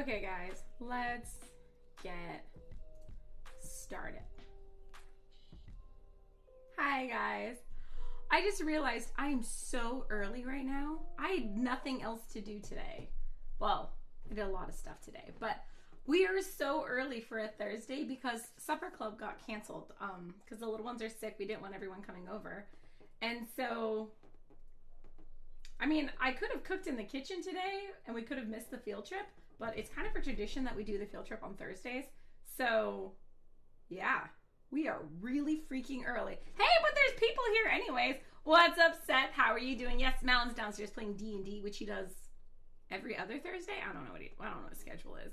Okay, guys, let's get started. Hi, guys. I just realized I am so early right now. I had nothing else to do today. Well, I did a lot of stuff today, but we are so early for a Thursday because Supper Club got canceled because the little ones are sick. We didn't want everyone coming over. And so, I mean, I could have cooked in the kitchen today and we could have missed the field trip, but it's kind of a tradition that we do the field trip on Thursdays. So, yeah, we are really freaking early. Hey, but there's people here anyways. What's up, Seth? How are you doing? Yes, Malin's downstairs playing D&D, which he does every other Thursday. I don't know what his schedule is.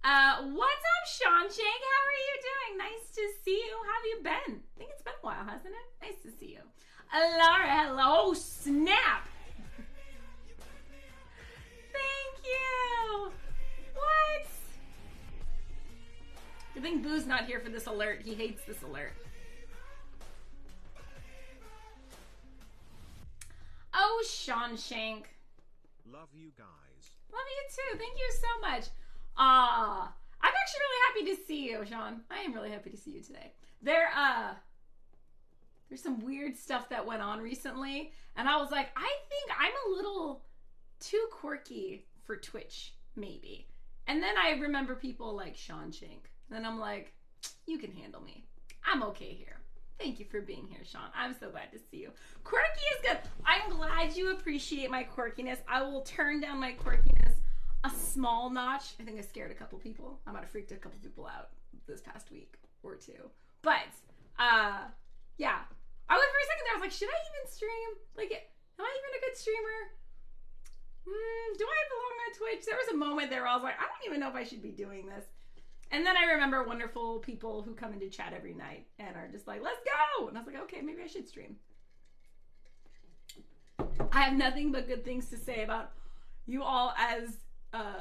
What's up, Sean Shank? How are you doing? Nice to see you. How have you been? I think it's been a while, hasn't it? Nice to see you. Laura, hello. Oh, snap. Thank you. What? I think Boo's not here for this alert. He hates this alert. Oh, Sean Shank. Love you guys. Love you too. Thank you so much. I'm actually really happy to see you, Sean. I am really happy to see you today. There's some weird stuff that went on recently, and I was like, I think I'm a little too quirky for Twitch, maybe. And then I remember people like Sean Shank. And I'm like, you can handle me. I'm okay here. Thank you for being here, Sean. I'm so glad to see you. Quirky is good. I'm glad you appreciate my quirkiness. I will turn down my quirkiness a small notch. I think I scared a couple people. I might have freaked a couple people out this past week or two. But, yeah. I was for a second there, I was like, should I even stream? Like, am I even a good streamer? Do I belong on Twitch? There was a moment there where I was like, I don't even know if I should be doing this. And then I remember wonderful people who come into chat every night and are just like, let's go! And I was like, okay, maybe I should stream. I have nothing but good things to say about you all as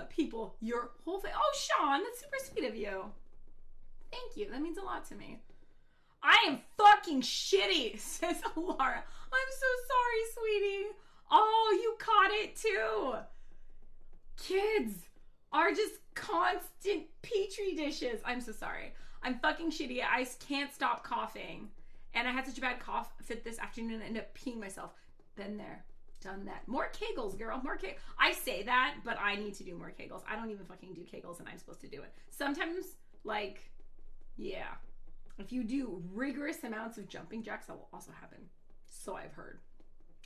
people. Your whole thing. Oh, Sean, that's super sweet of you. Thank you. That means a lot to me. I am fucking shitty, says Laura. I'm so sorry, sweetie. Oh, you caught it too. Kids are just constant petri dishes. I'm so sorry. I'm fucking shitty. I can't stop coughing. And I had such a bad cough fit this afternoon and ended up peeing myself. Been there. Done that. More Kegels, girl. More Kegels. I say that, but I need to do more Kegels. I don't even fucking do Kegels and I'm supposed to do it. Sometimes, like, yeah. If you do rigorous amounts of jumping jacks, that will also happen. So I've heard.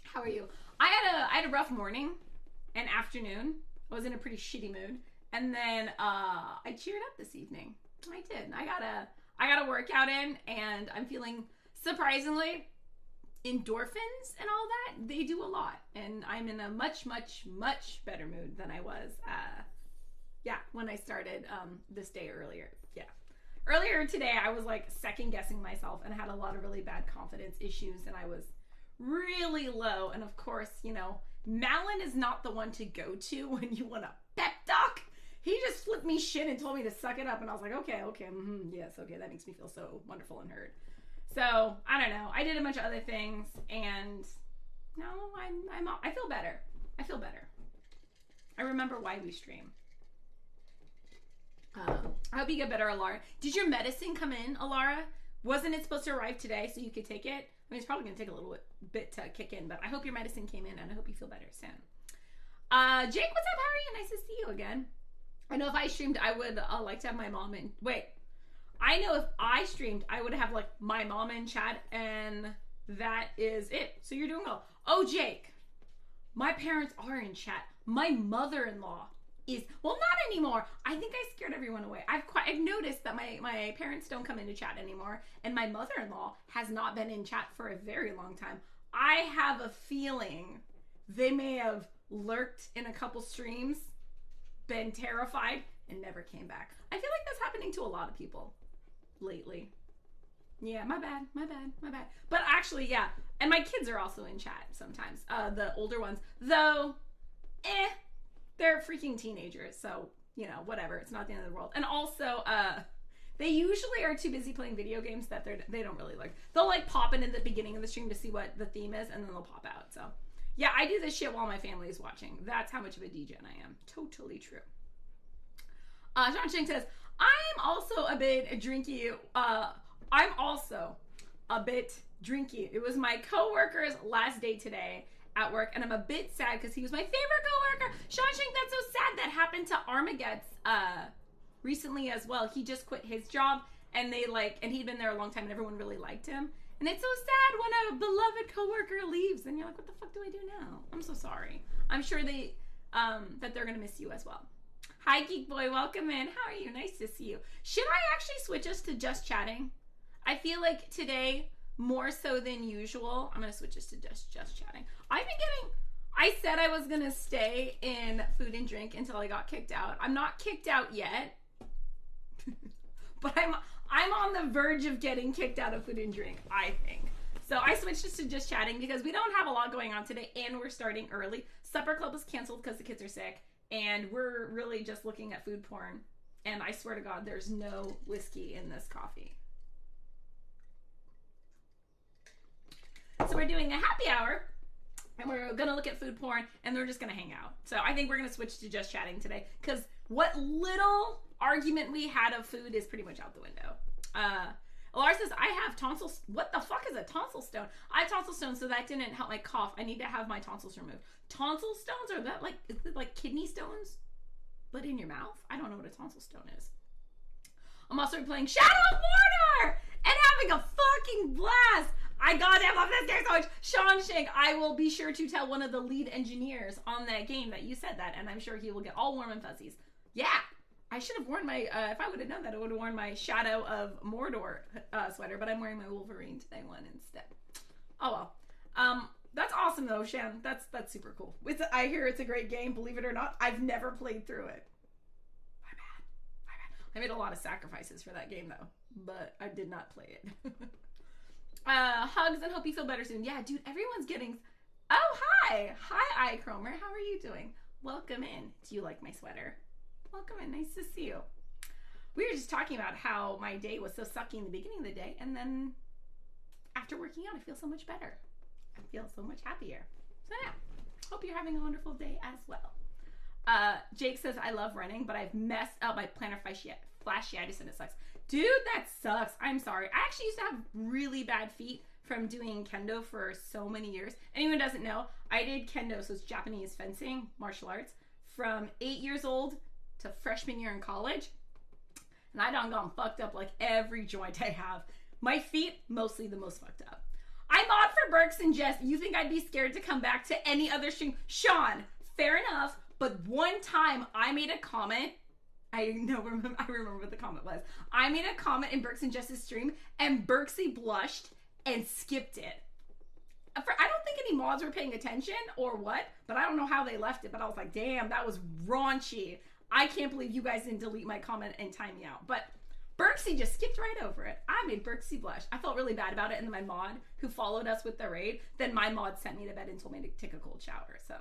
How are you? I had a rough morning and afternoon. I was in a pretty shitty mood. And then I cheered up this evening. I did. I got a workout in and I'm feeling surprisingly endorphins and all that. They do a lot. And I'm in a much, much, much better mood than I was when I started this day earlier. Yeah. Earlier today I was like second guessing myself and I had a lot of really bad confidence issues and I was really low. And of course, you know, Malin is not the one to go to when you want a pep talk. He just flipped me shit and told me to suck it up. And I was like, okay, yes, okay. That makes me feel so wonderful and heard. So, I don't know. I did a bunch of other things and no, I feel better. I feel better. I remember why we stream. I hope you get better, Alara. Did your medicine come in, Alara? Wasn't it supposed to arrive today so you could take it? I mean, it's probably going to take a little bit to kick in, but I hope your medicine came in and I hope you feel better soon. Jake, what's up? How are you? Nice to see you again. I know if I streamed, I would like to have my mom in. Wait. I know if I streamed, I would have like my mom in chat and that is it. So you're doing well. Oh, Jake. My parents are in chat. My mother-in-law is, well, not anymore. I think I scared everyone away. I've noticed that my parents don't come into chat anymore, and my mother-in-law has not been in chat for a very long time. I have a feeling they may have lurked in a couple streams, been terrified, and never came back. I feel like that's happening to a lot of people lately. Yeah, my bad. But actually, yeah, and my kids are also in chat sometimes. The older ones, though, they're freaking teenagers, so, you know, whatever. It's not the end of the world. And also, they usually are too busy playing video games that they don't really like. They'll, like, pop in at the beginning of the stream to see what the theme is, and then they'll pop out. So, yeah, I do this shit while my family is watching. That's how much of a degen I am. Totally true. Sean Ching says, I'm also a bit drinky. I'm also a bit drinky. It was my coworker's last day today at work, and I'm a bit sad because he was my favorite coworker. Sean Ching, that's so sad. That happened to Armageddon recently as well. He just quit his job, and he'd been there a long time, and everyone really liked him. And it's so sad when a beloved coworker leaves, and you're like, what the fuck do I do now? I'm so sorry. I'm sure that they're gonna miss you as well. Hi, Geek Boy, welcome in. How are you? Nice to see you. Should I actually switch us to just chatting? I feel like today, more so than usual, I'm gonna switch us to just chatting. I said I was gonna stay in food and drink until I got kicked out. I'm not kicked out yet, but I'm on the verge of getting kicked out of food and drink, I think. So I switched us to just chatting because we don't have a lot going on today, and we're starting early. Supper Club is canceled because the kids are sick, and we're really just looking at food porn. And I swear to God, there's no whiskey in this coffee. So we're doing a happy hour, and we're gonna look at food porn, and we're just gonna hang out. So I think we're gonna switch to just chatting today, because what little argument we had of food is pretty much out the window. Alara says, I have tonsils. What the fuck is a tonsil stone? I have tonsil stones, so that didn't help my cough. I need to have my tonsils removed. Tonsil stones? Are that is it like kidney stones, but in your mouth? I don't know what a tonsil stone is. I'm also playing Shadow of Mordor and having a fucking blast. I goddamn love this game so much. Sean Shank, I will be sure to tell one of the lead engineers on that game that you said that, and I'm sure he will get all warm and fuzzies. Yeah, I should have worn my, if I would have known that, I would have worn my Shadow of Mordor sweater, but I'm wearing my Wolverine today one instead. Oh well. That's awesome though, Shan. That's super cool. I hear it's a great game, believe it or not. I've never played through it. My bad. I made a lot of sacrifices for that game though, but I did not play it. Hugs and hope you feel better soon. Yeah, dude, everyone's getting... Oh, hi! Hi, iChromer. How are you doing? Welcome in. Do you like my sweater? Welcome in. Nice to see you. We were just talking about how my day was so sucky in the beginning of the day, and then after working out, I feel so much better. I feel so much happier. So yeah, hope you're having a wonderful day as well. Jake says, I love running, but I've messed up my plantar fasciitis and it sucks. Dude, that sucks. I'm sorry. I actually used to have really bad feet from doing kendo for so many years. Anyone doesn't know, I did kendo, so it's Japanese fencing, martial arts, from 8 years old to freshman year in college. And I done gone fucked up like every joint I have. My feet, mostly the most fucked up. I'm on for Burks and Jess. You think I'd be scared to come back to any other stream? Sean, fair enough, but one time I made a comment. I remember what the comment was. I made a comment in Burks and Jess's stream, and Burksy blushed and skipped it. I don't think any mods were paying attention or what, but I don't know how they left it, but I was like, damn, that was raunchy. I can't believe you guys didn't delete my comment and time me out. But Burksy just skipped right over it. I made Burksy blush. I felt really bad about it, and then my mod, who followed us with the raid, then my mod sent me to bed and told me to take a cold shower, so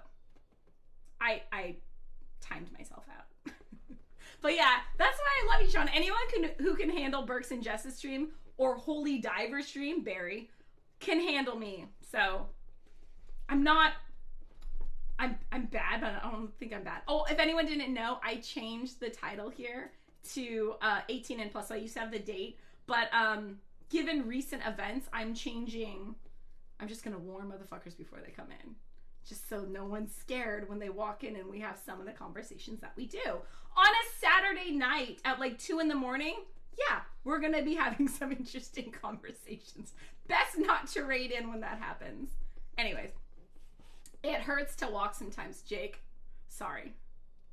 I timed myself out. But yeah, that's why I love you, Sean. Anyone who can handle Burks and Jess's stream or Holy Diver stream, Barry, can handle me. So I'm bad, but I don't think I'm bad. Oh, if anyone didn't know, I changed the title here to 18 and plus. So I used to have the date, but given recent events, I'm just gonna warn motherfuckers before they come in, just so no one's scared when they walk in and we have some of the conversations that we do on a Saturday night at like 2 in the morning. Yeah, we're gonna be having some interesting conversations. Best not to raid in when that happens. Anyways, it hurts to walk sometimes, Jake. Sorry.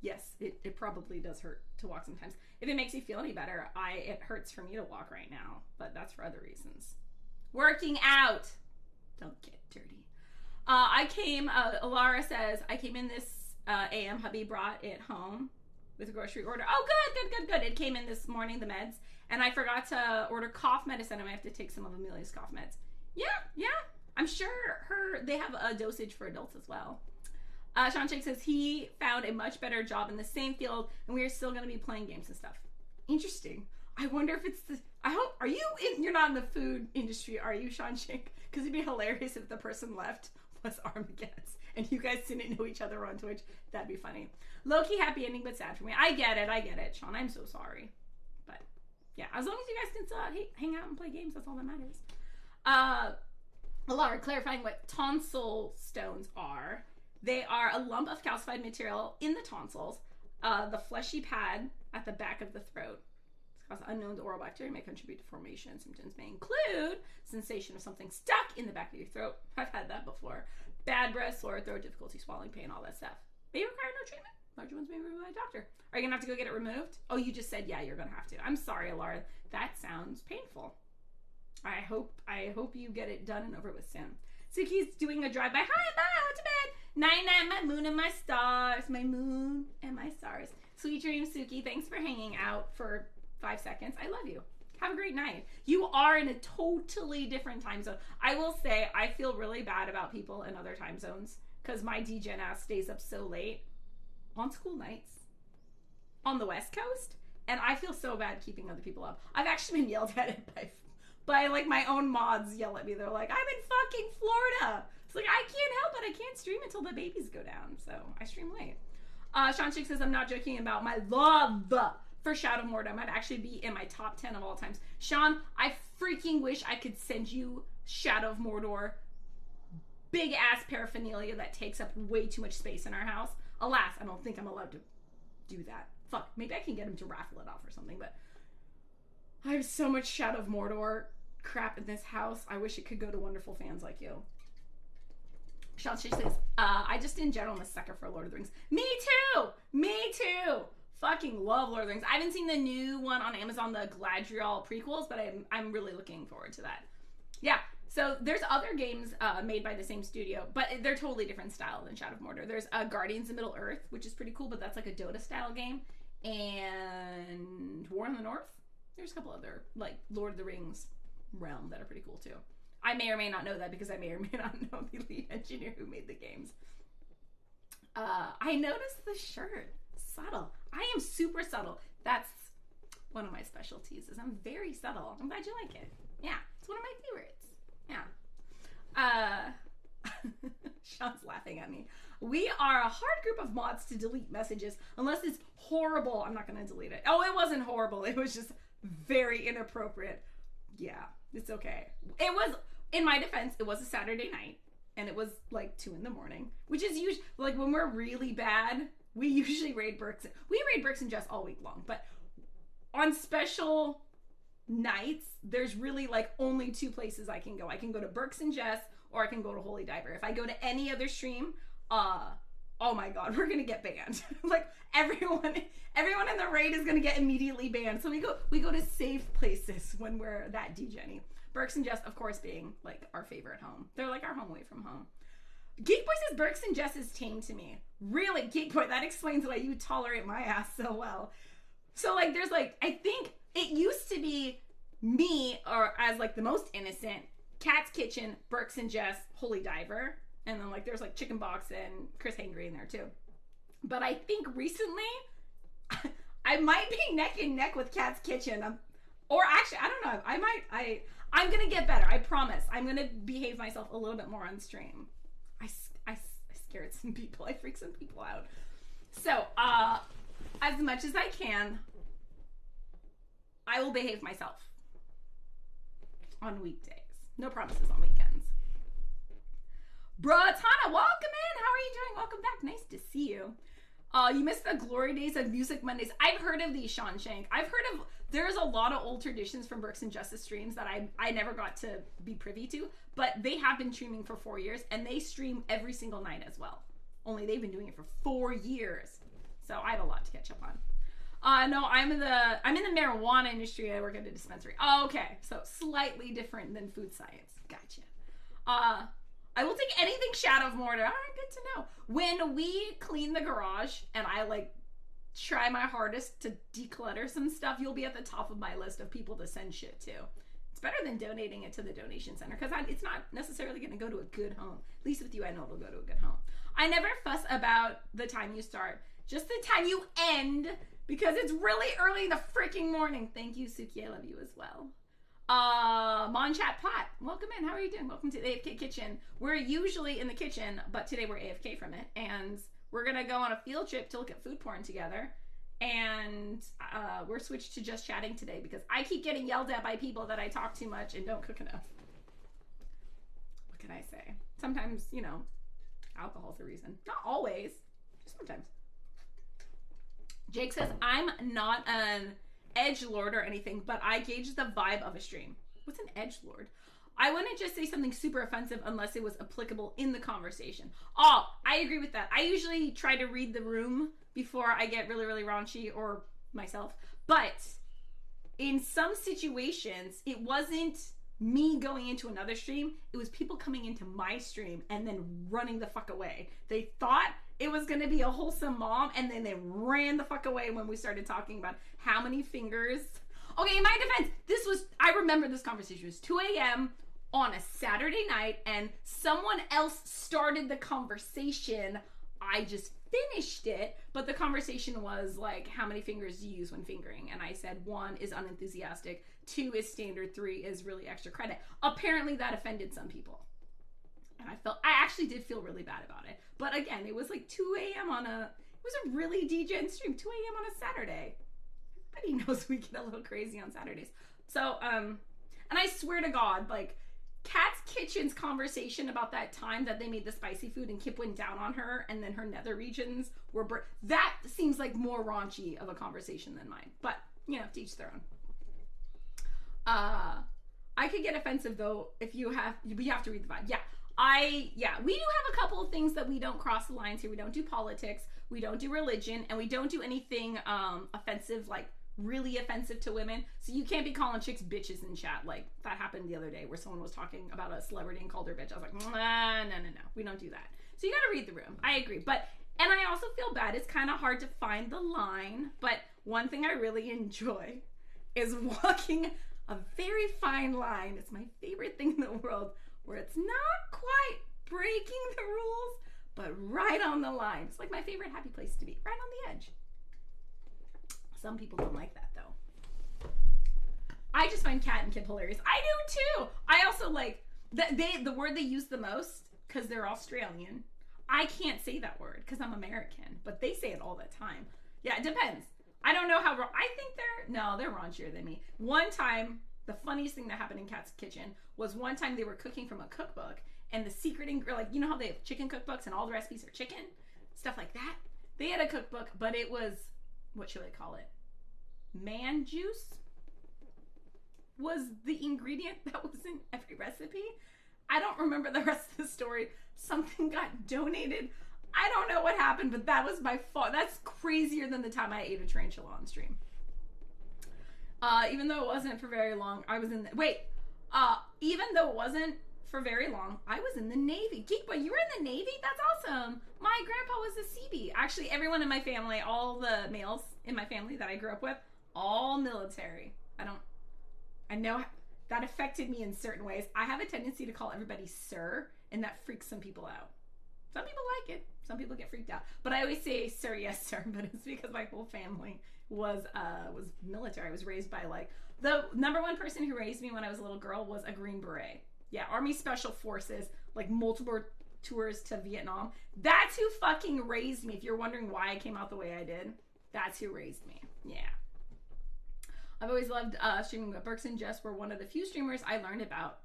Yes, it probably does hurt to walk sometimes. If it makes you feel any better, it hurts for me to walk right now, but that's for other reasons. Working out. Don't get dirty. Alara says, I came in this AM, hubby brought it home with a grocery order. Oh, good. It came in this morning, the meds, and I forgot to order cough medicine. I might have to take some of Amelia's cough meds. Yeah. I'm sure they have a dosage for adults as well. Sean Shake says he found a much better job in the same field, and we are still going to be playing games and stuff. Interesting. I wonder if it's you're not in the food industry, are you, Sean Shake? Because it'd be hilarious if the person left was Armageddon's, and you guys didn't know each other on Twitch. That'd be funny. Low-key happy ending, but sad for me. I get it, Sean. I'm so sorry. But yeah, as long as you guys can still hang out and play games, that's all that matters. Laura, clarifying what tonsil stones are. They are a lump of calcified material in the tonsils, the fleshy pad at the back of the throat. It's caused unknown oral bacteria, may contribute to formation. Symptoms may include sensation of something stuck in the back of your throat. I've had that before. Bad breath, sore throat, difficulty swallowing, pain, all that stuff. May require no treatment. Larger ones may be removed by a doctor. Are you gonna have to go get it removed? Oh, you just said yeah, you're gonna have to. I'm sorry, Laura. That sounds painful. I hope you get it done and over with soon. Suki's doing a drive-by. Hi, bye, out to bed. Night-night, my moon and my stars. My moon and my stars. Sweet dreams, Suki. Thanks for hanging out for 5 seconds. I love you. Have a great night. You are in a totally different time zone. I will say, I feel really bad about people in other time zones because my DGen ass stays up so late on school nights on the West Coast, and I feel so bad keeping other people up. I've actually been yelled at by like my own mods yell at me. They're like, I'm in fucking Florida. It's like, I can't help it. I can't stream until the babies go down. So I stream late. Sean Chick says, I'm not joking about my love for Shadow of Mordor. Might actually be in my top 10 of all times. Sean, I freaking wish I could send you Shadow of Mordor big ass paraphernalia that takes up way too much space in our house. Alas, I don't think I'm allowed to do that. Fuck, maybe I can get him to raffle it off or something, but I have so much Shadow of Mordor crap in this house. I wish it could go to wonderful fans like you. Sean Stitch says, I just in general am a sucker for Lord of the Rings. Me too! Fucking love Lord of the Rings. I haven't seen the new one on Amazon, the Galadriel prequels, but I'm really looking forward to that. Yeah, so there's other games made by the same studio, but they're totally different style than Shadow of Mordor. There's Guardians of Middle Earth, which is pretty cool, but that's like a Dota style game, and War in the North. There's a couple other, like, Lord of the Rings realm that are pretty cool, too. I may or may not know that because I may or may not know the lead engineer who made the games. I noticed the shirt. Subtle. I am super subtle. That's one of my specialties, is I'm very subtle. I'm glad you like it. Yeah, it's one of my favorites. Yeah. Sean's laughing at me. We are a hard group of mods to delete messages unless it's horrible. I'm not going to delete it. Oh, it wasn't horrible. It was just very inappropriate. Yeah, it's okay. It was, in my defense, it was a Saturday night and it was like 2 a.m, which is usually like when we're really bad, we usually raid Burks. We raid Burks and Jess all week long, but on special nights, there's really like only 2 places I can go. I can go to Burks and Jess or I can go to Holy Diver. If I go to any other stream, oh my god, we're gonna get banned. Like everyone in the raid is gonna get immediately banned. So we go to safe places when we're that degenny. Burks and Jess, of course, being like our favorite home. They're like our home away from home. Geek Boy says Burks and Jess is tame to me. Really, Geek Boy, that explains why you tolerate my ass so well. So like there's like, I think it used to be me or as like the most innocent, Cat's Kitchen, Burks and Jess, Holy Diver. And then, like, there's, like, Chicken Box and Chris Hangry in there, too. But I think recently, I might be neck and neck with Cat's Kitchen. Or actually, I don't know. I'm going to get better. I promise. I'm going to behave myself a little bit more on stream. I scared some people. I freaked some people out. So, as much as I can, I will behave myself on weekdays. No promises on weekends. Bratana, welcome in. How are you doing? Welcome back. Nice to see you. You missed the glory days of Music Mondays. I've heard of these, Sean Shank. I've heard of, there's a lot of old traditions from Burks and Justice streams that I never got to be privy to, but they have been streaming for 4 years, and they stream every single night as well. Only they've been doing it for 4 years. So I have a lot to catch up on. No, I'm in the marijuana industry. I work at a dispensary. Oh, okay. So slightly different than food science. Gotcha. I will take anything Shadow of Mordor. All right, good to know. When we clean the garage and I like try my hardest to declutter some stuff, you'll be at the top of my list of people to send shit to. It's better than donating it to the donation center because it's not necessarily going to go to a good home. At least with you, I know it'll go to a good home. I never fuss about the time you start, just the time you end, because it's really early in the freaking morning. Thank you, Suki. I love you as well. Mon Chat Pot, welcome in. How are you doing? Welcome to the AFK Kitchen. We're usually in the kitchen, but today we're AFK from it, and we're gonna go on a field trip to look at food porn together. And we're switched to just chatting today because I keep getting yelled at by people that I talk too much and don't cook enough. What can I say? Sometimes, you know, alcohol's the reason. Not always, just sometimes. Jake says, I'm not an edgelord or anything, but I gauge the vibe of a stream. What's an edgelord? I wouldn't just say something super offensive unless it was applicable in the conversation. Oh, I agree with that. I usually try to read the room before I get really, really raunchy or myself. But in some situations, it wasn't me going into another stream. It was people coming into my stream and then running the fuck away. They thought it was going to be a wholesome mom, and then they ran the fuck away when we started talking about how many fingers. Okay, in my defense, I remember this conversation. It was 2 a.m. on a Saturday night, and someone else started the conversation. I just finished it, but the conversation was like, how many fingers do you use when fingering? And I said 1 is unenthusiastic, 2 is standard, 3 is really extra credit. Apparently that offended some people. And I actually did feel really bad about it. But again, it was like 2 a.m. it was a really degen stream, 2 a.m. on a Saturday. Everybody knows we get a little crazy on Saturdays. So, and I swear to God, like, Kat's Kitchen's conversation about that time that they made the spicy food and Kip went down on her and then her nether regions were that seems like more raunchy of a conversation than mine. But, you know, to each their own. I could get offensive though if we have to read the vibe. We do have a couple of things that we don't cross the lines here. We don't do politics, we don't do religion, and we don't do anything offensive, like really offensive to women. So you can't be calling chicks bitches in chat. Like that happened the other day where someone was talking about a celebrity and called her bitch. I was like, no, we don't do that. So you gotta read the room. I agree. And I also feel bad. It's kind of hard to find the line, but one thing I really enjoy is walking a very fine line. It's my favorite thing in the world, where it's not quite breaking the rules, but right on the line. It's like my favorite happy place to be, right on the edge. Some people don't like that though. I just find Kat and Kip hilarious. I do too. I also like the word they use the most because they're Australian. I can't say that word because I'm American, but they say it all the time. Yeah, it depends. I don't know how. I think they're raunchier than me. One time, the funniest thing that happened in Kat's Kitchen was one time they were cooking from a cookbook, and the secret ingredient, like, you know how they have chicken cookbooks and all the recipes are chicken, stuff like that. They had a cookbook, but it was, what should I call it? Man juice was the ingredient that was in every recipe. I don't remember the rest of the story. Something got donated. I don't know what happened, but that was my fault. That's crazier than the time I ate a tarantula on stream. Even though it wasn't for very long, I was in the... even though it wasn't for very long, I was in the Navy. Geekboy, you were in the Navy? That's awesome. My grandpa was a Seabee. Actually, everyone in my family, all the males in my family that I grew up with, all military. I know that affected me in certain ways. I have a tendency to call everybody sir, and that freaks some people out. Some people like it. Some people get freaked out. But I always say sir, yes, sir, but it's because my whole family was military. I was raised by, like, the number one person who raised me when I was a little girl was a Green Beret. Yeah, Army Special Forces, like multiple tours to Vietnam. That's who fucking raised me. If you're wondering why I came out the way I did, that's who raised me. Yeah. I've always loved streaming, but Burks and Jess were one of the few streamers I learned about.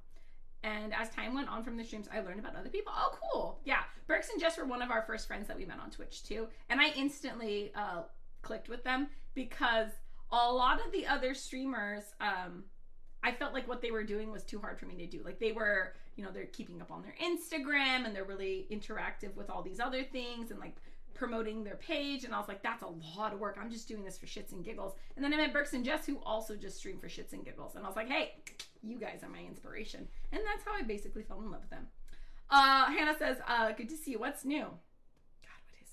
And as time went on from the streams, I learned about other people. Oh, cool. Yeah. Burks and Jess were one of our first friends that we met on Twitch too. And I instantly clicked with them because a lot of the other streamers, I felt like what they were doing was too hard for me to do. Like they were, you know, they're keeping up on their Instagram and they're really interactive with all these other things and like promoting their page. And I was like, that's a lot of work. I'm just doing this for shits and giggles. And then I met Burks and Jess, who also just stream for shits and giggles. And I was like, hey, you guys are my inspiration. And that's how I basically fell in love with them. Hannah says, good to see you. What's new? God, what is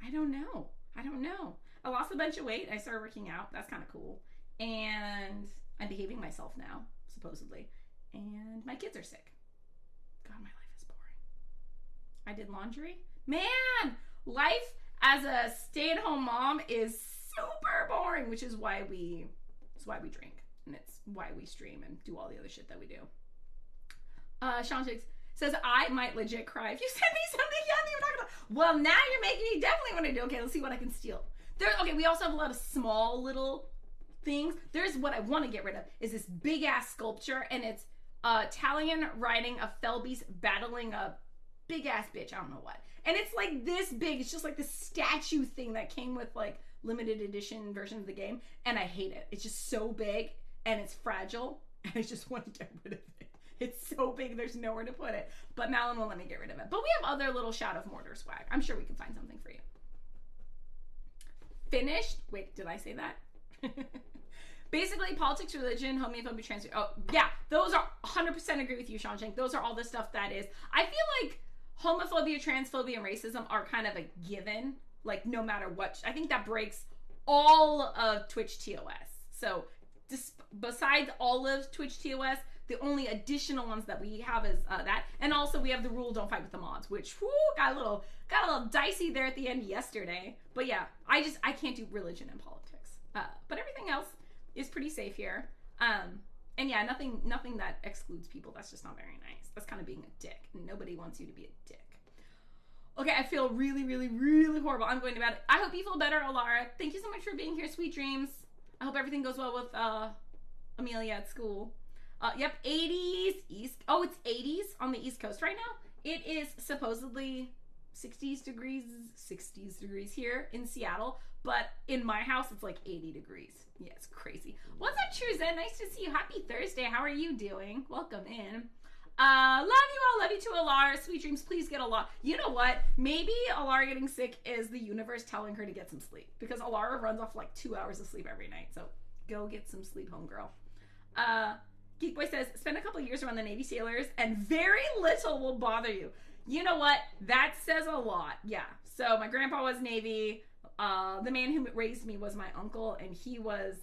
new? I don't know. I lost a bunch of weight. I started working out. That's kind of cool. And I'm behaving myself now, supposedly. And my kids are sick. God, my life is boring. I did laundry. Man, life as a stay-at-home mom is super boring, which is why we drink. and it's why we stream and do all the other shit that we do. Sean Chicks says, I might legit cry if you send me something you haven't even talked about. Well, now you're making me definitely want to do. Okay, let's see what I can steal. Okay, we also have a lot of small little things. There's what I want to get rid of is this big ass sculpture, and it's Italian riding a fell beast battling a big ass bitch. I don't know what. And it's like this big. It's just like this statue thing that came with like limited edition version of the game, and I hate it. It's just so big and it's fragile, and I just want to get rid of it. It's so big, there's nowhere to put it. But Malin won't let me get rid of it. But we have other little Shadow of Mordor swag. I'm sure we can find something for you. Finished? Wait, did I say that? Basically, politics, religion, homophobia, trans. Oh, yeah, those are 100% agree with you, Sean Shank. Those are all the stuff that is. I feel like homophobia, transphobia, and racism are kind of a given. Like, no matter what. I think that breaks all of Twitch TOS. So, besides all of Twitch TOS, the only additional ones that we have is that, and also we have the rule don't fight with the mods, which got a little dicey there at the end yesterday. But yeah, I can't do religion and politics. But everything else is pretty safe here. And yeah, nothing that excludes people. That's just not very nice. That's kind of being a dick. Nobody wants you to be a dick. Okay, I feel really, really, really horrible. I'm going to bed. I hope you feel better, Alara. Thank you so much for being here. Sweet dreams. I hope everything goes well with Amelia at school. Yep, 80s east. Oh, it's 80s on the East Coast right now. It is supposedly 60s degrees here in Seattle, but in my house it's like 80 degrees. Yeah, it's crazy. What's up, Truzen? Nice to see you. Happy Thursday. How are you doing? Welcome in. Love you all. Love you too, Alara. Sweet dreams. Please get a lot. You know what? Maybe Alara getting sick is the universe telling her to get some sleep, because Alara runs off like 2 hours of sleep every night. So go get some sleep, homegirl. Geek Boy says, spend a couple years around the Navy sailors and very little will bother you. You know what? That says a lot. Yeah. So my grandpa was Navy. The man who raised me was my uncle, and he was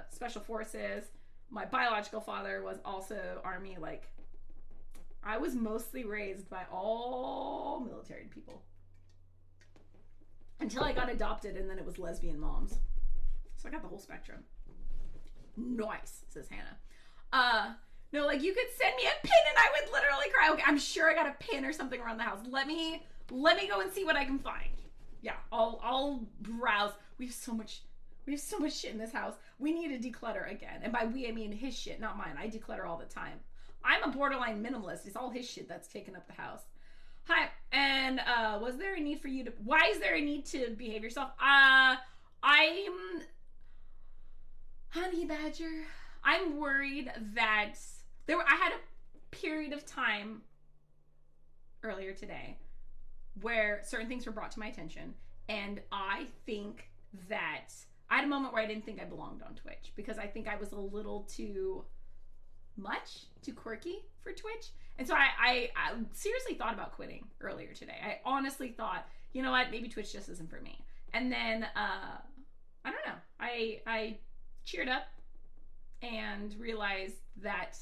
Special Forces. My biological father was also Army. Like, I was mostly raised by all military people. Until I got adopted, and then it was lesbian moms. So I got the whole spectrum. Nice, says Hannah. No, like, you could send me a pin and I would literally cry. Okay, I'm sure I got a pin or something around the house. Let me go and see what I can find. Yeah, I'll browse. We have so much shit in this house. We need to declutter again. And by we, I mean his shit, not mine. I declutter all the time. I'm a borderline minimalist. It's all his shit that's taken up the house. Hi, and why is there a need to behave yourself? I'm Honey Badger. I'm worried that I had a period of time earlier today where certain things were brought to my attention, and I think that I had a moment where I didn't think I belonged on Twitch, because I think I was a little too quirky for Twitch. And so I seriously thought about quitting earlier today. I honestly thought, you know what, maybe Twitch just isn't for me. And then I don't know, I cheered up and realized that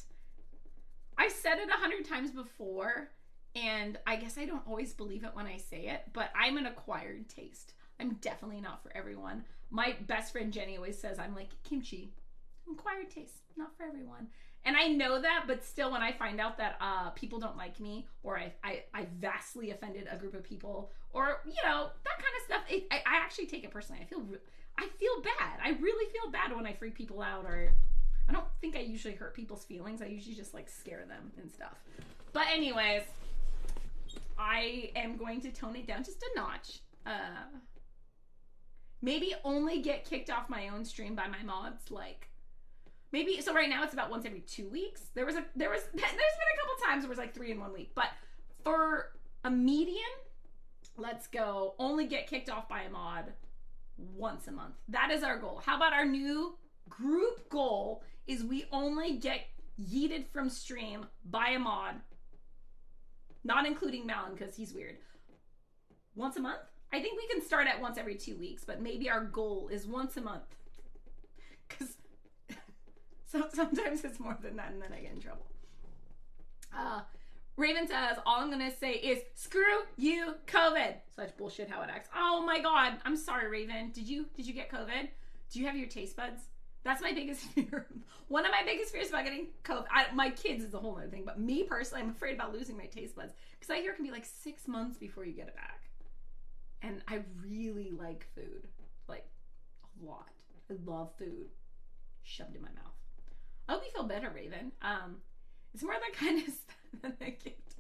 I said it 100 times before, and I guess I don't always believe it when I say it, but I'm an acquired taste. I'm definitely not for everyone. My best friend Jenny always says I'm like kimchi. Acquired taste, not for everyone. And I know that, but still, when I find out that people don't like me, or I vastly offended a group of people, or, you know, that kind of stuff, I actually take it personally. I feel bad. I really feel bad when I freak people out, or I don't think I usually hurt people's feelings. I usually just like scare them and stuff. But anyways, I am going to tone it down just a notch. Maybe only get kicked off my own stream by my mods, like maybe. So right now it's about once every 2 weeks. There's been a couple times where it was like 3 in 1 week, but for a median, let's go only get kicked off by a mod once a month. That is our goal. How about our new group goal is we only get yeeted from stream by a mod, not including Malin because he's weird, once a month? I think we can start at once every 2 weeks, but maybe our goal is once a month, because sometimes it's more than that and then I get in trouble. Raven says, all I'm gonna say is screw you, COVID. Such bullshit how it acts. Oh my god, I'm sorry, Raven. Did you get COVID? Do you have your taste buds That's my biggest fear. One of my biggest fears about getting COVID. My kids is a whole other thing, but me personally, I'm afraid about losing my taste buds because I hear it can be like 6 months before you get it back. And I really like food, like a lot. I love food shoved in my mouth. I hope you feel better, Raven. It's more that kind of stuff than the gift.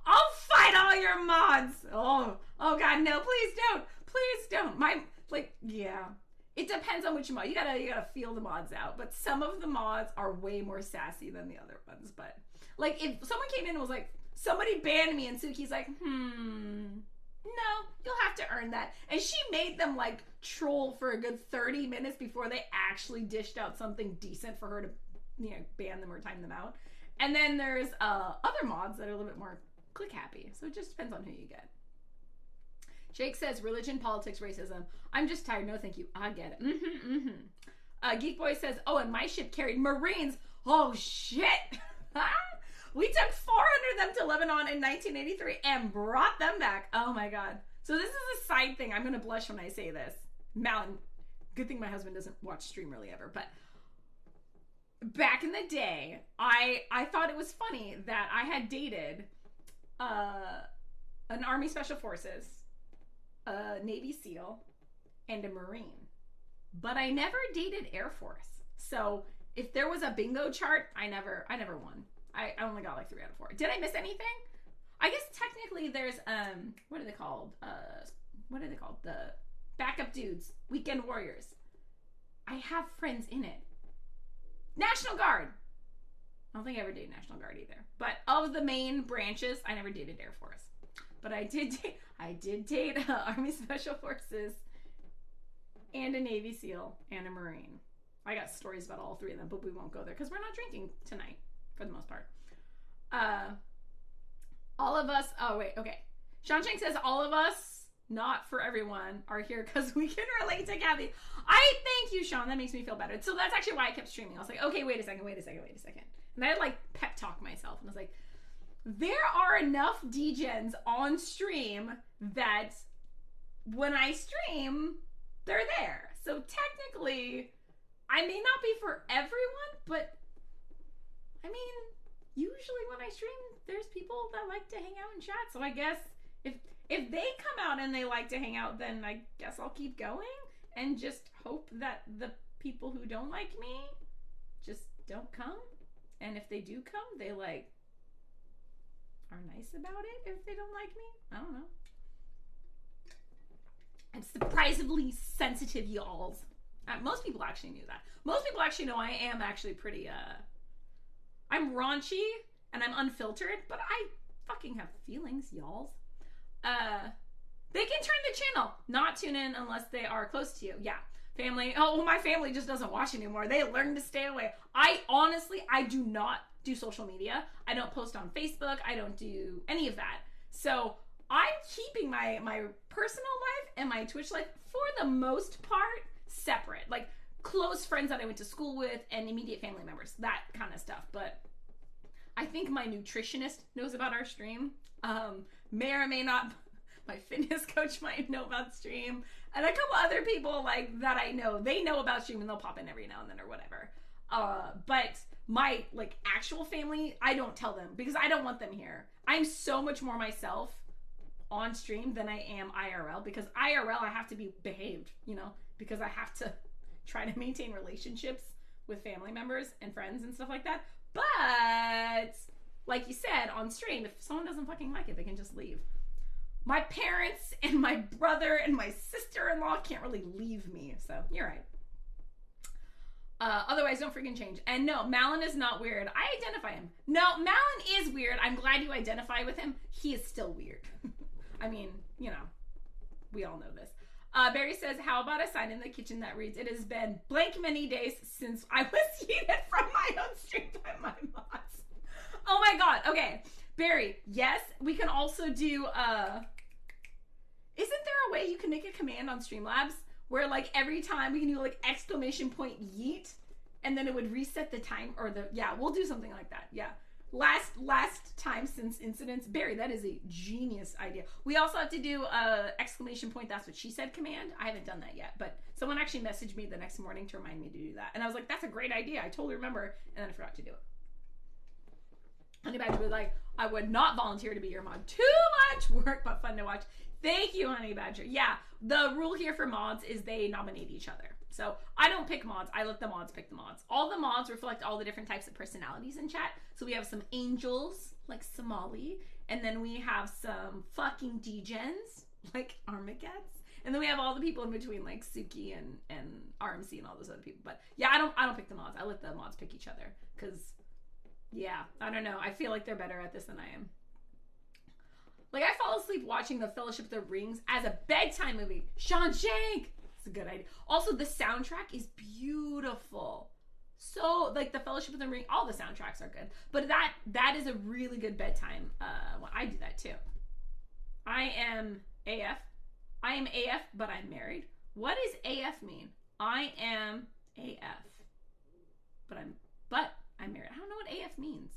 I'll fight all your mods. Oh God, no! Please don't. Yeah. It depends on which mod. You gotta feel the mods out. But some of the mods are way more sassy than the other ones. But like, if someone came in and was like, somebody banned me, and Suki's like, no, you'll have to earn that. And she made them like troll for a good 30 minutes before they actually dished out something decent for her to, ban them or time them out. And then there's other mods that are a little bit more click happy. So it just depends on who you get. Jake says, religion, politics, racism. I'm just tired. No, thank you. I get it. Geek Boy says, oh, and my ship carried Marines. Oh, shit. We took 400 of them to Lebanon in 1983 and brought them back. Oh, my God. So this is a side thing. I'm going to blush when I say this. Malin, good thing my husband doesn't watch stream really ever. But back in the day, I thought it was funny that I had dated an Army Special Forces, a Navy SEAL, and a Marine. But I never dated Air Force. So if there was a bingo chart, I never won. I only got like 3 out of 4. Did I miss anything? I guess technically there's what are they called? The backup dudes, weekend warriors. I have friends in it. National Guard. I don't think I ever dated National Guard either. But of the main branches, I never dated Air Force. But I did date Army Special Forces and a Navy SEAL and a Marine. I got stories about all 3 of them, but we won't go there because we're not drinking tonight for the most part. All of us, oh wait, okay. Sean Chang says all of us, not for everyone, are here because we can relate to Kathy. I thank you, Sean. That makes me feel better. So that's actually why I kept streaming. I was like, okay, wait a second. And I had like pep talk myself and I was like, there are enough degens on stream that when I stream, they're there. So technically, I may not be for everyone, but I mean, usually when I stream, there's people that like to hang out and chat. So I guess if they come out and they like to hang out, then I guess I'll keep going and just hope that the people who don't like me just don't come. And if they do come, they like are nice about it if they don't like me. I don't know. I'm surprisingly sensitive, y'alls. Most people actually knew that. Most people actually know I am actually pretty, I'm raunchy and I'm unfiltered, but I fucking have feelings, y'alls. They can turn the channel, not tune in unless they are close to you. Yeah. Family. Oh, well, my family just doesn't watch anymore. They learn to stay away. I do not do social media. I don't post on Facebook. I don't do any of that. So I'm keeping my personal life and my Twitch life for the most part separate. Like close friends that I went to school with and immediate family members, that kind of stuff. But I think my nutritionist knows about our stream. May or may not, my fitness coach might know about stream. And a couple other people like that I know, they know about stream and they'll pop in every now and then or whatever. But my like actual family, I don't tell them because I don't want them here. I'm so much more myself on stream than I am IRL because IRL I have to be behaved, because I have to try to maintain relationships with family members and friends and stuff like that. But like you said on stream, if someone doesn't fucking like it, they can just leave. My parents and my brother and my sister-in-law can't really leave me, so you're right. Otherwise, don't freaking change. And no, Malin is not weird. I identify him. No, Malin is weird. I'm glad you identify with him. He is still weird. I mean, we all know this. Barry says, how about a sign in the kitchen that reads, it has been blank many days since I was yeeted from my own stream by my mods. Oh my god. Okay. Barry, yes, we can also do, isn't there a way you can make a command on Streamlabs where like every time we can do like exclamation point yeet and then it would reset the time or yeah, we'll do something like that. Yeah. last time since incidents, Barry, that is a genius idea. We also have to do a exclamation point, that's what she said command. I haven't done that yet, but someone actually messaged me the next morning to remind me to do that. And I was like, that's a great idea. I totally remember. And then I forgot to do it. Honey Badger was like, I would not volunteer to be your mod. Too much work, but fun to watch. Thank you, Honey Badger. Yeah, the rule here for mods is they nominate each other. So I don't pick mods. I let the mods pick the mods. All the mods reflect all the different types of personalities in chat. So we have some angels, like Somali. And then we have some fucking degens, like Armageddons. And then we have all the people in between, like Suki and RMC and all those other people. But yeah, I don't pick the mods. I let the mods pick each other. Because, yeah, I don't know. I feel like they're better at this than I am. Like, I fall asleep watching The Fellowship of the Rings as a bedtime movie. Sean Shank! It's a good idea. Also, the soundtrack is beautiful. So, like, The Fellowship of the Ring, all the soundtracks are good. But that is a really good bedtime one. I do that, too. I am AF. I am AF, but I'm married. What does AF mean? I am AF. But I'm married. I don't know what AF means.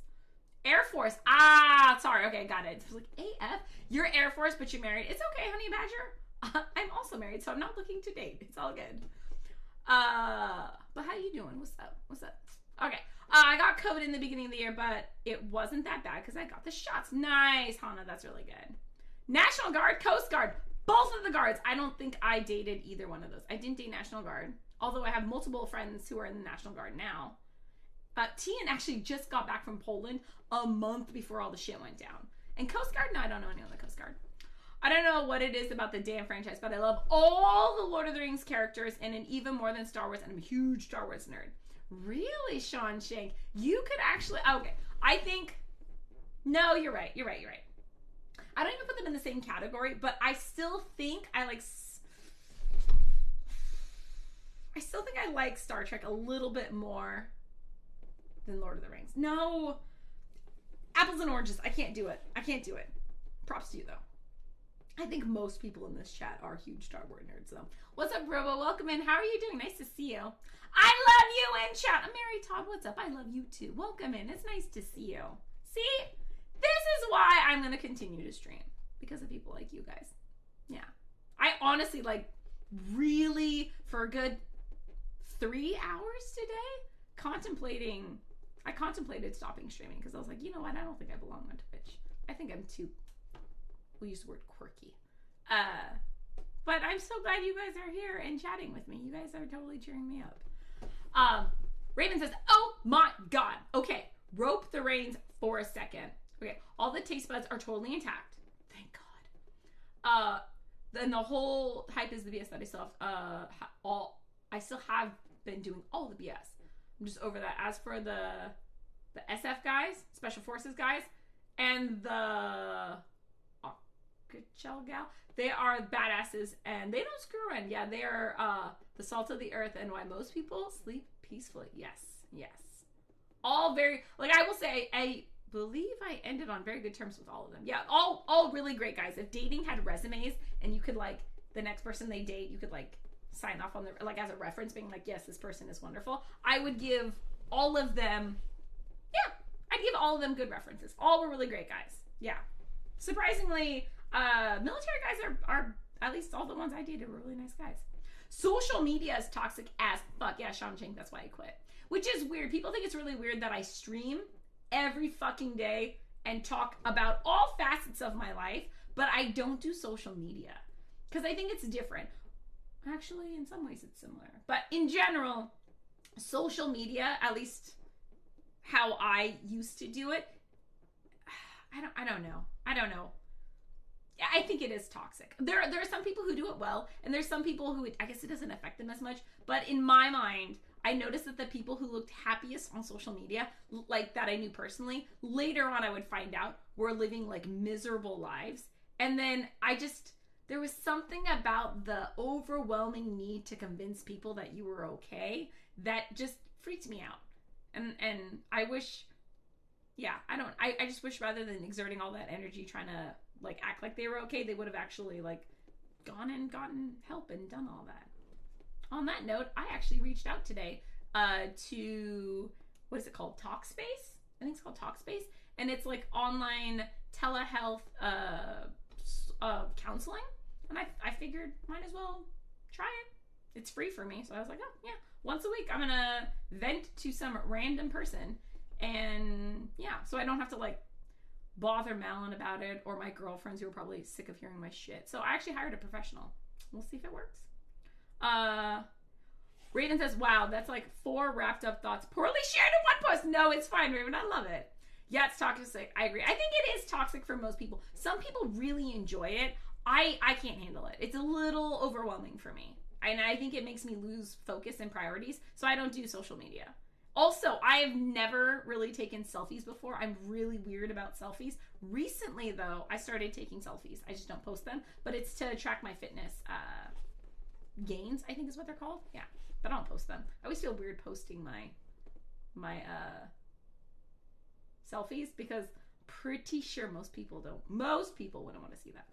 Air Force. Ah, sorry. Okay, got it. It's like, AF? You're Air Force, but you're married. It's okay, Honey Badger. I'm also married, so I'm not looking to date. It's all good. But how you doing? What's up? Okay. I got COVID in the beginning of the year, but it wasn't that bad because I got the shots. Nice, Hannah. That's really good. National Guard, Coast Guard. Both of the guards. I don't think I dated either one of those. I didn't date National Guard, although I have multiple friends who are in the National Guard now. Tian actually just got back from Poland a month before all the shit went down. And Coast Guard? No, I don't know anyone on the Coast Guard. I don't know what it is about the damn franchise, but I love all the Lord of the Rings characters and even more than Star Wars, and I'm a huge Star Wars nerd. Really, Sean Shank? You could actually... Okay, I think... No, you're right. I don't even put them in the same category, but I still think I like Star Trek a little bit more than Lord of the Rings. No. Apples and oranges. I can't do it. Props to you, though. I think most people in this chat are huge Star Wars nerds, though. What's up, Robo? Welcome in. How are you doing? Nice to see you. I love you in chat. I'm Mary Todd. What's up? I love you, too. Welcome in. It's nice to see you. See? This is why I'm going to continue to stream. Because of people like you guys. Yeah. I honestly, really, for a good 3 hours today, I contemplated stopping streaming because I was like, you know what? I don't think I belong on Twitch. I think I'm too, we'll use the word quirky. But I'm so glad you guys are here and chatting with me. You guys are totally cheering me up. Raven says, oh my God. Okay. Rope the reins for a second. Okay. All the taste buds are totally intact. Thank God. Then the whole hype is the BS that I still have, I still have been doing all the BS. I'm just over that. As for the SF guys, Special Forces guys, and the Okachel gal, they are badasses and they don't screw around. Yeah, they are the salt of the earth and why most people sleep peacefully. Yes. All very, I will say, I believe I ended on very good terms with all of them. Yeah, all really great guys. If dating had resumes and you could, the next person they date, you could, sign off on their, as a reference, being yes, this person is wonderful, I would give all of them, I'd give all of them good references. All were really great guys. Yeah. Surprisingly, military guys are at least all the ones I dated were really nice guys. Social media is toxic as fuck. Yeah, Sean Ching, that's why I quit. Which is weird. People think it's really weird that I stream every fucking day and talk about all facets of my life, but I don't do social media. Because I think it's different. Actually, in some ways it's similar. But in general, social media, at least how I used to do it, I don't know. I think it is toxic. There are some people who do it well, and there's some people who, I guess it doesn't affect them as much. But in my mind, I noticed that the people who looked happiest on social media, that I knew personally, later on I would find out were living miserable lives. And then there was something about the overwhelming need to convince people that you were okay that just freaked me out. And I wish, I just wish rather than exerting all that energy trying to act like they were okay, they would have actually gone and gotten help and done all that. On that note, I actually reached out today to, what is it called? Talkspace? I think it's called Talkspace, and it's like online telehealth counseling. And I figured might as well try it. It's free for me, so I was like, oh yeah, once a week I'm gonna vent to some random person, and yeah, so I don't have to like bother Malin about it or my girlfriends who are probably sick of hearing my shit. So I actually hired a professional. We'll see if it works. Raven says, wow, that's like 4 wrapped up thoughts poorly shared in one post. No, it's fine, Raven. I love it. Yeah, it's toxic. I agree. I think it is toxic for most people. Some people really enjoy it. I can't handle it. It's a little overwhelming for me. And I think it makes me lose focus and priorities. So I don't do social media. Also, I have never really taken selfies before. I'm really weird about selfies. Recently, though, I started taking selfies. I just don't post them. But it's to track my fitness gains, I think is what they're called. Yeah, but I don't post them. I always feel weird posting my selfies because pretty sure most people wouldn't want to see that.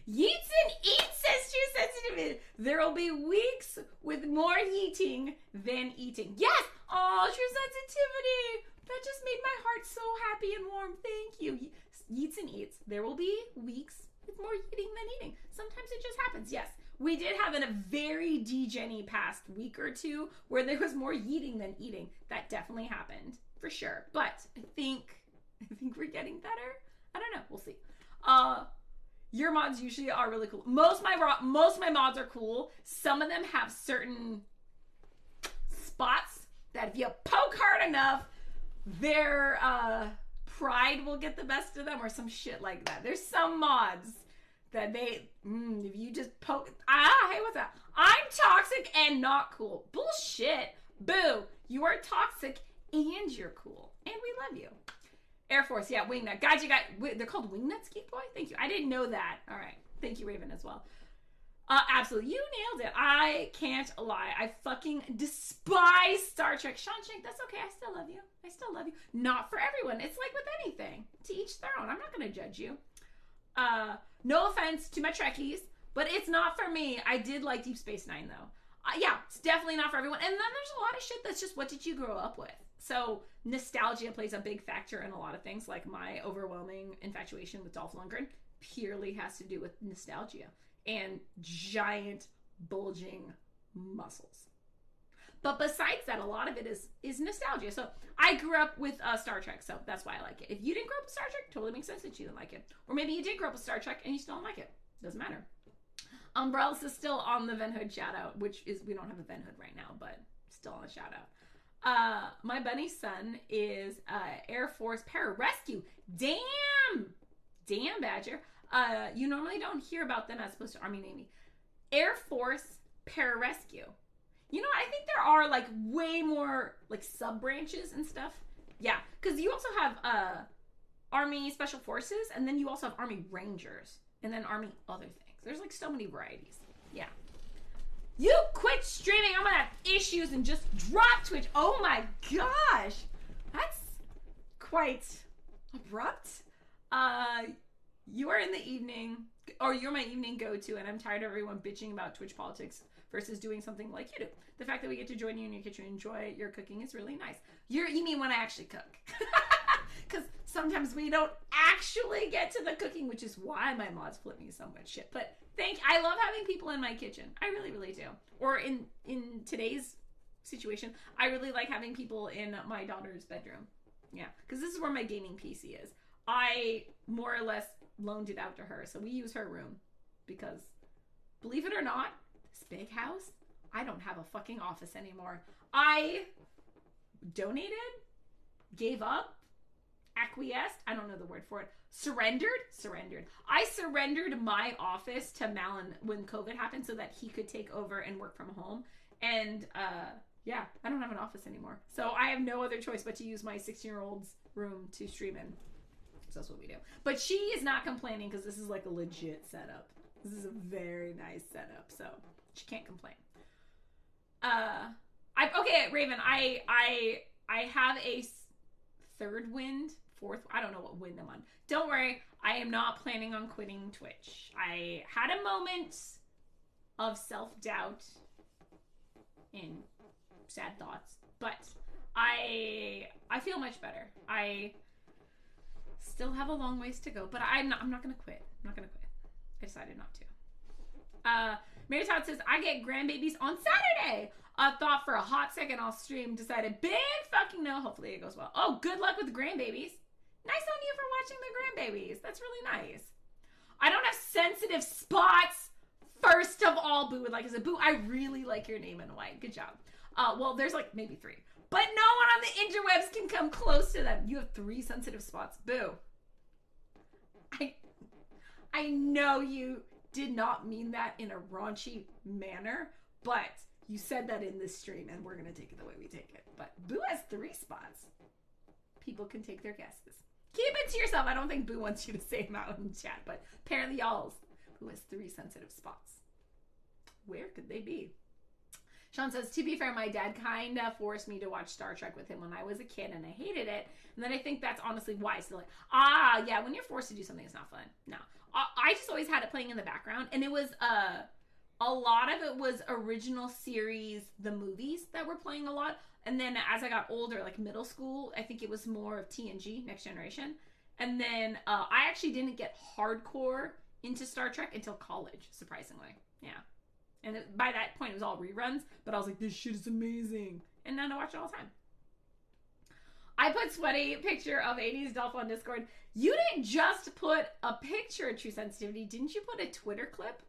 Yeets and eats, says True Sensitive. There'll be weeks with more yeeting than eating. Yes! Oh, True Sensitivity! That just made my heart so happy and warm. Thank you. Yeets and eats. There will be weeks with more eating than eating. Sometimes it just happens. Yes. We did have a very de-Jenny past week or two where there was more yeeting than eating. That definitely happened. For sure. But I think we're getting better. I don't know. We'll see. Your mods usually are really cool. Most of my mods are cool. Some of them have certain spots that if you poke hard enough, their pride will get the best of them or some shit like that. There's some mods that if you just poke, hey, what's that? I'm toxic and not cool. Bullshit. Boo. You are toxic and you're cool. And we love you. Air Force, yeah, wingnut. Gotcha, they're called wingnuts, Geek Boy? Thank you. I didn't know that. All right. Thank you, Raven, as well. Absolutely. You nailed it. I can't lie. I fucking despise Star Trek. Sean Shank, that's okay. I still love you. I still love you. Not for everyone. It's like with anything. To each their own. I'm not going to judge you. No offense to my Trekkies, but it's not for me. I did like Deep Space Nine, though. Yeah, it's definitely not for everyone. And then there's a lot of shit that's just what did you grow up with? So nostalgia plays a big factor in a lot of things, like my overwhelming infatuation with Dolph Lundgren purely has to do with nostalgia and giant bulging muscles. But besides that, a lot of it is nostalgia. So I grew up with Star Trek, so that's why I like it. If you didn't grow up with Star Trek, totally makes sense that you didn't like it. Or maybe you did grow up with Star Trek and you still don't like it. Doesn't matter. Umbrellas is still on the Venhood shout out, which is, we don't have a Venhood right now, but still on the shout out. My bunny's son is Air Force Pararescue. Damn, Badger. You normally don't hear about them as opposed to Army Navy. Air Force Pararescue. You know, I think there are like way more like sub branches and stuff. Yeah, because you also have Army Special Forces, and then you also have Army Rangers, and then Army other things. There's like so many varieties. Yeah. You quit streaming. I'm gonna have issues and just drop Twitch. Oh my gosh. That's quite abrupt. You are in the evening, or you're my evening go-to, and I'm tired of everyone bitching about Twitch politics versus doing something like you do. The fact that we get to join you in your kitchen and enjoy your cooking is really nice. You mean when I actually cook. Because sometimes we don't actually get to the cooking, which is why my mods flip me so much shit. But I love having people in my kitchen. I really, really do. Or in today's situation, I really like having people in my daughter's bedroom. Yeah, because this is where my gaming PC is. I more or less loaned it out to her, so we use her room because, believe it or not, this big house, I don't have a fucking office anymore. I donated, gave up, acquiesced, I don't know the word for it, surrendered. I surrendered my office to Malin when COVID happened so that he could take over and work from home. And yeah, I don't have an office anymore. So I have no other choice but to use my 16-year-old's room to stream in. So that's what we do. But she is not complaining because this is like a legit setup. This is a very nice setup, so she can't complain. Okay, Raven, I have a third wind, fourth, I don't know what wind I'm on. Don't worry, I am not planning on quitting Twitch. I had a moment of self-doubt and sad thoughts, but I I feel much better. I still have a long ways to go, but I'm not gonna quit. I'm not gonna quit. I decided not to. Mary Todd says, I get grandbabies on Saturday. Thought for a hot second I'll stream. Decided big fucking no. Hopefully it goes well. Oh, good luck with the grandbabies. Nice on you for watching the grandbabies. That's really nice. I don't have sensitive spots. First of all, Boo would like to say, Boo, I really like your name in white. Good job. Well, there's like maybe 3. But no one on the interwebs can come close to them. You have 3 sensitive spots. Boo. I know you did not mean that in a raunchy manner, but you said that in this stream, and we're going to take it the way we take it. But Boo has 3 spots. People can take their guesses. Keep it to yourself. I don't think Boo wants you to say them out in chat, but apparently y'all's. Boo has 3 sensitive spots. Where could they be? Sean says, to be fair, my dad kind of forced me to watch Star Trek with him when I was a kid, and I hated it. And then I think that's honestly why. So like, yeah, when you're forced to do something, it's not fun. No. I just always had it playing in the background, and it was, a lot of it was original series, the movies that were playing a lot. And then as I got older, like middle school, I think it was more of TNG, Next Generation. And then I actually didn't get hardcore into Star Trek until college, surprisingly. Yeah. And by that point, it was all reruns. But I was like, this shit is amazing. And now I watch it all the time. I put sweaty picture of 80s Dolph on Discord. You didn't just put a picture of True Sensitivity. Didn't you put a Twitter clip?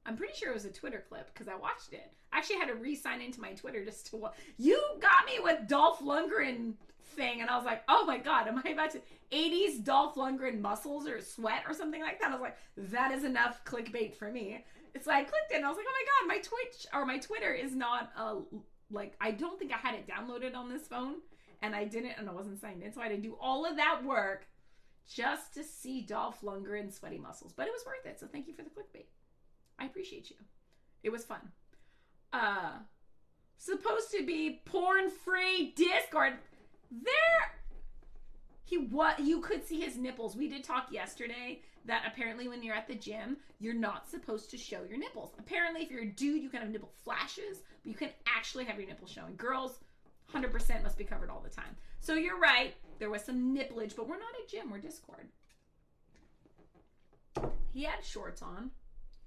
I'm pretty sure it was a Twitter clip because I watched it. I actually had to re-sign into my Twitter just to watch. You got me with Dolph Lundgren thing, and I was like, oh my god, am I about to 80s Dolph Lundgren muscles or sweat or something like that? I was like, that is enough clickbait for me. It's like I clicked it and I was like, oh my god, my Twitch or my Twitter is not like, I don't think I had it downloaded on this phone, and I didn't, and I wasn't signed in, so I had to do all of that work just to see Dolph Lundgren's sweaty muscles. But it was worth it, so thank you for the clickbait. I appreciate you. It was fun. Supposed to be porn-free Discord. You could see his nipples. We did talk yesterday that apparently when you're at the gym, you're not supposed to show your nipples. Apparently, if you're a dude, you can have nipple flashes, but you can actually have your nipples showing. Girls, 100% must be covered all the time. So you're right. There was some nipplage, but we're not a gym. We're Discord. He had shorts on.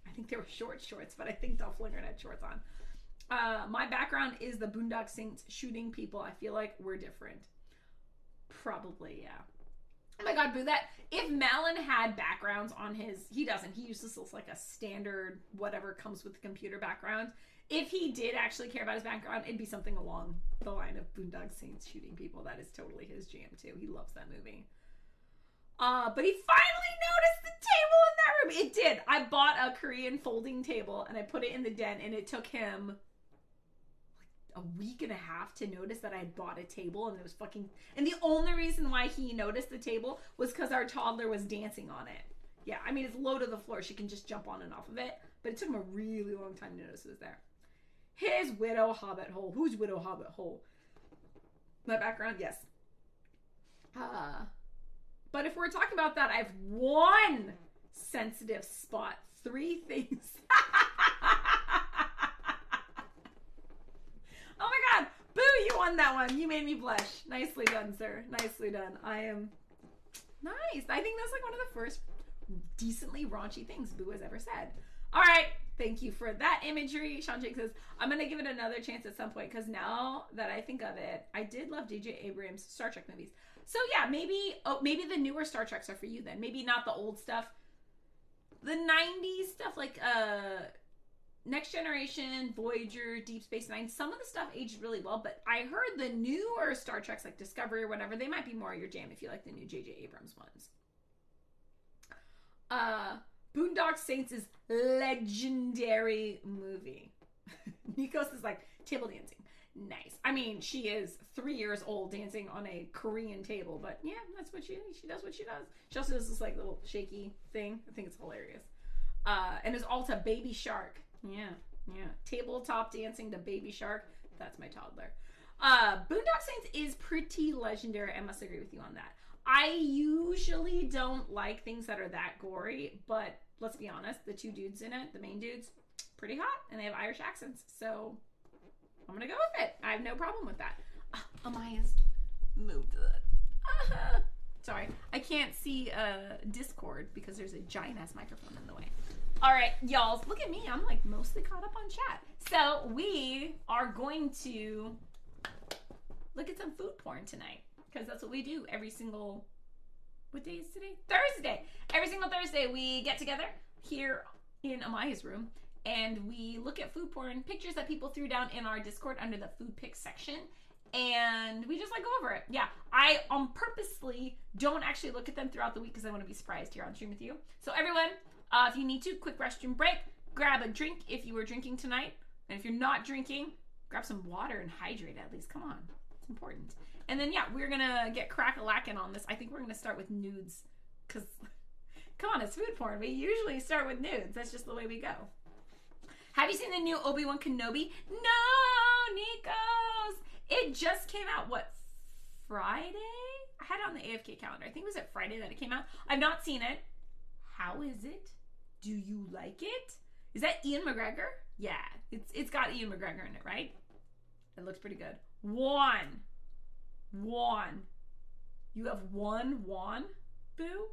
I think they were shorts, but I think Dolph Lundgren had shorts on. My background is the Boondock Saints shooting people. I feel like we're different. Probably, yeah. Oh my god, Boo, that if Malin had backgrounds on his, he doesn't. He uses this like a standard whatever comes with the computer background. If he did actually care about his background, it'd be something along the line of Boondock Saints shooting people. That is totally his jam too. He loves that movie. But he finally noticed the table in that room. It did. I bought a Korean folding table and I put it in the den, and it took him like a week and a half to notice that I had bought a table, and it was fucking, and the only reason why he noticed the table was because our toddler was dancing on it. Yeah, I mean, it's low to the floor. She can just jump on and off of it, but it took him a really long time to notice it was there. His Widow Hobbit hole. Who's Widow Hobbit hole? My background, yes. But if we're talking about that, I have 1 sensitive spot. 3 things. Oh my god. Boo, you won that one. You made me blush. Nicely done, sir. Nicely done. I am nice. I think that's like one of the first decently raunchy things Boo has ever said. All right. Thank you for that imagery. Sean Jake says, I'm going to give it another chance at some point, because now that I think of it, I did love J.J. Abrams' Star Trek movies. So yeah, maybe the newer Star Treks are for you then. Maybe not the old stuff. The 90s stuff like Next Generation, Voyager, Deep Space Nine, some of the stuff aged really well, but I heard the newer Star Treks like Discovery or whatever, they might be more your jam if you like the new J.J. Abrams ones. Boondock Saints is legendary movie. Nikos is like, table dancing. Nice. I mean, she is 3 years old dancing on a Korean table, but yeah, that's what she does what she does. She also does this like little shaky thing. I think it's hilarious. And it's all to Baby Shark. Yeah. Tabletop dancing to Baby Shark. That's my toddler. Boondock Saints is pretty legendary. I must agree with you on that. I usually don't like things that are that gory, but let's be honest, the 2 dudes in it, the main dudes, pretty hot, and they have Irish accents, so I'm gonna go with it. I have no problem with that. Amaya's move to the... Sorry, I can't see Discord because there's a giant ass microphone in the way. All right, y'all, look at me. I'm like mostly caught up on chat. So we are going to look at some food porn tonight because that's what we do every single... What day is today? Thursday. Every single Thursday we get together here in Amaya's room and we look at food porn pictures that people threw down in our Discord under the food pics section. And we just like go over it. Yeah, I purposely don't actually look at them throughout the week because I want to be surprised here on stream with you. So everyone, if you need to, quick restroom break. Grab a drink if you were drinking tonight. And if you're not drinking, grab some water and hydrate at least. Come on, it's important. And then, yeah, we're going to get crack-a-lackin' on this. I think we're going to start with nudes. Because, come on, it's food porn. We usually start with nudes. That's just the way we go. Have you seen the new Obi-Wan Kenobi? No, Nikos! It just came out, what, Friday? I had it on the AFK calendar. I think it was at Friday that it came out. I've not seen it. How is it? Do you like it? Is that Ian McGregor? Yeah, it's got Ian McGregor in it, right? It looks pretty good. Juan. You have one Juan, boo?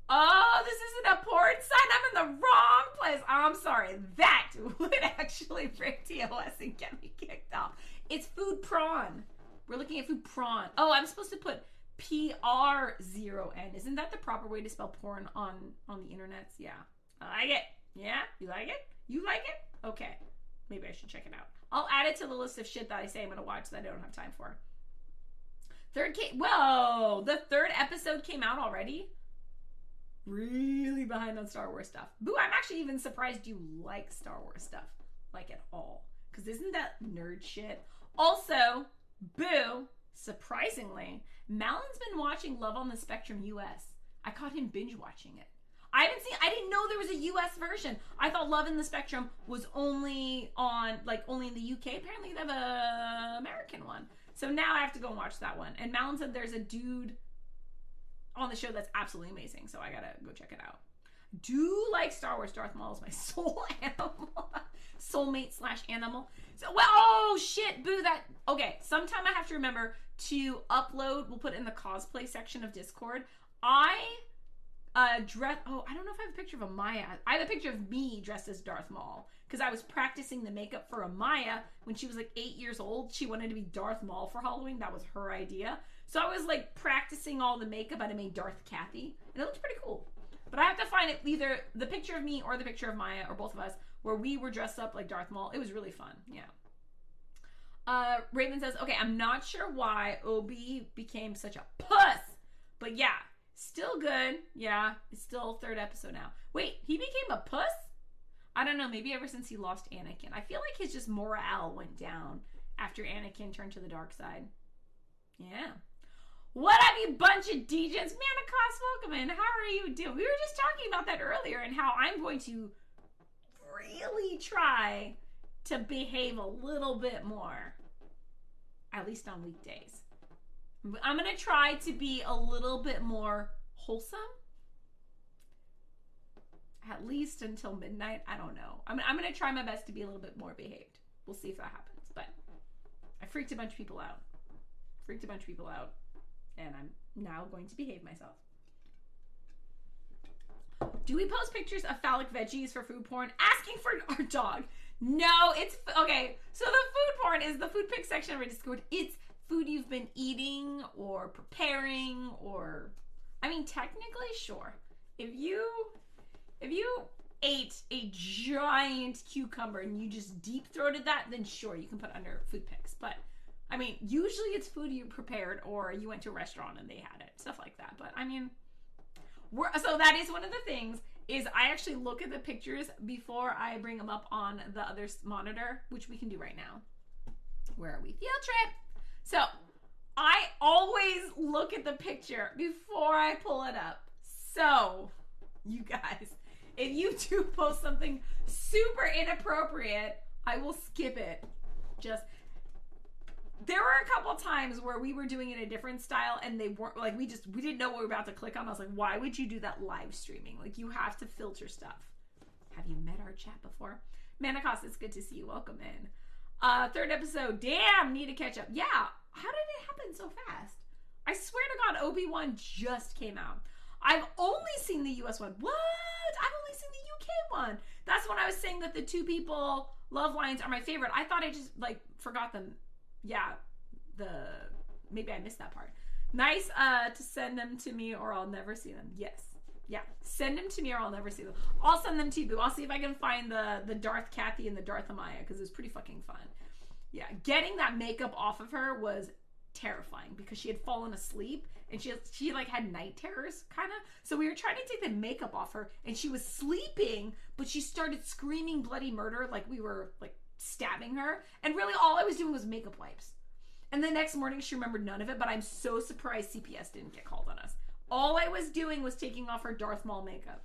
Oh, this isn't a porn site. I'm in the wrong place. I'm sorry. That would actually break TOS and get me kicked off. It's food prawn. We're looking at food prawn. Oh, I'm supposed to put PRON. Isn't that the proper way to spell porn on the internets? Yeah. I like it. Yeah? You like it? You like it? Okay. Maybe I should check it out. I'll add it to the list of shit that I say I'm going to watch that I don't have time for. Whoa! The third episode came out already? Really behind on Star Wars stuff. Boo, I'm actually even surprised you like Star Wars stuff. Like at all. Because isn't that nerd shit? Also, boo, surprisingly, Malin's been watching Love on the Spectrum US. I caught him binge watching it. I didn't know there was a US version. I thought Love in the Spectrum was only in the UK. Apparently they have a American one. So now I have to go and watch that one. And Malin said there's a dude on the show that's absolutely amazing, so I gotta go check it out. Do like Star Wars. Darth Maul is my soul animal. Soulmate / animal. So, well, oh shit, boo, that. Okay, sometime I have to remember to upload, we'll put it in the cosplay section of Discord. I I don't know if I have a picture of Amaya. I have a picture of me dressed as Darth Maul. Because I was practicing the makeup for Amaya when she was like 8 years old. She wanted to be Darth Maul for Halloween. That was her idea. So I was like practicing all the makeup and I made Darth Kathy. And it looked pretty cool. But I have to find it, either the picture of me or the picture of Maya, or both of us, where we were dressed up like Darth Maul. It was really fun. Yeah. Raven says, okay, I'm not sure why Obi became such a puss. But yeah, still good. Yeah, it's still third episode now. Wait, he became a puss? I don't know, maybe ever since he lost Anakin. I feel like his just morale went down after Anakin turned to the dark side. Yeah. What up, you bunch of degens? Manicos, welcome in. How are you doing? We were just talking about that earlier and how I'm going to really try to behave a little bit more. At least on weekdays. I'm going to try to be a little bit more wholesome. At least until midnight. I don't know. I'm going to try my best to be a little bit more behaved. We'll see if that happens. But I freaked a bunch of people out. And I'm now going to behave myself. Do we post pictures of phallic veggies for food porn? Asking for our dog. No, it's... Okay, so the food porn is the food pic section of our Discord. It's food you've been eating or preparing or... I mean, technically, sure. If you ate a giant cucumber and you just deep-throated that, then sure, you can put under food pics. But, I mean, usually it's food you prepared or you went to a restaurant and they had it. Stuff like that. But, I mean... So that is one of the things, is I actually look at the pictures before I bring them up on the other monitor, which we can do right now. Where are we? Field trip! So, I always look at the picture before I pull it up. So, you guys, if you do post something super inappropriate, I will skip it. There were a couple times where we were doing it in a different style and they weren't, like, we didn't know what we were about to click on. I was like, why would you do that live streaming? Like, you have to filter stuff. Have you met our chat before? Manicos, it's good to see you. Welcome in. Third episode. Damn, need to catch up. Yeah. How did it happen so fast? I swear to God, Obi-Wan just came out. I've only seen the US one. What? I've only seen the UK one. That's when I was saying that the two people love lines are my favorite. I thought I just like forgot them. Yeah. Maybe I missed that part. Nice to send them to me or I'll never see them. Yes. Yeah. Send them to me or I'll never see them. I'll send them to you, Boo. I'll see if I can find the Darth Kathy and the Darth Amaya because it was pretty fucking fun. Yeah. Getting that makeup off of her was terrifying because she had fallen asleep and she like had night terrors kind of. So we were trying to take the makeup off her and she was sleeping, but she started screaming bloody murder like we were like stabbing her. And really all I was doing was makeup wipes. And the next morning she remembered none of it, but I'm so surprised CPS didn't get called on us. All I was doing was taking off her Darth Maul makeup.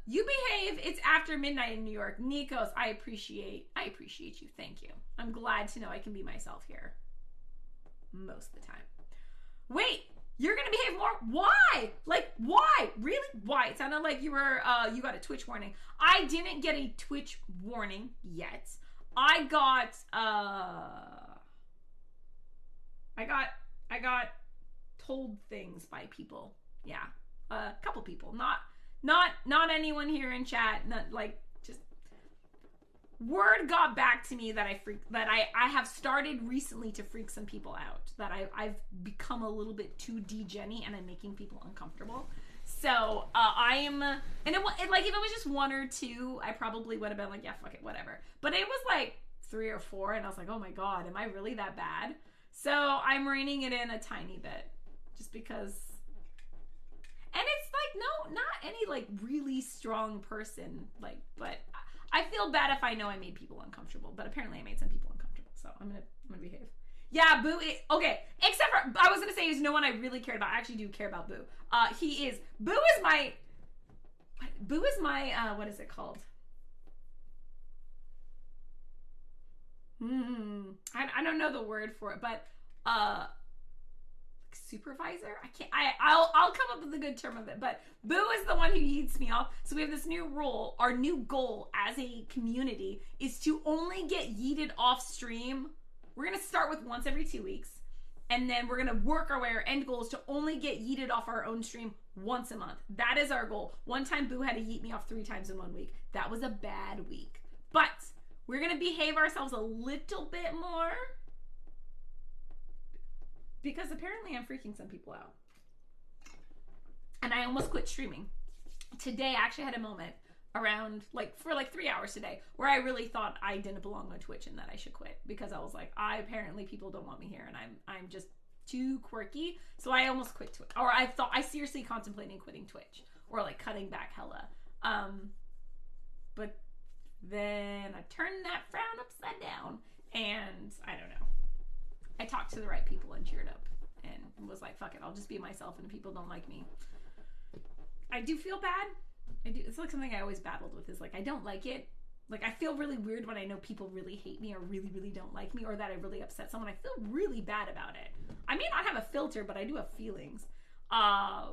You behave. It's after midnight in New York. Nikos, I appreciate you. Thank you. I'm glad to know I can be myself here. Most of the time. Wait, you're gonna behave more? Why? Like, why? Really? Why? It sounded like you were, you got a Twitch warning. I didn't get a Twitch warning yet. I got told things by people. Yeah. A couple people. Not anyone here in chat. Not like just word got back to me that I have started recently to freak some people out. That I've become a little bit too de-Jenny and I'm making people uncomfortable. So I'm, and it like if it was just one or two, I probably would have been like, yeah, fuck it, whatever. But it was like 3 or 4, and I was like, oh my God, am I really that bad? So I'm reining it in a tiny bit, just because. And it's like not any like really strong person, like, but I feel bad if I know I made people uncomfortable. But apparently I made some people uncomfortable, so I'm gonna behave. Yeah, Boo. Okay, except for I was gonna say he's no one I really cared about. I actually do care about Boo. Boo is my what is it called? I don't know the word for it, but supervisor. I'll come up with a good term of it. But Boo is the one who yeets me off. So we have this new rule. Our new goal as a community is to only get yeeted off stream. We're going to start with once every 2 weeks. And then we're going to work our way. Our end goal is to only get yeeted off our own stream once a month. That is our goal. One time Boo had to yeet me off 3 times in 1 week. That was a bad week. But we're going to behave ourselves a little bit more. Because apparently I'm freaking some people out. And I almost quit streaming. Today I actually had a moment around for 3 hours today where I really thought I didn't belong on Twitch and that I should quit because I was like, apparently people don't want me here and I'm just too quirky. So I almost quit Twitch, or I seriously contemplating quitting Twitch or like cutting back hella. But then I turned that frown upside down and I don't know. I talked to the right people and cheered up and was like, fuck it, I'll just be myself and if people don't like me. I do feel bad. I do. It's like something I always battled with is like, I don't like it. Like, I feel really weird when I know people really hate me or really, really don't like me or that I really upset someone. I feel really bad about it. I may not have a filter, but I do have feelings. I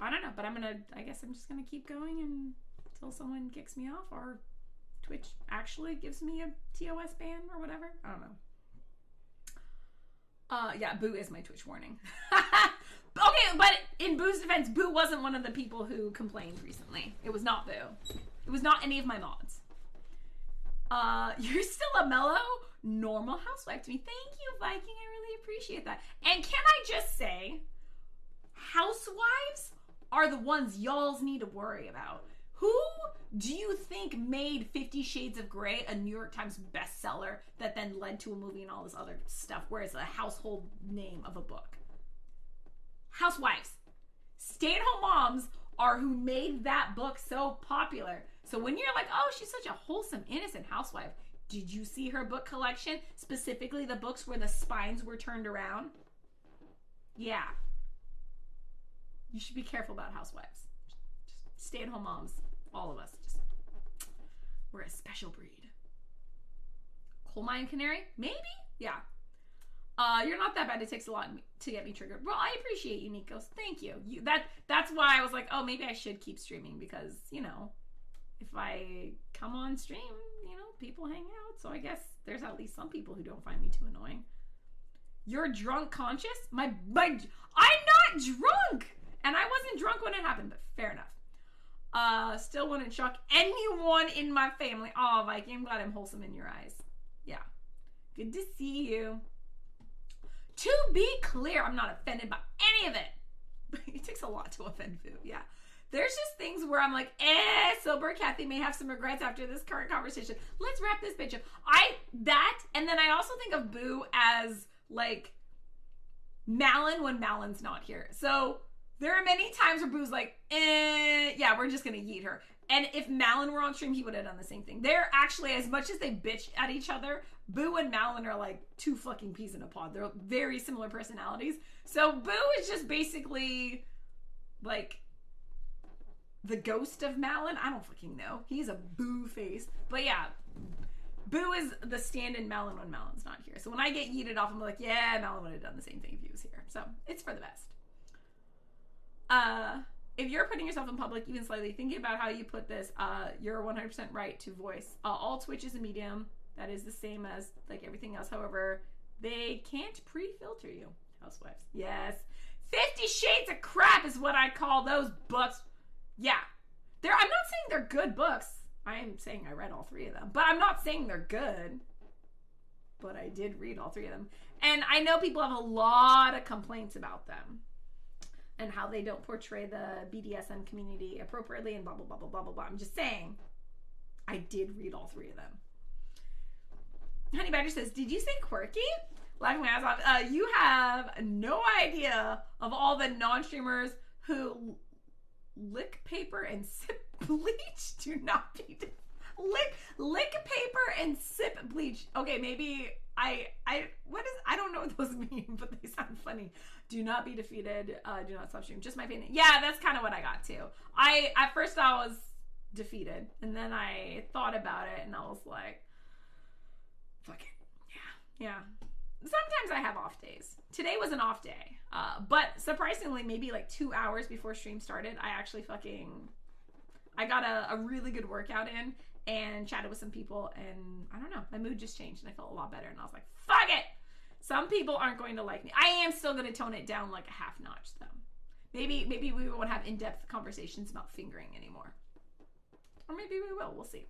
don't know, but I guess I'm just gonna keep going until someone kicks me off or Twitch actually gives me a TOS ban or whatever. I don't know. Yeah, Boo is my Twitch warning. Okay, but in Boo's defense, Boo wasn't one of the people who complained recently. It was not Boo. It was not any of my mods. You're still a mellow, normal housewife to me. Thank you, Viking. I really appreciate that. And can I just say, housewives are the ones y'alls need to worry about. Who do you think made 50 Shades of Grey a New York Times bestseller that then led to a movie and all this other stuff where it's a household name of a book? Housewives. Stay-at-home moms are who made that book so popular. So when you're like, oh, she's such a wholesome, innocent housewife, did you see her book collection? Specifically the books where the spines were turned around? Yeah. You should be careful about housewives. Just stay-at-home moms. All of us. We're a special breed. Coal mine canary? Maybe? Yeah. You're not that bad. It takes a lot to get me triggered. Well, I appreciate you, Nikos. Thank you. That's why I was like, oh, maybe I should keep streaming because, if I come on stream, people hang out. So I guess there's at least some people who don't find me too annoying. You're drunk conscious? I'm not drunk! And I wasn't drunk when it happened, but fair enough. Still wouldn't shock anyone in my family. Oh, Viking, I'm glad I'm wholesome in your eyes. Yeah. Good to see you. To be clear, I'm not offended by any of it. It takes a lot to offend Boo, yeah. There's just things where I'm like, sober Kathy may have some regrets after this current conversation. Let's wrap this bitch up. And then I also think of Boo as, like, Malin when Malin's not here. So there are many times where Boo's like, yeah, we're just gonna yeet her. And if Malin were on stream, he would have done the same thing. They're actually, as much as they bitch at each other, Boo and Malin are like two fucking peas in a pod. They're very similar personalities. So Boo is just basically like the ghost of Malin. I don't fucking know. He's a Boo face. But yeah, Boo is the stand-in Malin when Malin's not here. So when I get yeeted off, I'm like, yeah, Malin would have done the same thing if he was here. So it's for the best. If you're putting yourself in public, even slightly, thinking about how you put this, you're 100% right to voice. All Twitch is a medium. That is the same as like everything else. However, they can't pre-filter you. Housewives. Yes. 50 Shades of Crap is what I call those books. Yeah. I'm not saying they're good books. I am saying I read all three of them. But I'm not saying they're good. But I did read all three of them. And I know people have a lot of complaints about them. And how they don't portray the BDSM community appropriately and blah, blah, blah, blah, blah, blah, blah. I'm just saying, I did read all three of them. Honey Badger says, did you say quirky? Laughing my ass off. You have no idea of all the non-streamers who lick paper and sip bleach. Do not be... Lick paper and sip bleach. Okay, maybe I don't know what those mean, but they sound funny. Do not be defeated. Do not stop streaming. Just my opinion. Yeah, that's kind of what I got too. At first I was defeated, and then I thought about it, and I was like, fuck it. Yeah. Sometimes I have off days. Today was an off day. But surprisingly, maybe like 2 hours before stream started, I got a really good workout in and chatted with some people, and I don't know, my mood just changed and I felt a lot better, and I was like, fuck it! Some people aren't going to like me. I am still going to tone it down like a half notch though. Maybe we won't have in-depth conversations about fingering anymore. Or maybe we will, we'll see.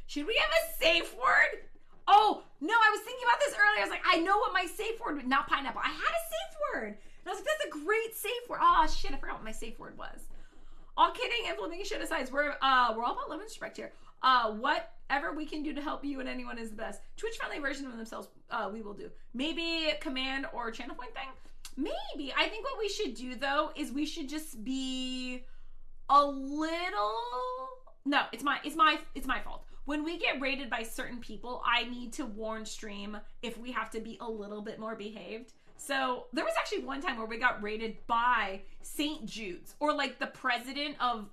Should we have a safe word? Oh, no, I was thinking about this earlier. I was like, I know what my safe word would, not pineapple. I had a safe word. And I was like, that's a great safe word. Oh shit, I forgot what my safe word was. All kidding and flipping shit aside, we're all about love and respect here. Whatever we can do to help you and anyone is the best. Twitch-friendly version of themselves, we will do. Maybe command or channel point thing? Maybe. I think what we should do, though, is we should just be a little... No, it's my fault. When we get rated by certain people, I need to warn stream if we have to be a little bit more behaved. So there was actually one time where we got rated by St. Jude's, or like the president of,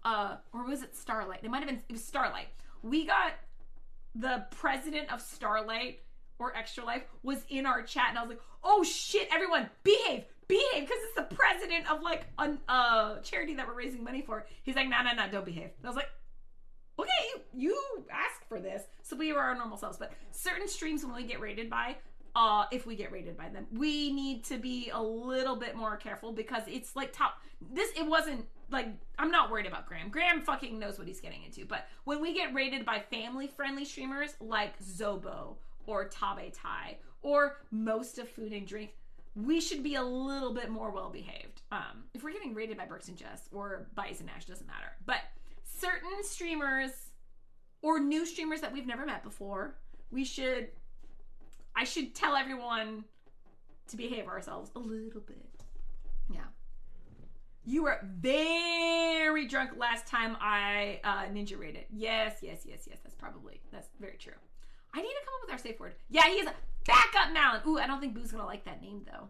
or was it Starlight? It was Starlight. We got the president of Starlight or Extra Life was in our chat, and I was like, oh shit, everyone, behave, because it's the president of like a charity that we're raising money for. He's like, no, don't behave. And I was like, okay, you asked for this. So we were our normal selves. But certain streams when we get rated by, if we get rated by them, we need to be a little bit more careful, because it's like it wasn't like, I'm not worried about Graham. Graham fucking knows what he's getting into. But when we get rated by family-friendly streamers like Zobo or Tabe Tai or most of Food and Drink, we should be a little bit more well-behaved. If we're getting rated by Burks and Jess or Bison Ash, doesn't matter. But certain streamers or new streamers that we've never met before, I should tell everyone to behave ourselves a little bit. Yeah. You were very drunk last time I ninja rated. Yes. That's very true. I need to come up with our safe word. Yeah, he is a backup Malin. Ooh, I don't think Boo's gonna like that name though.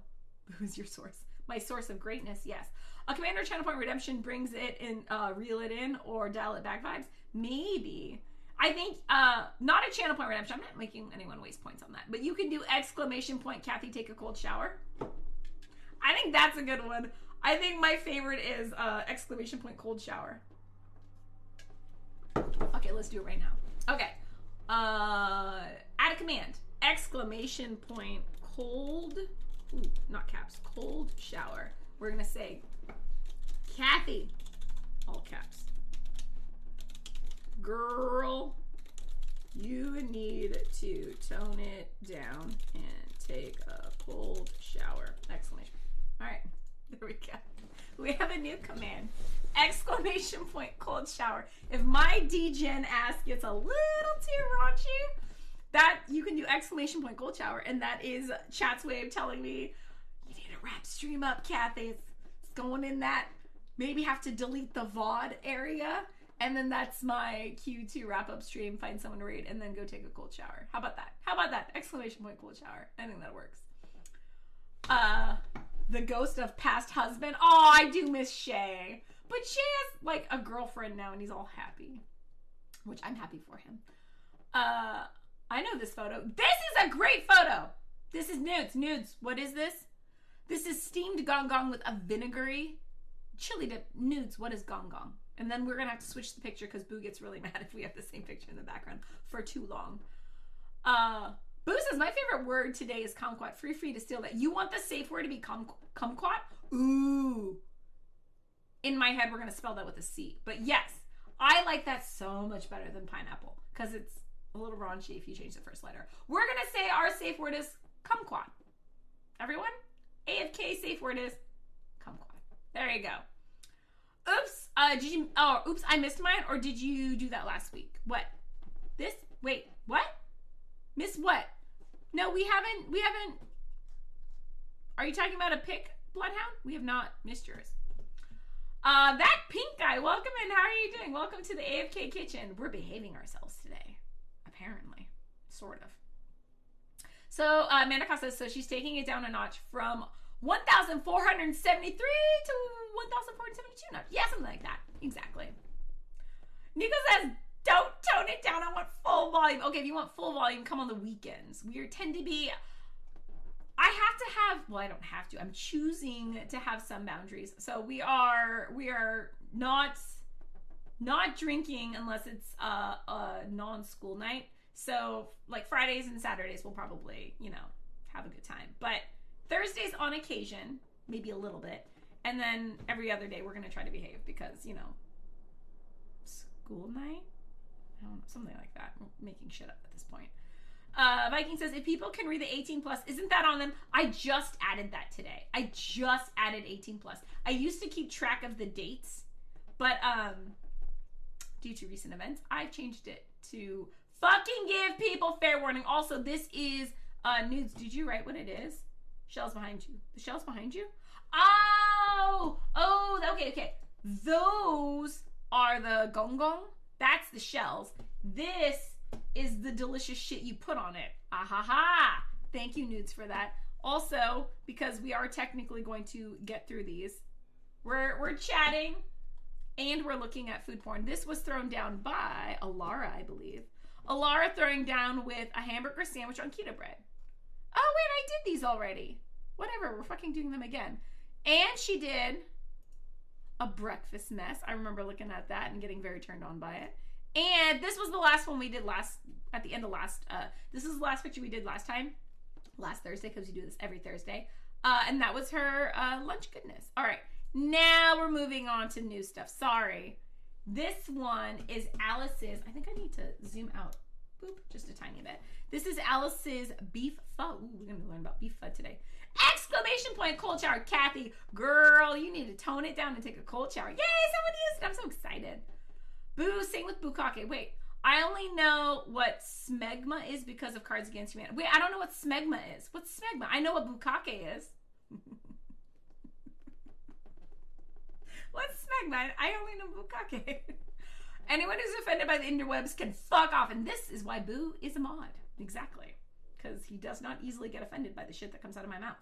Boo's your source. My source of greatness, yes. A Commander Channel Point Redemption brings it in, reel it in, or dial it back vibes. Maybe. I think, not a Channel Point Redemption. I'm not making anyone waste points on that. But you can do exclamation point, Kathy, take a cold shower. I think that's a good one. I think my favorite is exclamation point, cold shower. Okay, let's do it right now. Okay. Add a command. Exclamation point, cold, ooh, not caps, cold shower. We're gonna say, Kathy, all caps. Girl, you need to tone it down and take a cold shower. Exclamation. All right, there we go. We have a new command. Exclamation point, cold shower. If my DGen ass gets a little too raunchy, that you can do exclamation point, cold shower, and that is chat's way of telling me you need to wrap stream up, Kathy. It's going in that. Maybe have to delete the VOD area, and then that's my cue to wrap up stream, find someone to raid, and then go take a cold shower. How about that? How about that? Exclamation point, cold shower. I think that works. The ghost of past husband. Oh, I do miss Shay. But Shay has, like, a girlfriend now, and he's all happy. Which I'm happy for him. I know this photo. This is a great photo! This is nudes. Nudes. What is this? This is steamed gong gong with a vinegary chili dip. Nudes. What is gong gong? And then we're going to have to switch the picture because Boo gets really mad if we have the same picture in the background for too long. Boo says, my favorite word today is kumquat. Free to steal that. You want the safe word to be kumquat? Ooh. In my head, we're going to spell that with a C. But yes, I like that so much better than pineapple because it's a little raunchy if you change the first letter. We're going to say our safe word is kumquat. Everyone? AFK safe word is kumquat. There you go. Oops. Oops, I missed mine, or did you do that last week? What? This? Wait, what? Miss what? No, we haven't. Are you talking about a pick, Bloodhound? We have not missed yours. That pink guy, welcome in. How are you doing? Welcome to the AFK kitchen. We're behaving ourselves today, apparently. Sort of. So, Manaka says, so she's taking it down a notch from 1,473 to 1,472 notch. Yeah, something like that. Exactly. Nico says, don't tone it down. I want full volume. Okay, if you want full volume, come on the weekends. We tend to be... I have to have... Well, I don't have to. I'm choosing to have some boundaries. So we are not drinking unless it's a non-school night. So, like, Fridays and Saturdays, we'll probably, have a good time. But Thursdays on occasion, maybe a little bit. And then every other day, we're going to try to behave because, school night? I don't know, something like that. I'm making shit up at this point. Viking says, if people can read the 18 plus, isn't that on them? I just added that today. I just added 18 plus. I used to keep track of the dates, but due to recent events, I've changed it to fucking give people fair warning. Also, this is nudes. Did you write what it is? Shells behind you. The shells behind you? Oh, okay. Those are the gong gong. That's the shells. This is the delicious shit you put on it. Ahaha. Thank you, nudes, for that. Also, because we are technically going to get through these, we're chatting and we're looking at food porn. This was thrown down by Alara, I believe. Alara throwing down with a hamburger sandwich on keto bread. Oh, wait, I did these already. Whatever, we're fucking doing them again. And she did a breakfast mess. I remember looking at that and getting very turned on by it. And this was the last one we did at the end of this is the last picture we did last Thursday, because we do this every Thursday. And that was her lunch goodness. All right, now we're moving on to new stuff. Sorry. This one is Alice's, I think I need to zoom out. Boop, just a tiny bit. This is Alice's beef pho. Ooh, we're going to learn about beef pho today. Exclamation point, cold shower. Kathy, girl, you need to tone it down and take a cold shower. Yay, someone used it. I'm so excited. Boo, sing with Bukake. Wait, I only know what smegma is because of Cards Against Humanity. Wait, I don't know what smegma is. What's smegma? I know what Bukake is. What's smegma? I only know Bukake. Anyone who's offended by the interwebs can fuck off. And this is why Boo is a mod. Exactly. Because he does not easily get offended by the shit that comes out of my mouth.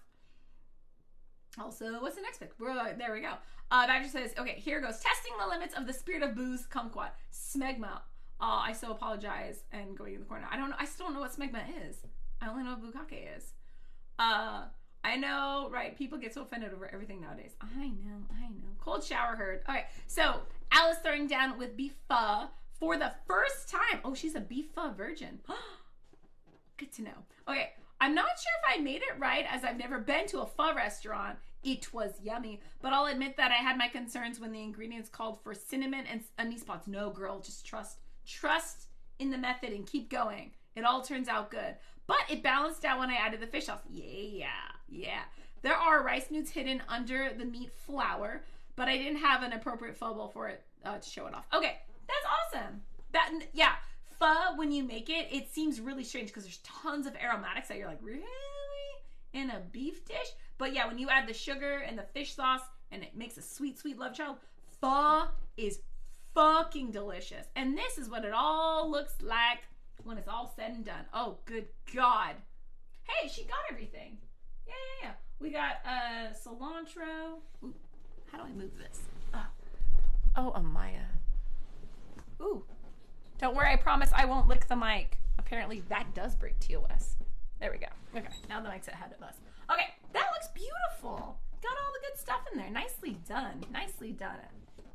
Also, what's the next pick? There we go. Badger says, okay, here goes. Testing the limits of the spirit of Boo's kumquat. Smegma. I so apologize. And going in the corner. I don't know. I still don't know what smegma is. I only know what Bukake is. I know, right? People get so offended over everything nowadays. I know. Cold shower heard. All right. So, Alice throwing down with beef pho for the first time. Oh, she's a beef pho virgin. Good to know. Okay, I'm not sure if I made it right as I've never been to a pho restaurant. It was yummy, but I'll admit that I had my concerns when the ingredients called for cinnamon and anise pods. No, girl, just trust in the method and keep going. It all turns out good. But it balanced out when I added the fish sauce. Yeah. There are rice noodles hidden under the meat flour, but I didn't have an appropriate pho bowl for it to show it off. Okay, that's awesome. Pho, when you make it, it seems really strange because there's tons of aromatics that you're like, really? In a beef dish? But yeah, when you add the sugar and the fish sauce and it makes a sweet, sweet love child, pho is fucking delicious. And this is what it all looks like when it's all said and done. Oh, good God. Hey, she got everything. Yeah. We got cilantro. Ooh, how do I move this? Oh, Amaya. Ooh. Don't worry, I promise I won't lick the mic. Apparently that does break TOS. There we go. Okay, now the mic's ahead of us. Okay, that looks beautiful. Got all the good stuff in there. Nicely done.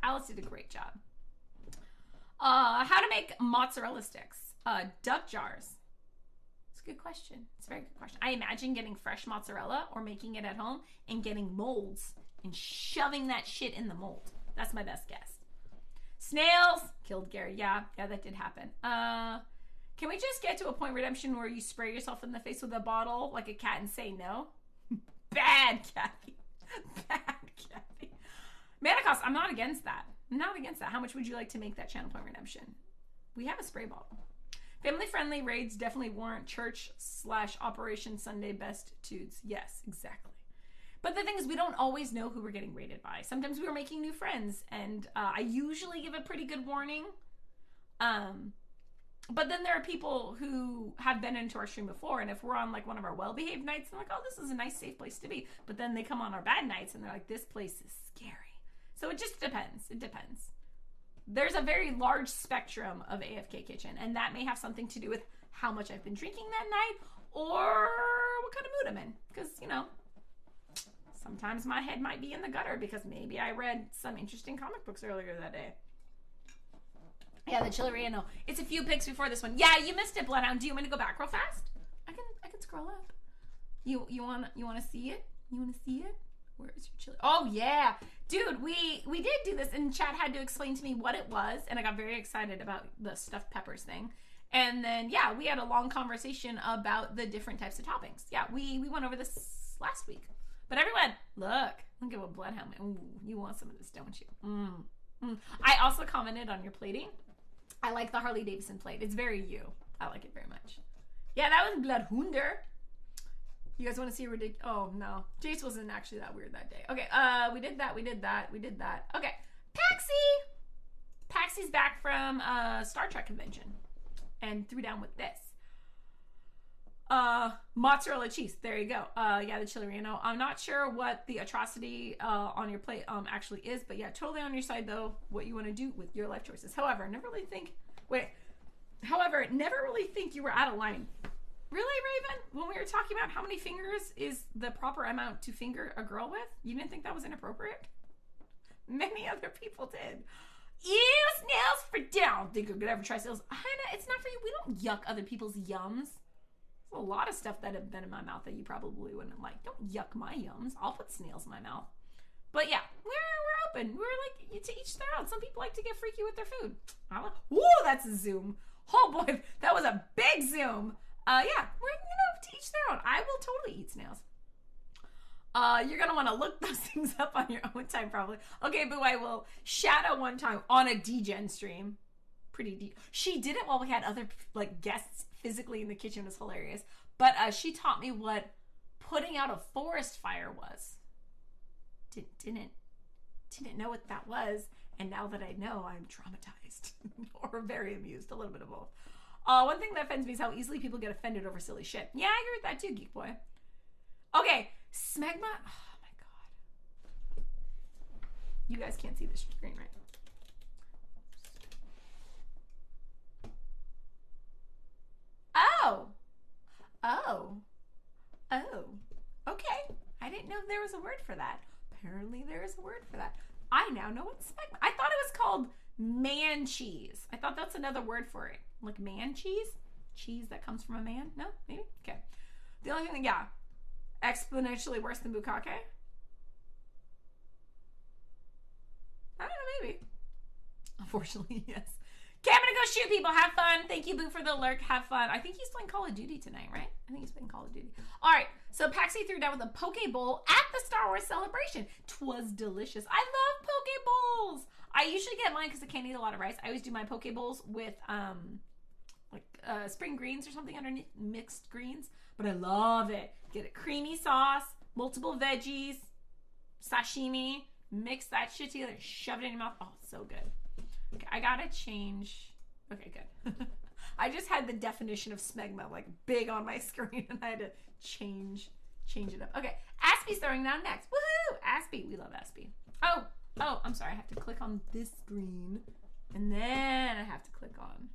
Alice did a great job. How to make mozzarella sticks. Duck jars. It's a good question. It's a very good question. I imagine getting fresh mozzarella or making it at home and getting molds and shoving that shit in the mold. That's my best guess. Snails killed Gary. Yeah, that did happen. Can we just get to a point redemption where you spray yourself in the face with a bottle like a cat and say no? Bad, Kathy. Manicos, I'm not against that. How much would you like to make that channel point redemption? We have a spray bottle. Family-friendly raids definitely warrant church/Operation Sunday best tudes. Yes, exactly. But the thing is, we don't always know who we're getting raided by. Sometimes we're making new friends, and I usually give a pretty good warning. But then there are people who have been into our stream before, and if we're on like one of our well-behaved nights, they're like, oh, this is a nice, safe place to be. But then they come on our bad nights, and they're like, this place is scary. So it just depends. It depends. There's a very large spectrum of AFK Kitchen, and that may have something to do with how much I've been drinking that night or what kind of mood I'm in. Because, sometimes my head might be in the gutter because maybe I read some interesting comic books earlier that day. Yeah, the Chillerino. It's a few picks before this one. Yeah, you missed it, Bloodhound. Do you want me to go back real fast? I can scroll up. You want to see it? You want to see it? Where is your chili? Oh yeah, dude, we did do this, and Chad had to explain to me what it was, and I got very excited about the stuffed peppers thing. And then yeah, we had a long conversation about the different types of toppings. Yeah, we went over this last week. But everyone, look at what Bloodhound. Ooh, you want some of this, don't you? I also commented on your plating. I like the Harley Davidson plate. It's very you. I like it very much. Yeah, that was Bloodhunder. You guys want to see a ridiculous? Oh no, Jace wasn't actually that weird that day. Okay, we did that. Okay, Paxy's back from Star Trek convention and threw down with this. Mozzarella cheese. There you go. Yeah, the Chillerino. I'm not sure what the atrocity on your plate actually is, but yeah, totally on your side though. What you want to do with your life choices. However, never really think you were out of line. Really, Raven? When we were talking about how many fingers is the proper amount to finger a girl with, you didn't think that was inappropriate? Many other people did. Ew, snails for down. Think you could ever try snails? Hannah, it's not for you. We don't yuck other people's yums. There's a lot of stuff that have been in my mouth that you probably wouldn't like. Don't yuck my yums. I'll put snails in my mouth. But yeah, we're open. We're like, to each their own. Some people like to get freaky with their food. Ooh, that's a zoom. Oh boy, that was a big zoom. Yeah, we're, to each their own. I will totally eat snails. You're gonna want to look those things up on your own time, probably. Okay, boo, I will. Shadow one time on a DGen stream. Pretty deep. She did it while we had other, guests physically in the kitchen. It was hilarious. But, she taught me what putting out a forest fire was. Didn't know what that was. And now that I know, I'm traumatized. Or very amused. A little bit of both. One thing that offends me is how easily people get offended over silly shit. Yeah, I agree with that too, Geek Boy. Okay, Smegma. Oh my god. You guys can't see the screen, right? Oh. Okay. I didn't know there was a word for that. Apparently there is a word for that. I now know what Smegma. I thought it was called Man cheese. I thought that's another word for it. Like man cheese? Cheese that comes from a man? No? Maybe? Okay. The only thing, yeah. Exponentially worse than bukkake? I don't know, maybe. Unfortunately, yes. Okay, I'm gonna go shoot people. Have fun. Thank you, Boo, for the lurk. Have fun. I think he's playing Call of Duty tonight, right? I think he's playing Call of Duty. All right, so Paxi threw down with a Poke Bowl at the Star Wars Celebration. 'Twas delicious. I love Poke Bowls. I usually get mine because I can't eat a lot of rice. I always do my Poke Bowls with spring greens or something underneath, mixed greens. But I love it. Get a creamy sauce, multiple veggies, sashimi. Mix that shit together, shove it in your mouth. Oh, so good. Okay, I gotta change. Okay, good. I just had the definition of smegma like big on my screen, and I had to change it up. Okay, Aspie's throwing down next. Woohoo! Aspie, we love Aspie. Oh, I'm sorry. I have to click on this screen, and then I have to click on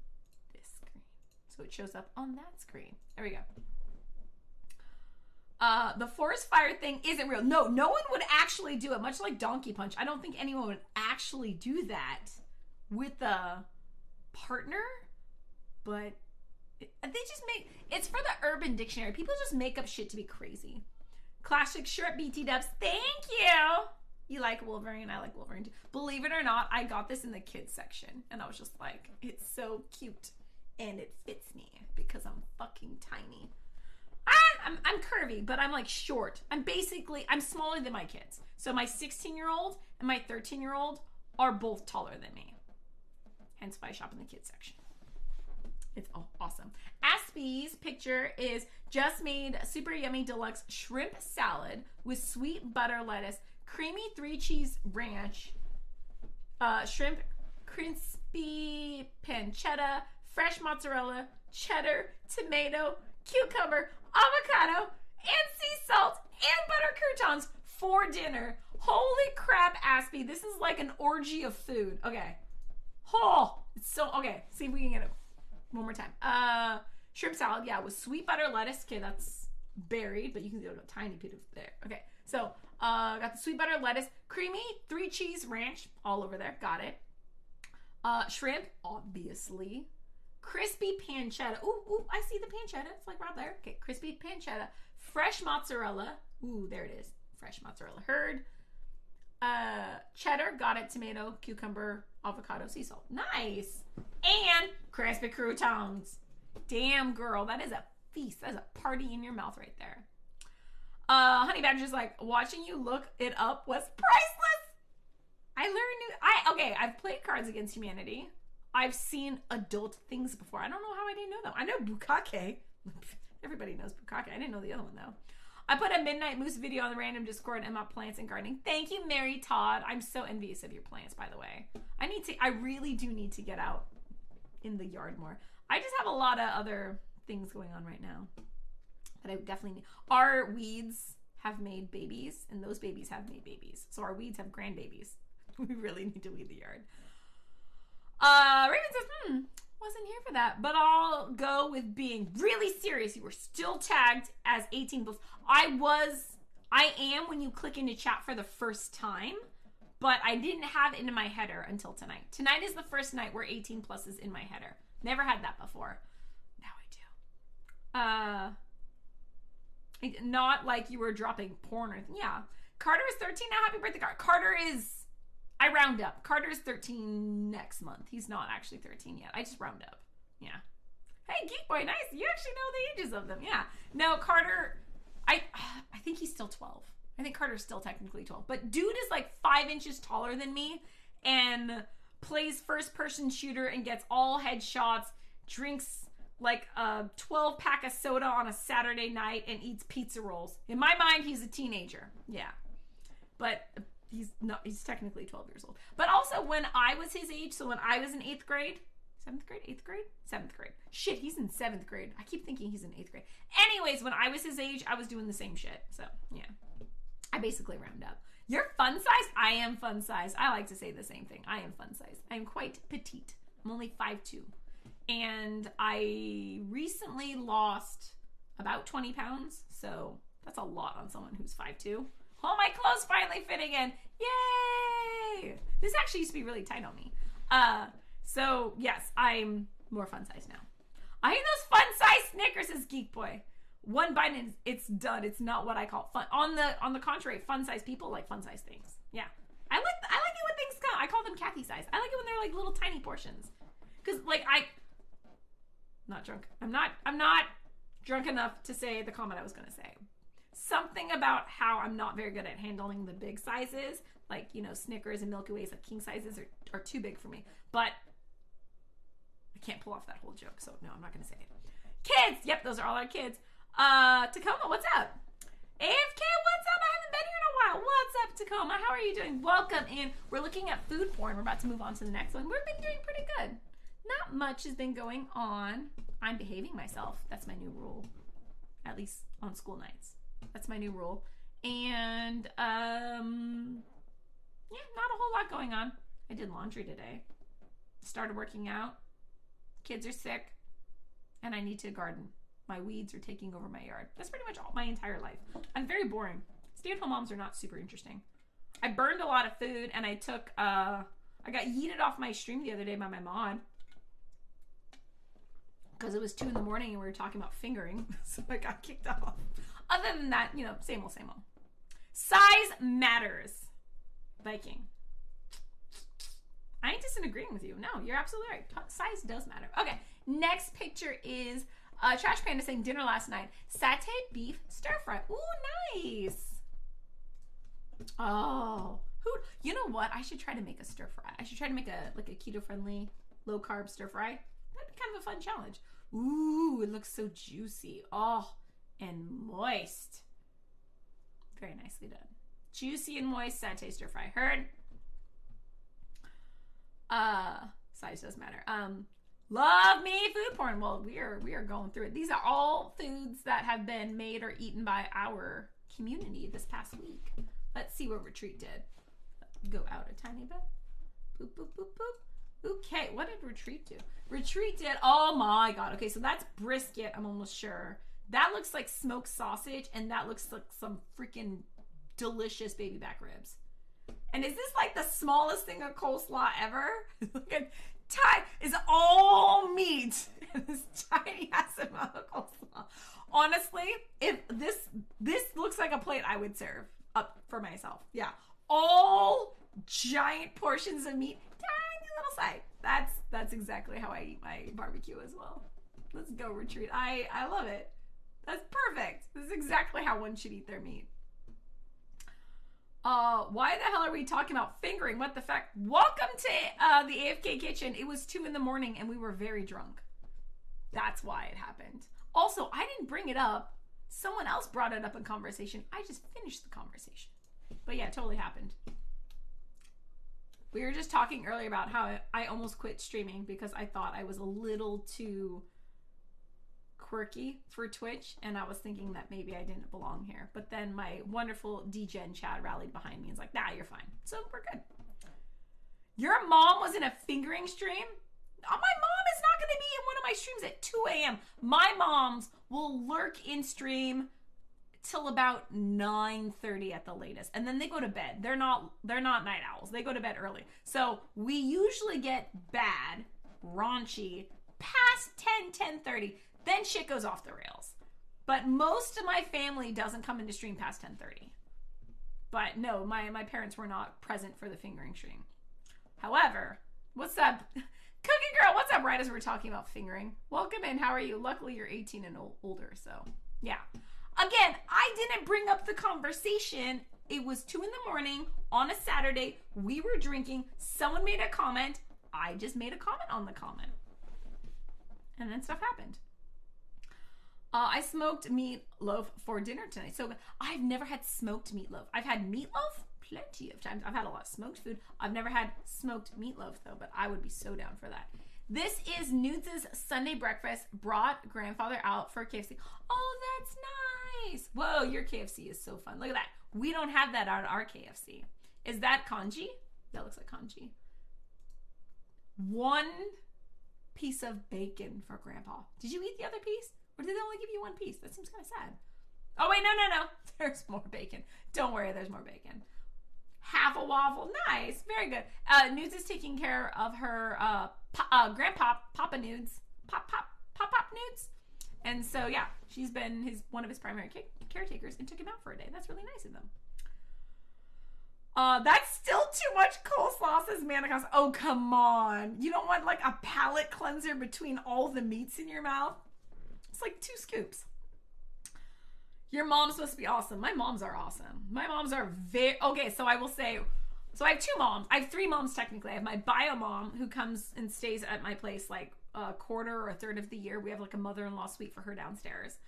this screen, so it shows up on that screen. There we go. The forest fire thing isn't real. No one would actually do it. Much like Donkey Punch, I don't think anyone would actually do that with a partner. But they just make it's for the Urban Dictionary. People just make up shit to be crazy. Classic shirt, BT Dubs. Thank you. You like Wolverine? I like Wolverine too. Believe it or not, I got this in the kids section, and I was just like, it's so cute, and it fits me because I'm fucking tiny. I'm curvy, but I'm like short. I'm smaller than my kids. So my 16-year-old and my 13-year-old are both taller than me. Hence why I shop in the kids section. It's awesome. Aspie's picture is just made super yummy deluxe shrimp salad with sweet butter lettuce, creamy 3-cheese ranch, shrimp crispy pancetta, fresh mozzarella, cheddar, tomato, cucumber, avocado, and sea salt, and butter croutons for dinner. Holy crap, Aspie. This is like an orgy of food. Okay. Oh, it's so, okay. See if we can get it one more time. Shrimp salad, yeah, with sweet butter lettuce. Okay, that's buried, but you can get a tiny bit of there. Okay, so, got the sweet butter lettuce, creamy 3-cheese ranch all over there. Got it. Shrimp, obviously. Crispy pancetta. Ooh, I see the pancetta. It's like right there. Okay, crispy pancetta. Fresh mozzarella. Ooh, there it is. Fresh mozzarella. Heard. Cheddar. Got it. Tomato, cucumber, avocado, sea salt. Nice. And crispy croutons. Damn, girl. That is a feast. That is a party in your mouth right there. Honey Badger's like, watching you look it up was priceless. I've played Cards Against Humanity. I've seen adult things before. I don't know how I didn't know them. I know bukkake. Everybody knows bukkake. I didn't know the other one, though. I put a Midnight Moose video on the random Discord and my plants and gardening. Thank you, Mary Todd. I'm so envious of your plants, by the way. I really do need to get out in the yard more. I just have a lot of other things going on right now that I definitely need. Our weeds have made babies, and those babies have made babies. So our weeds have grandbabies. We really need to weed the yard. Raven says, wasn't here for that, but I'll go with being really serious. You were still tagged as 18 plus. I am when you click into chat for the first time, but I didn't have it in my header until tonight. Tonight is the first night where 18 plus is in my header. Never had that before. Now I do. Not like you were dropping porn or anything. Yeah. Carter is 13 now. Happy birthday, Carter is... I round up. Carter's 13 next month. He's not actually 13 yet. I just round up. Yeah. Hey, Geek Boy, nice. You actually know the ages of them. Yeah. No, Carter, I think he's still 12. I think Carter's still technically 12. But dude is like 5 inches taller than me and plays first-person shooter and gets all headshots, drinks like a 12-pack of soda on a Saturday night, and eats pizza rolls. In my mind, he's a teenager. Yeah. But... he's technically 12 years old. But also when I was his age, so when I was in 8th grade, 7th grade, 8th grade, 7th grade. Shit, he's in 7th grade. I keep thinking he's in 8th grade. Anyways, when I was his age, I was doing the same shit. So, yeah. I basically round up. You're fun size? I am fun size. I like to say the same thing. I am fun size. I am quite petite. I'm only 5'2". And I recently lost about 20 pounds. So, that's a lot on someone who's 5'2". Oh, my clothes finally fit again. Yay! This actually used to be really tight on me. So yes, I'm more fun size now. I eat those fun size Snickers, says Geek Boy. One bite and it's done. It's not what I call fun. On the contrary, fun size people like fun size things. Yeah, I like it when things come. I call them Kathy size. I like it when they're like little tiny portions. Cause like not drunk. I'm not drunk enough to say the comment I was gonna say. Something about how I'm not very good at handling the big sizes, like, you know, Snickers and Milky Ways, like king sizes are too big for me. But I can't pull off that whole joke, so no, I'm not gonna say it. Kids, yep, those are all our kids. Tacoma, what's up? AFK, what's up? I haven't been here in a while. What's up, Tacoma? How are you doing? Welcome in. We're looking at food porn. We're about to move on to the next one. We've been doing pretty good. Not much has been going on. I'm behaving myself. That's my new rule. At least on school nights. That's my new rule. And, yeah, not a whole lot going on. I did laundry today. Started working out. Kids are sick. And I need to garden. My weeds are taking over my yard. That's pretty much all my entire life. I'm very boring. Stay-at-home moms are not super interesting. I burned a lot of food, and I took, I got yeeted off my stream the other day by my mod. Because it was 2 a.m. and we were talking about fingering. So I got kicked off. Other than that, you know, same old, same old. Size matters. Viking. I ain't disagreeing with you. No, you're absolutely right. Size does matter. Okay, next picture is Trash Panda saying dinner last night. Satay beef stir fry. Ooh, nice. Oh, you know what? I should try to make a stir fry. I should try to make a keto friendly, low carb stir fry. That'd be kind of a fun challenge. Ooh, it looks so juicy. Oh, and moist. Very nicely done. Juicy and moist satay stir fry. Heard? Size does matter. Love me food porn. Well, we are going through it. These are all foods that have been made or eaten by our community this past week. Let's see what Retreat did. Go out a tiny bit. Boop, boop, boop, boop. Okay, what did Retreat do? Retreat did, oh my god. Okay, so that's brisket, I'm almost sure. That looks like smoked sausage, and that looks like some freaking delicious baby back ribs. And is this like the smallest thing of coleslaw ever? Look at is all meat and this tiny ass amount of coleslaw. Honestly, if this looks like a plate I would serve up for myself. Yeah, all giant portions of meat, tiny little side. That's exactly how I eat my barbecue as well. Let's go, Retreat. I love it. That's perfect. This is exactly how one should eat their meat. Why the hell are we talking about fingering? What the fuck? Welcome to the AFK kitchen. It was 2 a.m. and we were very drunk. That's why it happened. Also, I didn't bring it up. Someone else brought it up in conversation. I just finished the conversation. But yeah, it totally happened. We were just talking earlier about how I almost quit streaming because I thought I was a little too quirky for Twitch, and I was thinking that maybe I didn't belong here. But then my wonderful DGen Chad rallied behind me and was like, nah, you're fine. So we're good. Your mom was in a fingering stream? My mom is not going to be in one of my streams at 2 a.m. My moms will lurk in stream till about 9:30 at the latest, and then they go to bed. They're not night owls. They go to bed early. So we usually get bad, raunchy, past 10:30. Then shit goes off the rails. But most of my family doesn't come into stream past 10:30. But no, my parents were not present for the fingering stream. However, what's up? Cookie Girl, what's up? Right as we're talking about fingering. Welcome in. How are you? Luckily, you're 18 and older, so yeah. Again, I didn't bring up the conversation. It was 2 a.m. on a Saturday. We were drinking. Someone made a comment. I just made a comment on the comment. And then stuff happened. I smoked meatloaf for dinner tonight. So I've never had smoked meatloaf. I've had meatloaf plenty of times. I've had a lot of smoked food. I've never had smoked meatloaf though, but I would be so down for that. This is Nudes' Sunday breakfast. Brought grandfather out for KFC. Oh, that's nice. Whoa, your KFC is so fun. Look at that. We don't have that on our KFC. Is that congee? That looks like congee. 1 piece of bacon for grandpa. Did you eat the other piece? Or did they only give you 1 piece? That seems kind of sad. Oh, wait, no. There's more bacon. Don't worry, there's more bacon. half a waffle. Nice. Very good. Nudes is taking care of her grandpa, Papa Nudes. Pop Nudes. And so, yeah, she's been one of his primary caretakers and took him out for a day. That's really nice of them. That's still too much coleslaw, says Manicos. Oh, come on. You don't want like a palate cleanser between all the meats in your mouth? It's like 2 scoops. Your mom's supposed to be awesome. My moms are awesome. My moms are okay, so I will say, so I have 2 moms. I have 3 moms technically. I have my bio mom who comes and stays at my place like a quarter or a third of the year. We have like a mother-in-law suite for her downstairs.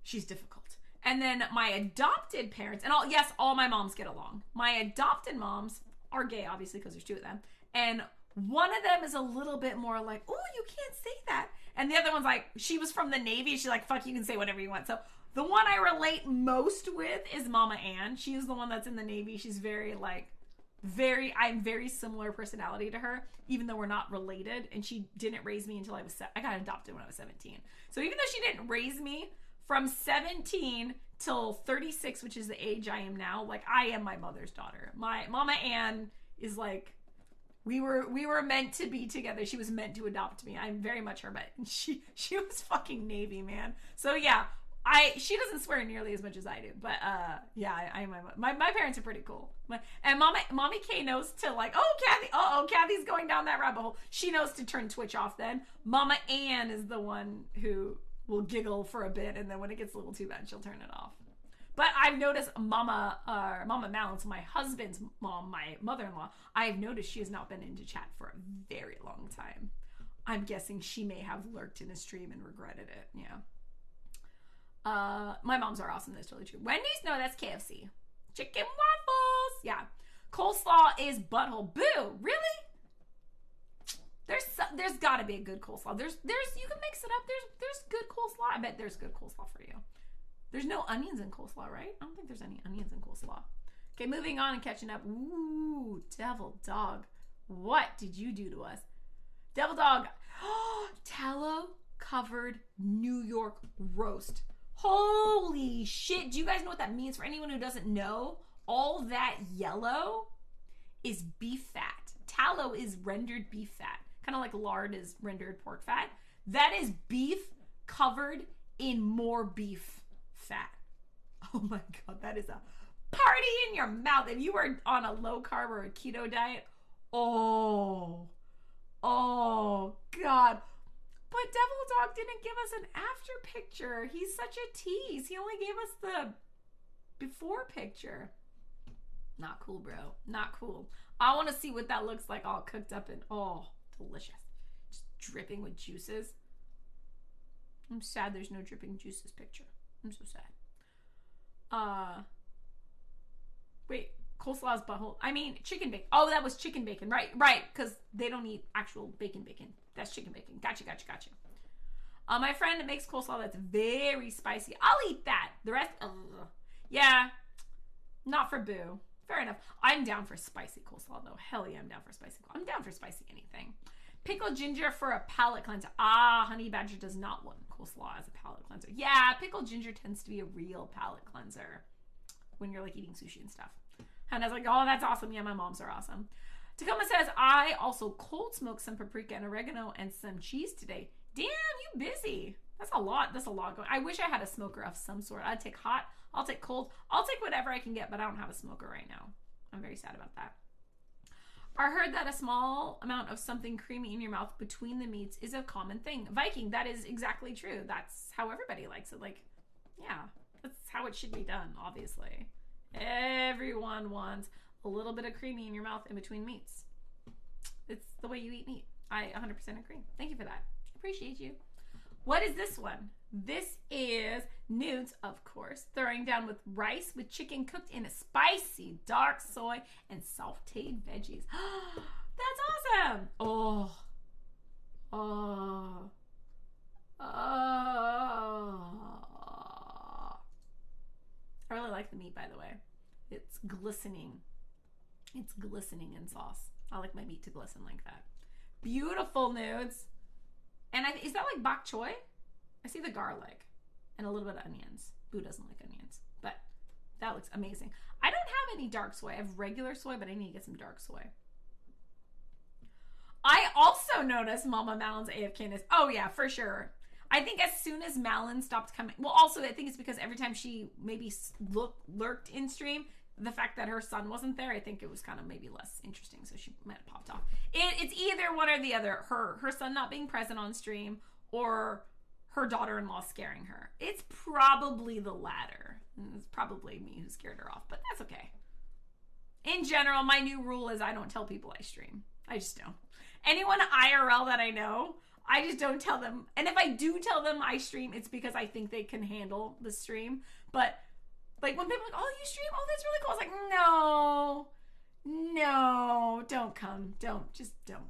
She's difficult. And then my adopted parents, and all my moms get along. My adopted moms are gay, obviously, because there's 2 of them. And one of them is a little bit more like, oh, you can't say that. And the other one's like, she was from the Navy. She's like, fuck, you can say whatever you want. So the one I relate most with is Mama Ann. She's the one that's in the Navy. She's I'm very similar personality to her, even though we're not related. And she didn't raise me until I got adopted when I was 17. So even though she didn't raise me, from 17 till 36, which is the age I am now, like I am my mother's daughter. My Mama Ann is like, we were meant to be together. She was meant to adopt me. I'm very much her, but she was fucking Navy, man. So yeah, she doesn't swear nearly as much as I do, but yeah, my parents are pretty cool. And Mommy K knows to like, Kathy's going down that rabbit hole. She knows to turn Twitch off then. Mama Ann is the one who will giggle for a bit, and then when it gets a little too bad, she'll turn it off. But I've noticed Mama Malance, my husband's mom, my mother-in-law, I've noticed she has not been into chat for a very long time. I'm guessing she may have lurked in a stream and regretted it. Yeah. My moms are awesome. That's totally true. Wendy's? No, that's KFC. Chicken waffles. Yeah. Coleslaw is butthole. Boo. Really? There's got to be a good coleslaw. There's you can mix it up. There's good coleslaw. I bet there's good coleslaw for you. There's no onions in coleslaw, right? I don't think there's any onions in coleslaw. Okay, moving on and catching up. Ooh, Devil Dog. What did you do to us? Devil Dog. Tallow covered New York roast. Holy shit. Do you guys know what that means? For anyone who doesn't know, all that yellow is beef fat. Tallow is rendered beef fat. Kind of like lard is rendered pork fat. That is beef covered in more beef fat. Oh my God, that is a party in your mouth. If you were on a low carb or a keto diet, oh God. But Devil Dog didn't give us an after picture. He's such a tease. He only gave us the before picture. Not cool, bro. Not cool. I want to see what that looks like all cooked up and delicious. Just dripping with juices. I'm sad there's no dripping juices picture. I'm so sad. Wait, coleslaw's butthole. I mean, chicken bacon. Oh, that was chicken bacon. Right, because they don't eat actual bacon. That's chicken bacon. Gotcha. My friend makes coleslaw that's very spicy. I'll eat that. The rest, yeah, not for Boo. Fair enough. I'm down for spicy coleslaw, though. Hell yeah, I'm down for spicy coleslaw. I'm down for spicy anything. Pickled ginger for a palate cleanser. Honey Badger does not want coleslaw as a palate cleanser. Yeah, pickled ginger tends to be a real palate cleanser when you're like eating sushi and stuff. And I was like, oh, that's awesome. Yeah, my moms are awesome. Tacoma says, I also cold smoked some paprika and oregano and some cheese today. Damn, you busy. That's a lot. That's a lot going. I wish I had a smoker of some sort. I'd take hot. I'll take cold. I'll take whatever I can get, but I don't have a smoker right now. I'm very sad about that. I heard that a small amount of something creamy in your mouth between the meats is a common thing. Viking, that is exactly true. That's how everybody likes it. Like, yeah, that's how it should be done, obviously. Everyone wants a little bit of creamy in your mouth in between meats. It's the way you eat meat. I 100% agree. Thank you for that. Appreciate you. What is this one? This is nudes, of course, throwing down with rice with chicken cooked in a spicy dark soy and sauteed veggies. That's awesome. I really like the meat, by the way. It's glistening. It's glistening in sauce. I like my meat to glisten like that. Beautiful nudes. And is that like bok choy? I see the garlic and a little bit of onions. Boo doesn't like onions, but that looks amazing. I don't have any dark soy. I have regular soy, but I need to get some dark soy. I also noticed Mama Malon's AFKness. Oh yeah, for sure. I think as soon as Malin stopped coming, well, also I think it's because every time she maybe lurked in stream, the fact that her son wasn't there, I think it was kind of maybe less interesting, so she might have popped off. It's either one or the other. Her son not being present on stream, or her daughter-in-law scaring her. It's probably the latter. It's probably me who scared her off, but that's okay. In general, my new rule is I don't tell people I stream. I just don't. Anyone IRL that I know, I just don't tell them. And if I do tell them I stream, it's because I think they can handle the stream. But like when people are like, oh, you stream? Oh, that's really cool. I was like, no, don't come. Don't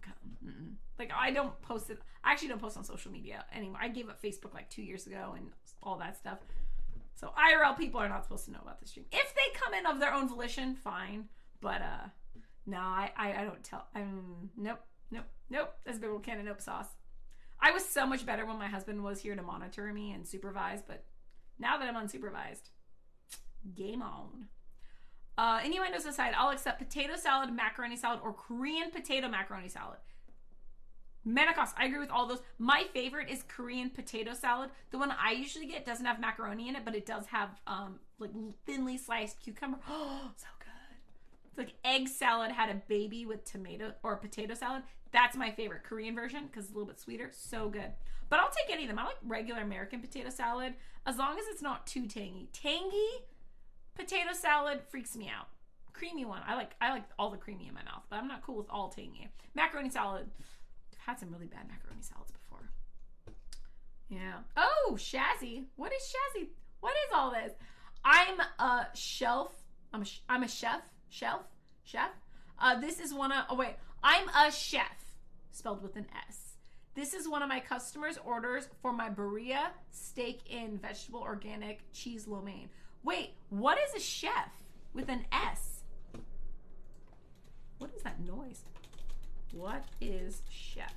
come. Mm-mm. Like I don't post it. I actually don't post on social media anymore. I gave up Facebook like 2 years ago and all that stuff. So IRL people are not supposed to know about the stream. If they come in of their own volition, fine. But no, I don't tell. Nope. That's a big old can of nope sauce. I was so much better when my husband was here to monitor me and supervise, but now that I'm unsupervised, game on. Innuendos aside, I'll accept potato salad, macaroni salad, or Korean potato macaroni salad. Menakos, I agree with all those. My favorite is Korean potato salad. The one I usually get doesn't have macaroni in it, but it does have like thinly sliced cucumber. Oh, so good. It's like egg salad had a baby with tomato or potato salad. That's my favorite Korean version because it's a little bit sweeter. So good. But I'll take any of them. I like regular American potato salad as long as it's not too tangy. Tangy potato salad freaks me out. Creamy one. I like all the creamy in my mouth, but I'm not cool with all tangy. Macaroni salad. I've had some really bad macaroni salads before. Yeah. Oh, Shazzy. What is Shazzy? What is all this? I'm a shelf. I'm a chef. Chef. This is one of. Oh wait. I'm a chef, spelled with an S. This is one of my customers' orders for my birria steak in vegetable organic cheese lo mein. Wait, what is a chef with an S? What is that noise? What is chef?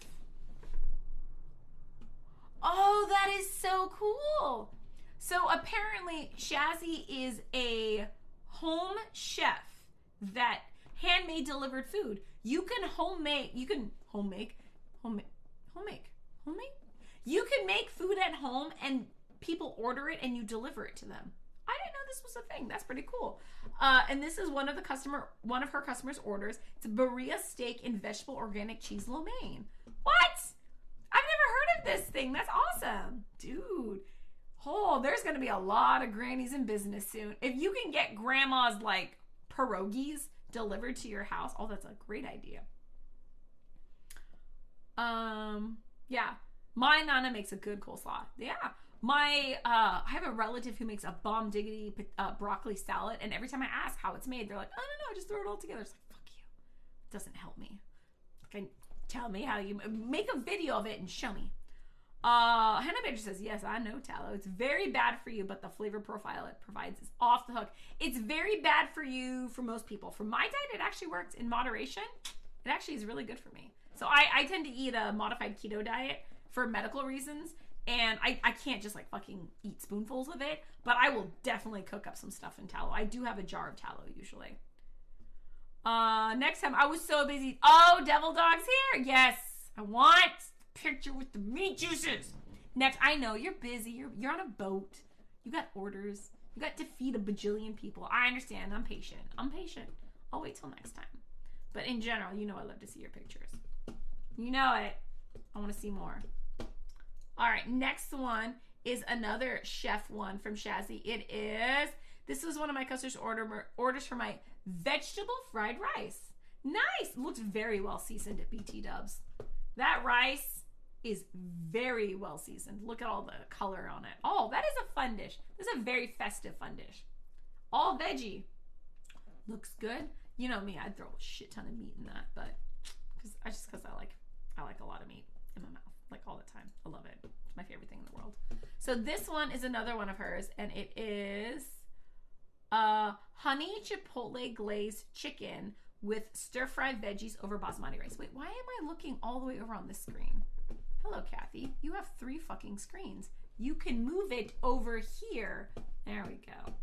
Oh, that is so cool. So apparently Shazzy is a home chef that handmade delivered food. You can You can make food at home and people order it and you deliver it to them. I didn't know this was a thing. That's pretty cool. And this is one of her customers' orders. It's a birria steak and vegetable organic cheese lo mein. What? I've never heard of this thing. That's awesome. Dude. Oh, there's going to be a lot of grannies in business soon. If you can get grandma's like pierogies delivered to your house. Oh, that's a great idea. Yeah. My Nana makes a good coleslaw. Yeah. I have a relative who makes a bomb diggity broccoli salad, and every time I ask how it's made, they're like, oh, no, just throw it all together. It's like, fuck you. It doesn't help me. Like, tell me how you make a video of it and show me. Hannah Badger says, yes, I know tallow. It's very bad for you, but the flavor profile it provides is off the hook. It's very bad for you for most people. For my diet, it actually works in moderation. It actually is really good for me. So I tend to eat a modified keto diet for medical reasons, and I can't just like fucking eat spoonfuls of it, but I will definitely cook up some stuff in tallow. I do have a jar of tallow usually. Next time, I was so busy. Oh, Devil Dog's here. Yes, I want picture with the meat juices. Next, I know you're busy. You're on a boat. You got orders. You got to feed a bajillion people. I understand. I'm patient. I'll wait till next time. But in general, you know I love to see your pictures. You know it. I want to see more. All right, next one is another chef one from Shazzy. This was one of my customers' orders for my vegetable fried rice. Nice. Looks very well seasoned at BT Dubs. That rice is very well seasoned. Look at all the color on it. Oh, that is a fun dish. This is a very festive fun dish. All veggie. Looks good. You know me, I'd throw a shit ton of meat in that, but because I like a lot of meat in my mouth, like all the time. I love it. It's my favorite thing in the world. So this one is another one of hers, and it is honey chipotle glazed chicken with stir-fried veggies over basmati rice. Wait, why am I looking all the way over on this screen? Hello, Kathy. You have 3 fucking screens. You can move it over here. There we go.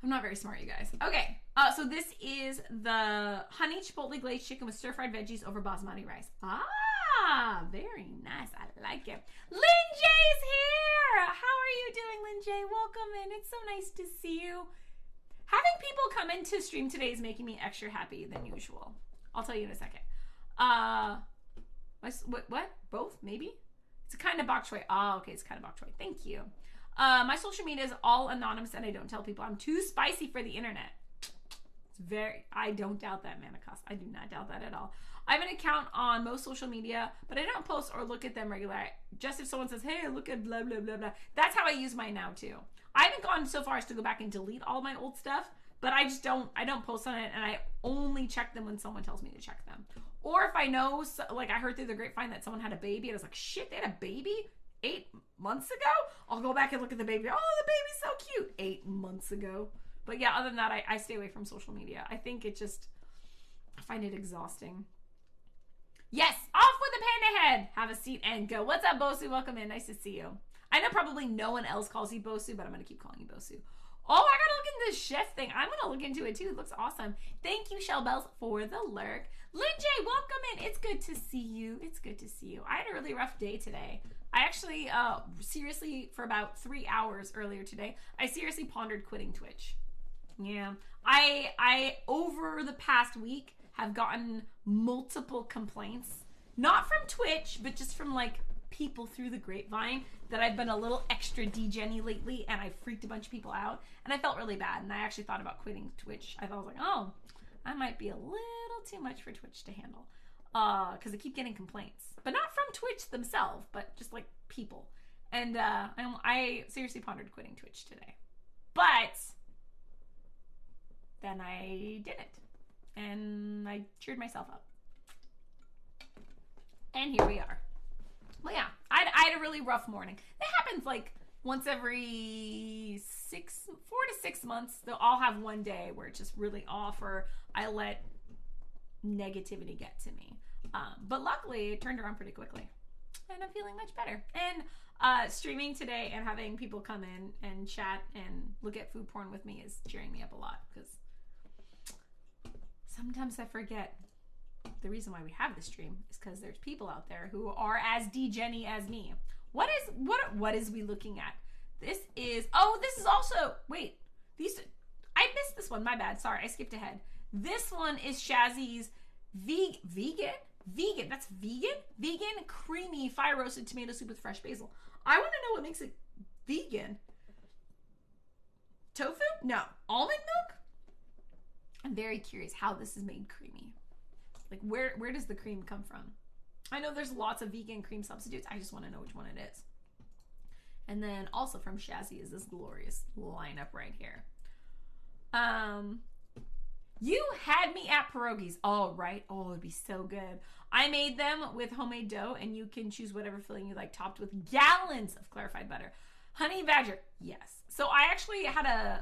I'm not very smart, you guys. Okay, so this is the honey chipotle glazed chicken with stir-fried veggies over basmati rice. Ah, very nice. I like it. Lynn J's here. How are you doing, Lynn J? Welcome in. It's so nice to see you. Having people come into stream today is making me extra happy than usual. I'll tell you in a second. What? Both? Maybe? It's a kind of bok choy. Oh, okay. It's kind of bok choy. Thank you. My social media is all anonymous and I don't tell people. I'm too spicy for the internet. I don't doubt that, Manicos. I do not doubt that at all. I have an account on most social media, but I don't post or look at them regularly. Just if someone says, hey, look at blah, blah, blah, blah. That's how I use mine now, too. I haven't gone so far as to go back and delete all my old stuff, but I don't post on it, and I only check them when someone tells me to check them. Or if I know, like I heard through the grapevine that someone had a baby, and I was like, shit, they had a baby 8 months ago? I'll go back and look at the baby. Oh, the baby's so cute. 8 months ago. But yeah, other than that, I stay away from social media. I think I find it exhausting. Yes, off with the panda head. Have a seat and go. What's up, Bosu? Welcome in. Nice to see you. I know probably no one else calls you Bosu, but I'm going to keep calling you Bosu. Oh, I got to look into this chef thing. I'm going to look into it too. It looks awesome. Thank you, Shell Bells, for the lurk. Lynn J, welcome in. It's good to see you. It's good to see you. I had a really rough day today. I actually, seriously, for about 3 hours earlier today, I seriously pondered quitting Twitch. Yeah. I over the past week, have gotten multiple complaints. Not from Twitch, but just from, like, people through the grapevine that I've been a little extra degenny lately and I freaked a bunch of people out and I felt really bad and I actually thought about quitting Twitch. I was like, oh, I might be a little too much for Twitch to handle because I keep getting complaints, but not from Twitch themselves, but just like people. And I seriously pondered quitting Twitch today, but then I didn't and I cheered myself up and here we are. Well, yeah, I had a really rough morning. That happens like once every 4 to 6 months. I'll have one day where it's just really off or I let negativity get to me. But luckily, it turned around pretty quickly. And I'm feeling much better. And streaming today and having people come in and chat and look at food porn with me is cheering me up a lot. Because sometimes I forget the reason why we have this stream is because there's people out there who are as degenny as me. What is we looking at? This is also, wait, I missed this one, my bad, sorry, I skipped ahead. This one is Shazzy's vegan, that's vegan creamy fire roasted tomato soup with fresh basil. I want to know what makes it vegan. Tofu? No. Almond milk? I'm very curious how this is made creamy. Like, where does the cream come from? I know there's lots of vegan cream substitutes. I just want to know which one it is. And then also from Shazzy is this glorious lineup right here. You had me at pierogies. Oh, right. Oh, it'd be so good. I made them with homemade dough, and you can choose whatever filling you like, topped with gallons of clarified butter. Honey Badger, yes. So I actually had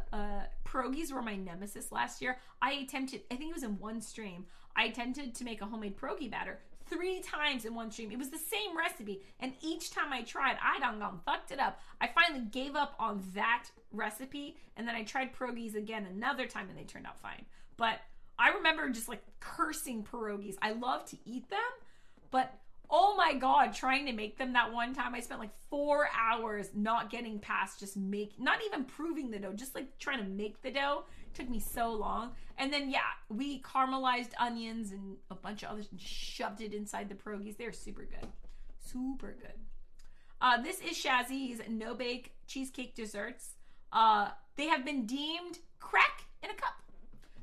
pierogies were my nemesis last year. I think it was in one stream, I attempted to make a homemade pierogi batter 3 times in one stream. It was the same recipe, and each time I tried, I done fucked it up. I finally gave up on that recipe, and then I tried pierogies again another time, and they turned out fine. But I remember just like cursing pierogies. I love to eat them, but oh my God, trying to make them that one time, I spent like 4 hours not getting past not even proving the dough, just like trying to make the dough. It took me so long. And then, yeah, we caramelized onions and a bunch of others and just shoved it inside the pierogies. They're super good. Super good. This is Shazzy's no-bake cheesecake desserts. They have been deemed crack in a cup.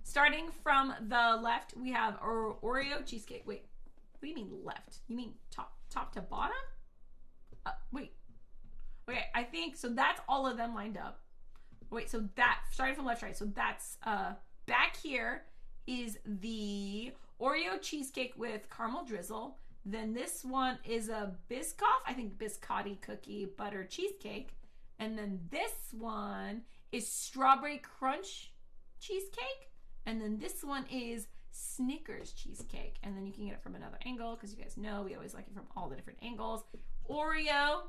Starting from the left, we have Oreo cheesecake. Wait. What do you mean left? You mean top to bottom? Wait. Okay, I think, so that's all of them lined up. Wait, so that, starting from left to right, so that's, back here is the Oreo cheesecake with caramel drizzle. Then this one is a Biscoff, I think biscotti cookie butter cheesecake. And then this one is strawberry crunch cheesecake. And then this one is Snickers cheesecake, and then you can get it from another angle because you guys know we always like it from all the different angles. Oreo,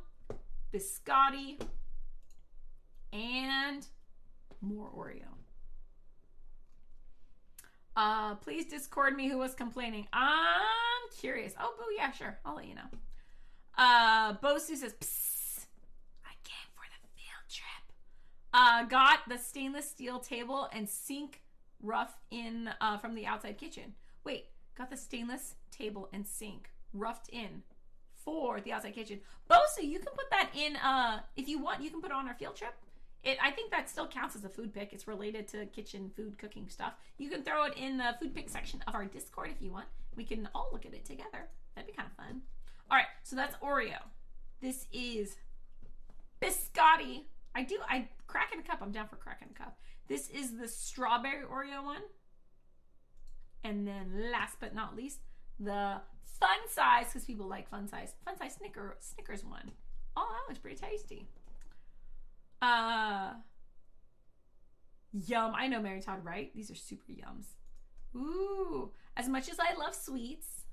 biscotti, and more Oreo. Please Discord me who was complaining. I'm curious. Oh, boo, yeah, sure. I'll let you know. Bosu says, psst, I came for the field trip. Got the stainless steel table and sink rough in from the outside kitchen. Wait, got the stainless table and sink roughed in for the outside kitchen. Bosu, you can put that in, if you want, you can put it on our field trip. I think that still counts as a food pick. It's related to kitchen food cooking stuff. You can throw it in the food pick section of our Discord if you want. We can all look at it together. That'd be kind of fun. All right, so that's Oreo. This is biscotti. I crack in a cup. I'm down for crack in a cup. This is the strawberry Oreo one. And then last but not least, the fun size, because people like fun size Snickers one. Oh, that looks pretty tasty. Yum. I know Mary Todd, right? These are super yums. Ooh. As much as I love sweets,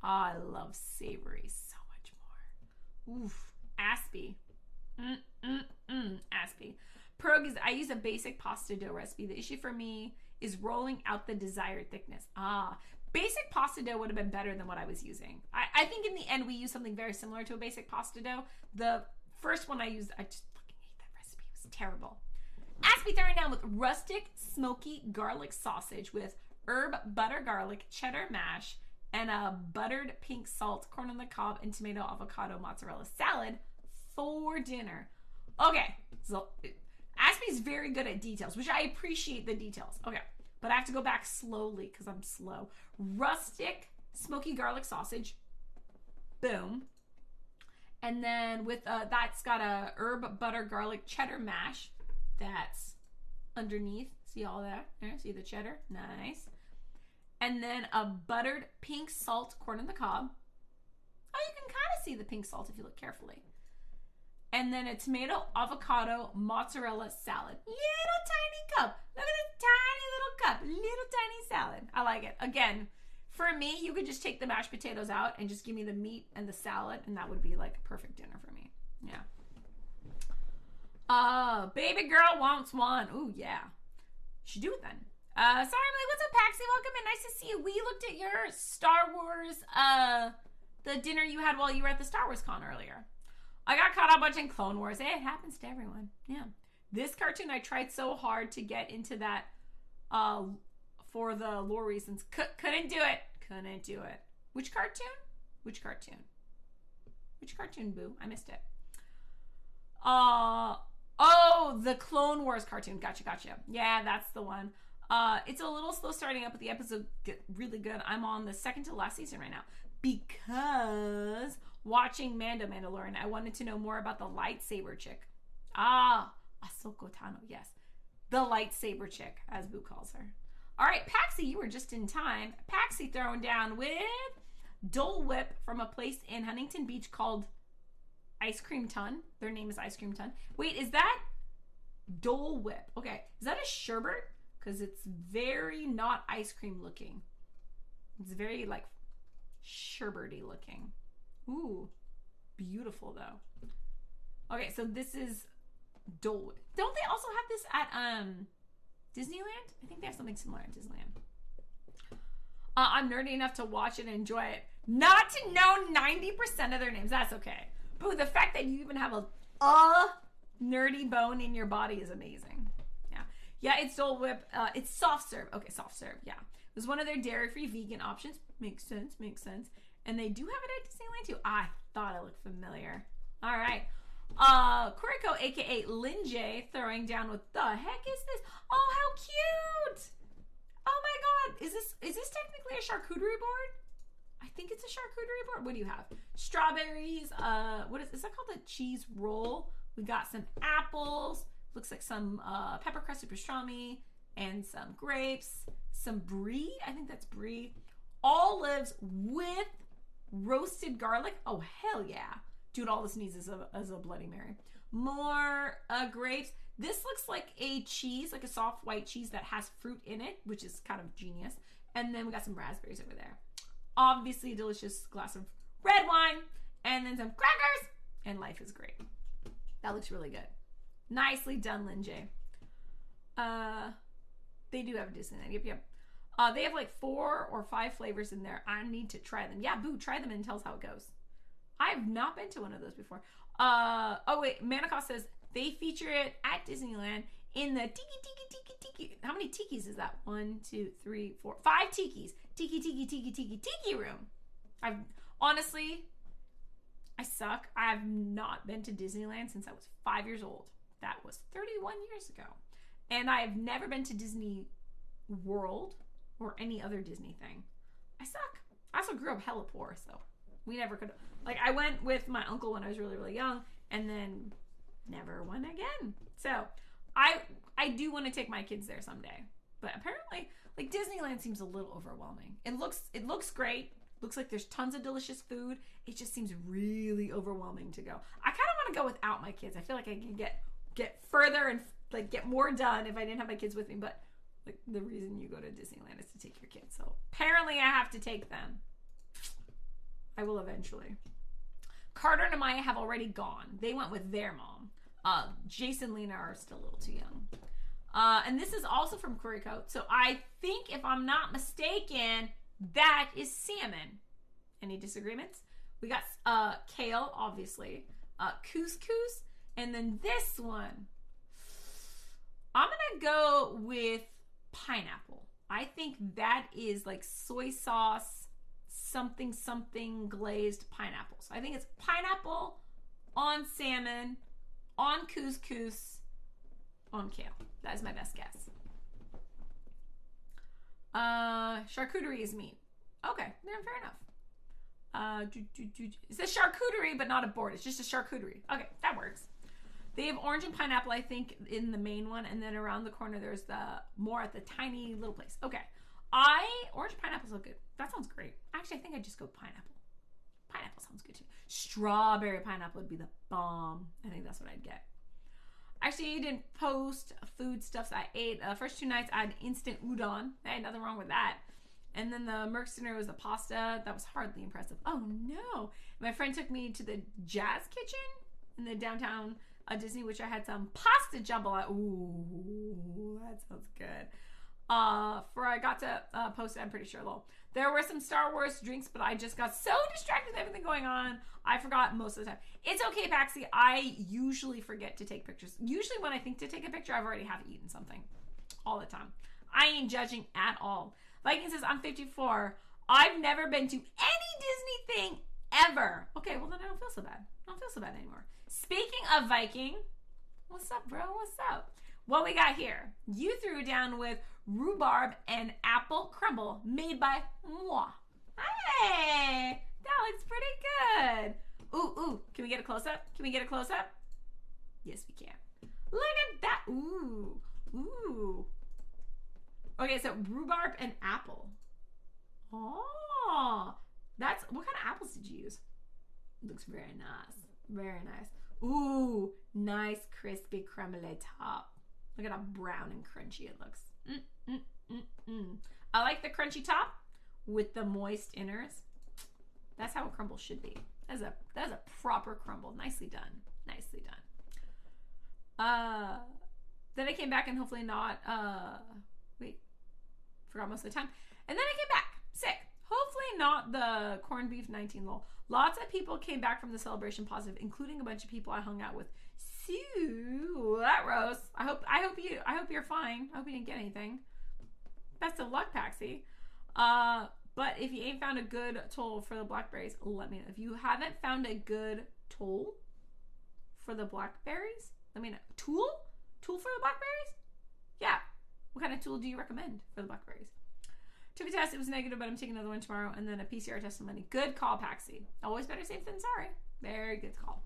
I love savory so much more. Oof. Aspie. Aspie. Pierogi is, I use a basic pasta dough recipe. The issue for me is rolling out the desired thickness. Basic pasta dough would have been better than what I was using. I think in the end we used something very similar to a basic pasta dough. The first one I used, I just terrible. Aspie throwing down with rustic smoky garlic sausage with herb butter garlic cheddar mash and a buttered pink salt corn on the cob and tomato avocado mozzarella salad for dinner. Okay, so Aspie's very good at details, which I appreciate the details. Okay, but I have to go back slowly because I'm slow. Rustic smoky garlic sausage. Boom. And then with that's got a herb butter garlic cheddar mash that's underneath. See all that? There, see the cheddar? Nice. And then a buttered pink salt corn on the cob. Oh, you can kind of see the pink salt if you look carefully. And then a tomato avocado mozzarella salad. Little tiny cup. Look at this tiny little cup. Little tiny salad. I like it. Again, for me, you could just take the mashed potatoes out and just give me the meat and the salad, and that would be like a perfect dinner for me. Yeah. Baby girl wants one. Ooh, yeah. Should do it then. Sorry, Emily. What's up, Paxi? Welcome in. Nice to see you. We looked at your Star Wars, the dinner you had while you were at the Star Wars con earlier. I got caught up watching Clone Wars. Hey, it happens to everyone. Yeah. This cartoon, I tried so hard to get into that, for the lore reasons. Couldn't do it. Couldn't do it. Which cartoon? Which cartoon? Which cartoon, boo? I missed it. Oh, the Clone Wars cartoon. Gotcha. Yeah, that's the one. It's a little slow starting up, but the episode get really good. I'm on the second to last season right now because watching Mandalorian, I wanted to know more about the lightsaber chick. Ahsoka Tano. Yes, the lightsaber chick, as Boo calls her. All right, Paxi, you were just in time. Paxi throwing down with Dole Whip from a place in Huntington Beach called Ice Cream Ton. Their name is Ice Cream Ton. Wait, is that Dole Whip? Okay, is that a sherbet? Because it's very not ice cream looking. It's very like sherbety looking. Ooh, beautiful though. Okay, so this is Dole Whip. Don't they also have this at Disneyland? I think they have something similar at Disneyland. I'm nerdy enough to watch it and enjoy it. Not to know 90% of their names. That's okay. But the fact that you even have a nerdy bone in your body is amazing. Yeah, it's Dole Whip. It's soft serve. Okay, soft serve. Yeah. It was one of their dairy-free vegan options. Makes sense. And they do have it at Disneyland too. I thought it looked familiar. All right. Kuriko, aka Linjay, throwing down with the heck is this? Oh, how cute! Oh my god, is this technically a charcuterie board? I think it's a charcuterie board. What do you have? Strawberries. What is that called? A cheese roll. We got some apples. Looks like some pepper crusted pastrami and some grapes. Some brie. I think that's brie. Olives with roasted garlic. Oh hell yeah! Dude, all this needs is a Bloody Mary. More grapes. This looks like a cheese, like a soft white cheese that has fruit in it, which is kind of genius. And then we got some raspberries over there. Obviously, a delicious glass of red wine. And then some crackers. And life is great. That looks really good. Nicely done, Linjay. They do have a Disneyland. Yep. They have like 4 or 5 flavors in there. I need to try them. Yeah, Boo, try them and tell us how it goes. I have not been to one of those before. Oh wait, Manicos says they feature it at Disneyland in the tiki. How many tikis is that? 1, 2, 3, 4, 5 tikis. Tiki room. Honestly, I suck. I have not been to Disneyland since I was 5 years old. That was 31 years ago. And I have never been to Disney World or any other Disney thing. I suck. I also grew up hella poor, so we never could. Like, I went with my uncle when I was really, really young, and then never went again. So I do want to take my kids there someday. But apparently, like, Disneyland seems a little overwhelming. It looks great. Looks like there's tons of delicious food. It just seems really overwhelming to go. I kind of want to go without my kids. I feel like I can get further and like get more done if I didn't have my kids with me. But like, the reason you go to Disneyland is to take your kids. So apparently I have to take them. I will eventually. Carter and Amaya have already gone. They went with their mom. Jason and Lena are still a little too young. And this is also from Currycoat. So I think, if I'm not mistaken, that is salmon. Any disagreements? We got kale, obviously. Couscous. And then this one, I'm going to go with pineapple. I think that is like soy sauce, something glazed pineapple. So I think it's pineapple on salmon, on couscous, on kale. That is my best guess. Charcuterie is meat. Okay, yeah, fair enough. It says charcuterie, but not a board. It's just a charcuterie. Okay, that works. They have orange and pineapple, I think, in the main one, and then around the corner there's the more at the tiny little place. Okay, orange pineapple's so good. That sounds great. Actually, I think I'd just go pineapple. Pineapple sounds good too. Strawberry pineapple would be the bomb. I think that's what I'd get. Actually, I didn't post food stuffs I ate. First 2 nights I had instant udon. I had nothing wrong with that. And then the Merc was the pasta. That was hardly impressive. Oh no. My friend took me to the Jazz Kitchen in the downtown Disney, which I had some pasta jambalaya. Ooh, that sounds good. I got to post it, I'm pretty sure, lol. There were some Star Wars drinks, but I just got so distracted with everything going on, I forgot most of the time. It's okay, Paxi. I usually forget to take pictures. Usually when I think to take a picture, I've already have eaten something. All the time. I ain't judging at all. Viking says, I'm 54. I've never been to any Disney thing ever. Okay, well then I don't feel so bad. I don't feel so bad anymore. Speaking of Viking, what's up, bro? What's up? What we got here? You threw down with rhubarb and apple crumble made by moi. Hey, that looks pretty good. Ooh, can we get a close-up? Can we get a close-up? Yes, we can. Look at that. Ooh. Okay, so rhubarb and apple. Oh, what kind of apples did you use? Looks very nice. Very nice. Ooh, nice crispy crumbly top. Look at how brown and crunchy it looks. I like the crunchy top with the moist inners. That's how a crumble should be. That's a proper crumble. Nicely done. Nicely done. Then I came back and hopefully not, forgot most of the time. And then I came back sick. Hopefully not the corned beef 19 lol. Lots of people came back from the celebration positive, including a bunch of people I hung out with. Sue, that Rose. I hope you're fine. I hope you didn't get anything. Best of luck, Paxi. But if you ain't found a good toll for the blackberries, let me know. If you haven't found a good toll for the blackberries, let me know. Tool for the blackberries? Yeah. What kind of tool do you recommend for the blackberries? Took a test. It was negative, but I'm taking another one tomorrow, and then a PCR test on Monday. Good call, Paxi. Always better safe than sorry. Very good call.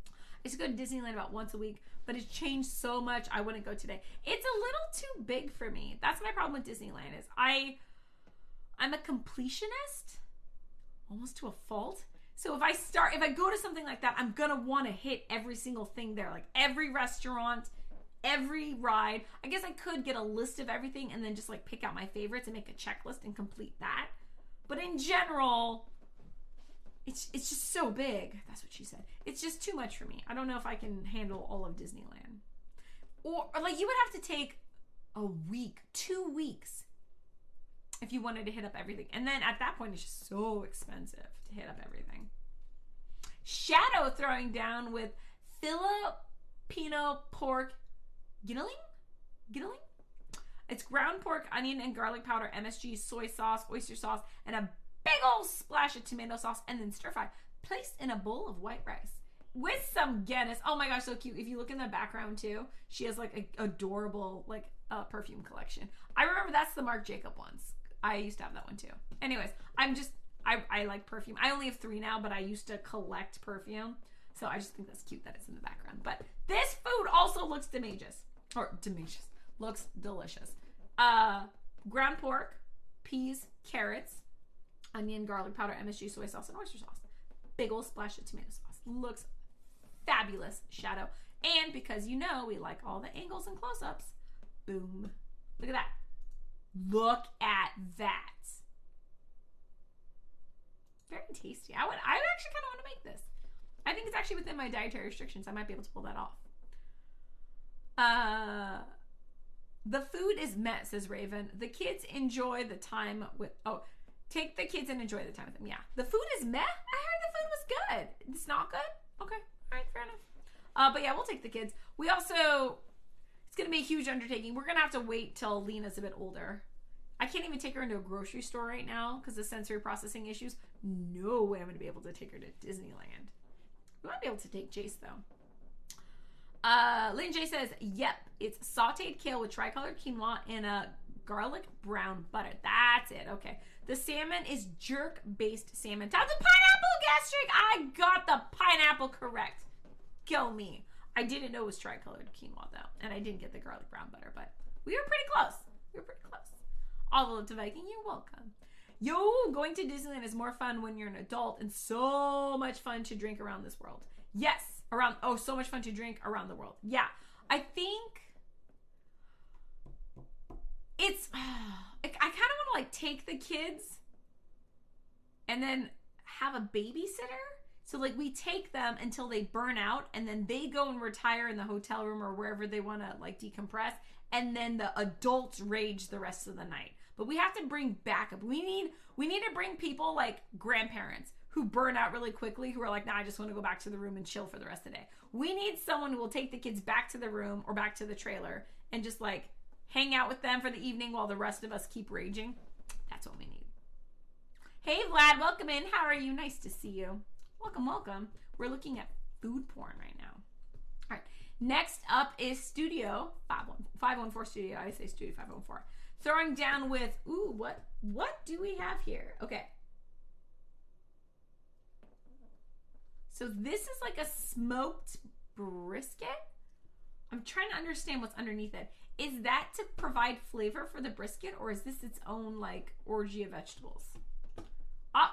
I used to go to Disneyland about once a week, but it's changed so much I wouldn't go today. It's a little too big for me. That's my problem with Disneyland is I'm a completionist, almost to a fault. So if I go to something like that, I'm gonna want to hit every single thing there, like every restaurant, every ride. I guess I could get a list of everything and then just like pick out my favorites and make a checklist and complete that. But in general, it's just so big. That's what she said. It's just too much for me. I don't know if I can handle all of Disneyland. Or like you would have to take a week, 2 weeks if you wanted to hit up everything. And then at that point, it's just so expensive to hit up everything. Shadow throwing down with Filipino pork ginnling? It's ground pork, onion, and garlic powder, MSG, soy sauce, oyster sauce, and a big old splash of tomato sauce, and then stir fry. Placed in a bowl of white rice with some Guinness. Oh my gosh, so cute. If you look in the background too, she has like a adorable like perfume collection. I remember that's the Marc Jacob ones. I used to have that one too. Anyways, I like perfume. I only have 3 now, but I used to collect perfume. So I just think that's cute that it's in the background. But this food also looks looks delicious. Ground pork, peas, carrots, onion, garlic powder, MSG, soy sauce, and oyster sauce. Big old splash of tomato sauce. Looks fabulous, Shadow. And because you know we like all the angles and close-ups, boom. Look at that. Look at that. Very tasty. I actually kind of want to make this. I think it's actually within my dietary restrictions. I might be able to pull that off. The food is met, says Raven. The kids enjoy the time with... Oh, take the kids and enjoy the time with them. Yeah. The food is met? I heard the food was good. It's not good? Okay. All right. Fair enough. But yeah, we'll take the kids. We also... It's going to be a huge undertaking. We're going to have to wait till Lena's a bit older. I can't even take her into a grocery store right now because of sensory processing issues. No way I'm going to be able to take her to Disneyland. We might be able to take Jace, though. Lynn J says, yep, it's sauteed kale with tricolored quinoa and a garlic brown butter. That's it. Okay. The salmon is jerk-based salmon. Time to pineapple gastric. I got the pineapple correct. Go me. I didn't know it was tricolored quinoa, though. And I didn't get the garlic brown butter, but we were pretty close. All the love to Viking. You're welcome. Yo, going to Disneyland is more fun when you're an adult and so much fun to drink around this world. Yes. So much fun to drink around the world. Yeah. I think it's, I kind of want to like take the kids and then have a babysitter. So like we take them until they burn out and then they go and retire in the hotel room or wherever they want to like decompress. And then the adults rage the rest of the night. But we have to bring backup. We need to bring people like grandparents who burn out really quickly, who are like, nah, I just want to go back to the room and chill for the rest of the day. We need someone who will take the kids back to the room or back to the trailer and just like hang out with them for the evening while the rest of us keep raging. That's what we need. Hey, Vlad, welcome in. How are you? Nice to see you. Welcome. We're looking at food porn right now. All right. Next up is Studio 514 Studio. I say Studio 514. Throwing down with, ooh, what do we have here? Okay. So this is like a smoked brisket. I'm trying to understand what's underneath it. Is that to provide flavor for the brisket or is this its own like orgy of vegetables?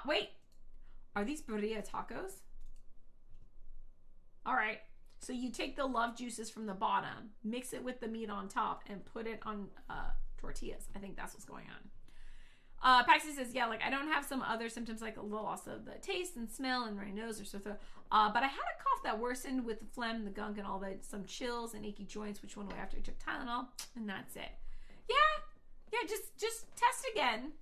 Wait. Are these birria tacos? All right. So you take the love juices from the bottom, mix it with the meat on top, and put it on tortillas. I think that's what's going on. Paxi says, yeah, like I don't have some other symptoms like a loss of the taste and smell and runny nose or so. But I had a cough that worsened with the phlegm, the gunk, and all that. Some chills and achy joints, which went away after I took Tylenol, and that's it. Yeah. Just test again.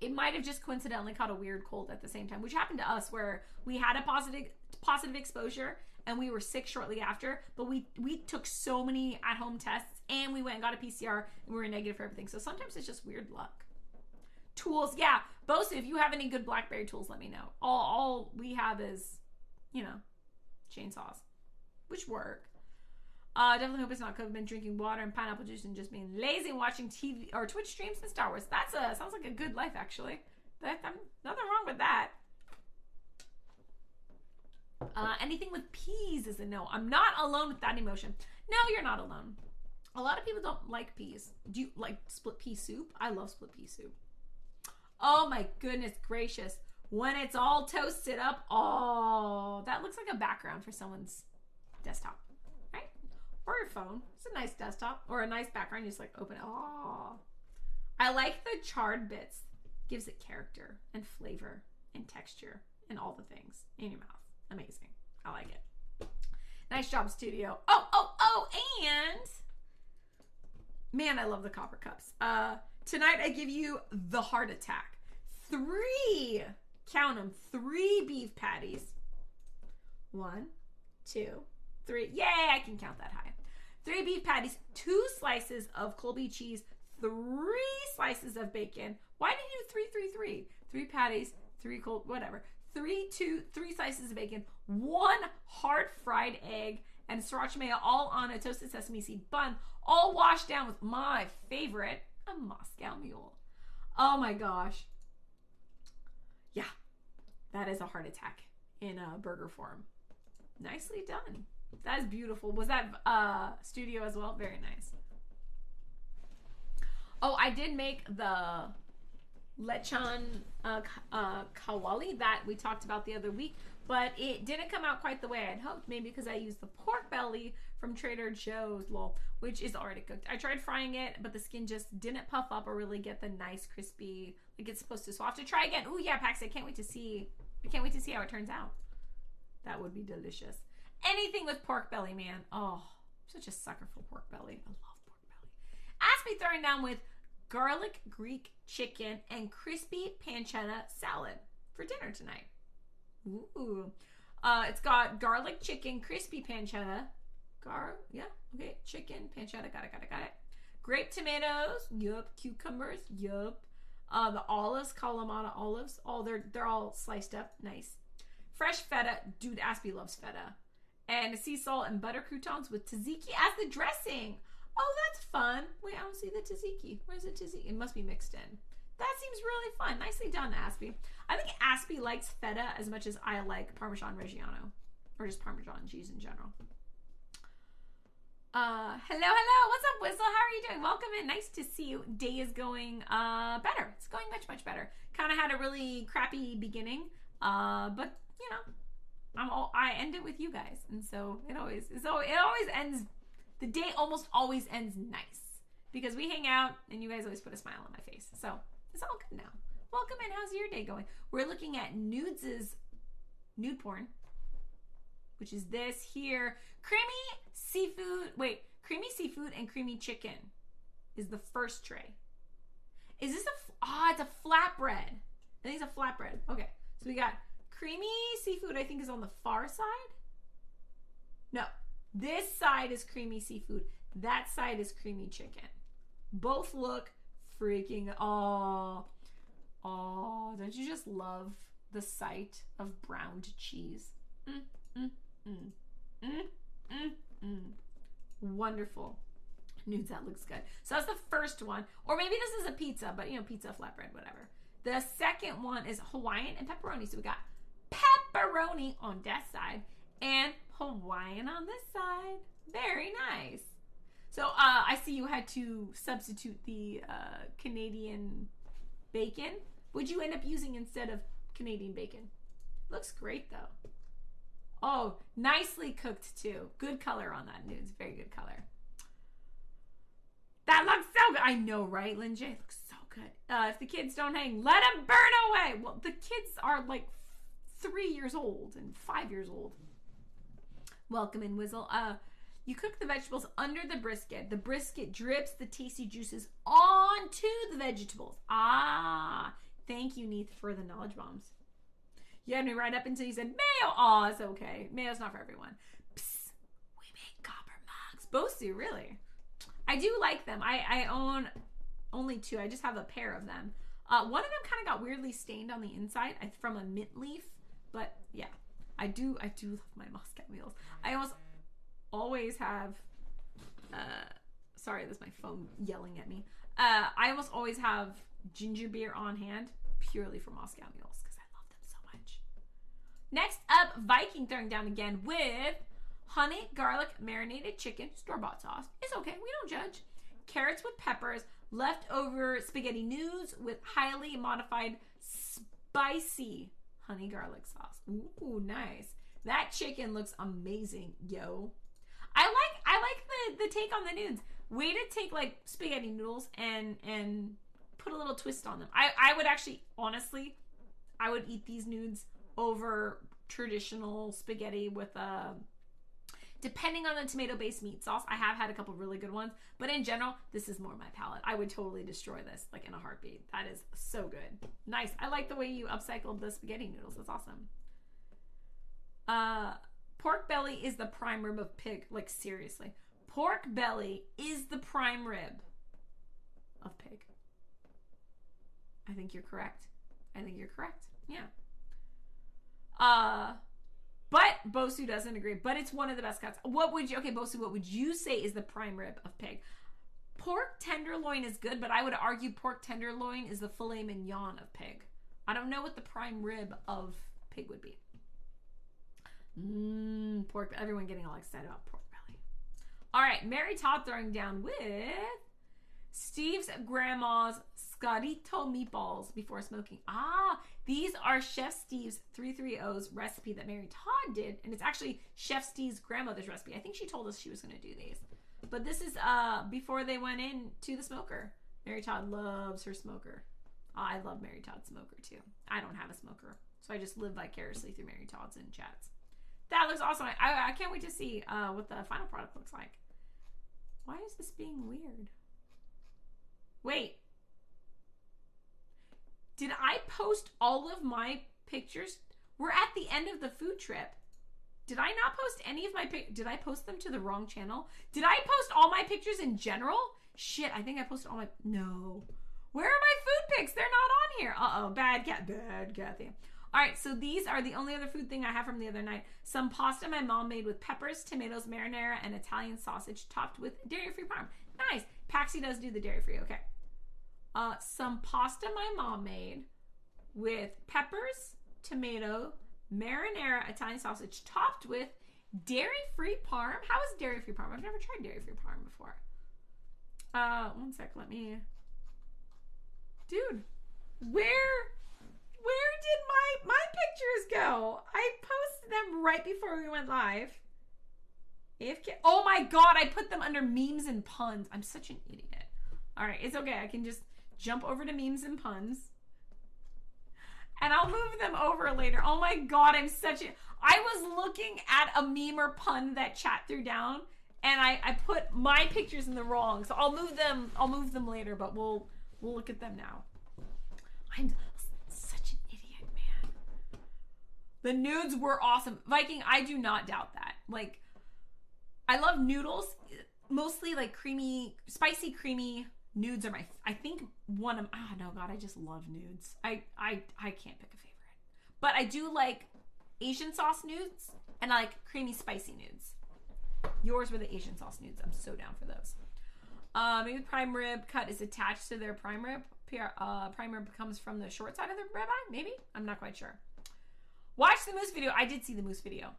It might have just coincidentally caught a weird cold at the same time, which happened to us where we had a positive exposure and we were sick shortly after, but we took so many at-home tests and we went and got a PCR and we were negative for everything. So sometimes it's just weird luck. Tools, yeah. Bosa, if you have any good BlackBerry tools, let me know. All we have is, chainsaws, which work. Definitely hope it's not because I've been drinking water and pineapple juice and just being lazy and watching TV or Twitch streams and Star Wars. Sounds like a good life, actually. Nothing wrong with that. Anything with peas is a no. I'm not alone with that emotion. No, you're not alone. A lot of people don't like peas. Do you like split pea soup? I love split pea soup. Oh my goodness gracious. When it's all toasted up, oh, that looks like a background for someone's desktop. Or your phone. It's a nice desktop. Or a nice background. You just like open it. Oh. I like the charred bits. Gives it character and flavor and texture and all the things in your mouth. Amazing. I like it. Nice job, studio. Oh, and man, I love the copper cups. Tonight I give you the heart attack. 3, count them, 3 beef patties. 1, 2, 3. Yay, I can count that high. 3 beef patties, 2 slices of Colby cheese, 3 slices of bacon. Why did you do 3, 3, 3? 3 patties, 3 cold, whatever. 3 slices of bacon, 1 hard fried egg, and sriracha mayo, all on a toasted sesame seed bun, all washed down with my favorite, a Moscow Mule. Oh my gosh. Yeah, that is a heart attack in a burger form. Nicely done. That is beautiful. Was that studio as well? Very nice. Oh, I did make the lechon kawali that we talked about the other week, but it didn't come out quite the way I'd hoped. Maybe because I used the pork belly from Trader Joe's, which is already cooked. I tried frying it, but the skin just didn't puff up or really get the nice crispy like it's supposed to. So I'll have to try again. Oh yeah, Pax, I can't wait to see how it turns out. That would be delicious. Anything with pork belly, man. Oh, I'm such a sucker for pork belly. I love pork belly. Ask me throwing down with garlic Greek chicken and crispy pancetta salad for dinner tonight. Ooh. It's got garlic chicken, crispy pancetta. Chicken, pancetta, got it. Grape tomatoes, yup. Cucumbers, yup. The olives, Kalamata olives, they're all sliced up, nice. Fresh feta, dude, Aspie loves feta. And sea salt and butter croutons with tzatziki as the dressing. Oh, that's fun. Wait, I don't see the tzatziki. Where's the tzatziki? It must be mixed in. That seems really fun. Nicely done, Aspie. I think Aspie likes feta as much as I like Parmesan Reggiano. Or just Parmesan cheese in general. Hello. What's up, Whistle? How are you doing? Welcome in. Nice to see you. Day is going better. It's going much, much better. Kind of had a really crappy beginning. But, you know, I end it with you guys. And so it always ends, the day almost always ends nice. Because we hang out and you guys always put a smile on my face. So it's all good now. Welcome in. How's your day going? We're looking at Nudes' nude porn, which is this here. Creamy seafood and creamy chicken is the first tray. Is this it's a flatbread. I think it's a flatbread. Okay. So we got creamy seafood, I think, is on the far side. No. This side is creamy seafood. That side is creamy chicken. Both look freaking don't you just love the sight of browned cheese? Wonderful. Nudes, that looks good. So that's the first one. Or maybe this is a pizza, but pizza, flatbread, whatever. The second one is Hawaiian and pepperoni. So we got pepperoni on that side and Hawaiian on this side. Very nice. So I see you had to substitute the Canadian bacon. What'd you end up using instead of Canadian bacon? Looks great though. Oh, nicely cooked too. Good color on that nudes. Very good color. That looks so good. I know, right, Lynn J? Looks so good. If the kids don't hang, let them burn away. Well, the kids are like 3 years old and 5 years old. Welcome in, Whizzle. You cook the vegetables under the brisket. The brisket drips the tasty juices onto the vegetables. Thank you, Neith, for the knowledge bombs. You had me right up until you said mayo. It's okay. Mayo's not for everyone. Psst, we make copper mugs. Bosu, really? I do like them. I own only 2. I just have a pair of them. One of them kind of got weirdly stained on the inside from a mint leaf. But yeah, I do love my Moscow Mules. I almost always have, sorry, that's my phone yelling at me. I almost always have ginger beer on hand purely for Moscow Mules because I love them so much. Next up, Viking throwing down again with honey garlic marinated chicken, store-bought sauce. It's okay, we don't judge. Carrots with peppers, leftover spaghetti noodles with highly modified spicy honey garlic sauce. Ooh, nice. That chicken looks amazing, yo. I like the take on the nudes. Way to take like spaghetti noodles and put a little twist on them. I would actually, honestly, I would eat these nudes over traditional spaghetti with Depending on the tomato-based meat sauce, I have had a couple really good ones, but in general, this is more my palate. I would totally destroy this, like in a heartbeat. That is so good. Nice. I like the way you upcycled the spaghetti noodles. That's awesome. Pork belly is the prime rib of pig. Like, seriously. Pork belly is the prime rib of pig. I think you're correct. Yeah. But Bosu doesn't agree. But it's one of the best cuts. Bosu, what would you say is the prime rib of pig? Pork tenderloin is good, but I would argue pork tenderloin is the filet mignon of pig. I don't know what the prime rib of pig would be. Pork. Everyone getting all excited about pork belly. All right, Mary Todd throwing down with Steve's grandma's Scarito meatballs before smoking. These are Chef Steve's 330's recipe that Mary Todd did, and it's actually Chef Steve's grandmother's recipe. I think she told us she was going to do these. But this is before they went into the smoker. Mary Todd loves her smoker. I love Mary Todd's smoker too. I don't have a smoker, so I just live vicariously through Mary Todd's and chats. That looks awesome. I can't wait to see what the final product looks like. Why is this being weird? Wait. Did I post all of my pictures? We're at the end of the food trip. Did I not post any of my pictures? Did I post them to the wrong channel? Did I post all my pictures in general? Shit, I think I posted all my... No. Where are my food pics? They're not on here. Uh-oh. Bad Kathy. All right, so these are the only other food thing I have from the other night. Some pasta my mom made with peppers, tomatoes, marinara, and Italian sausage topped with dairy-free parm. Nice. Paxi does do the dairy-free. Okay. Some pasta my mom made with peppers, tomato, marinara, Italian sausage topped with dairy-free parm. How is dairy-free parm? I've never tried dairy-free parm before. One sec. Let me... Dude, where did my pictures go? I posted them right before we went live. Oh my god, I put them under memes and puns. I'm such an idiot. All right, it's okay. I can just jump over to memes and puns. And I'll move them over later. Oh my god, I was looking at a meme or pun that chat threw down, and I put my pictures in the wrong. So I'll move them later, but we'll look at them now. I'm such an idiot, man. The nudes were awesome. Viking, I do not doubt that. Like, I love noodles. Mostly like creamy, spicy, creamy nudes are I think one of, no, God, I just love nudes. I can't pick a favorite. But I do like Asian sauce nudes and I like creamy, spicy nudes. Yours were the Asian sauce nudes. I'm so down for those. Maybe prime rib cut is attached to their prime rib. Prime rib comes from the short side of the ribeye, maybe? I'm not quite sure. Watch the moose video. I did see the moose video.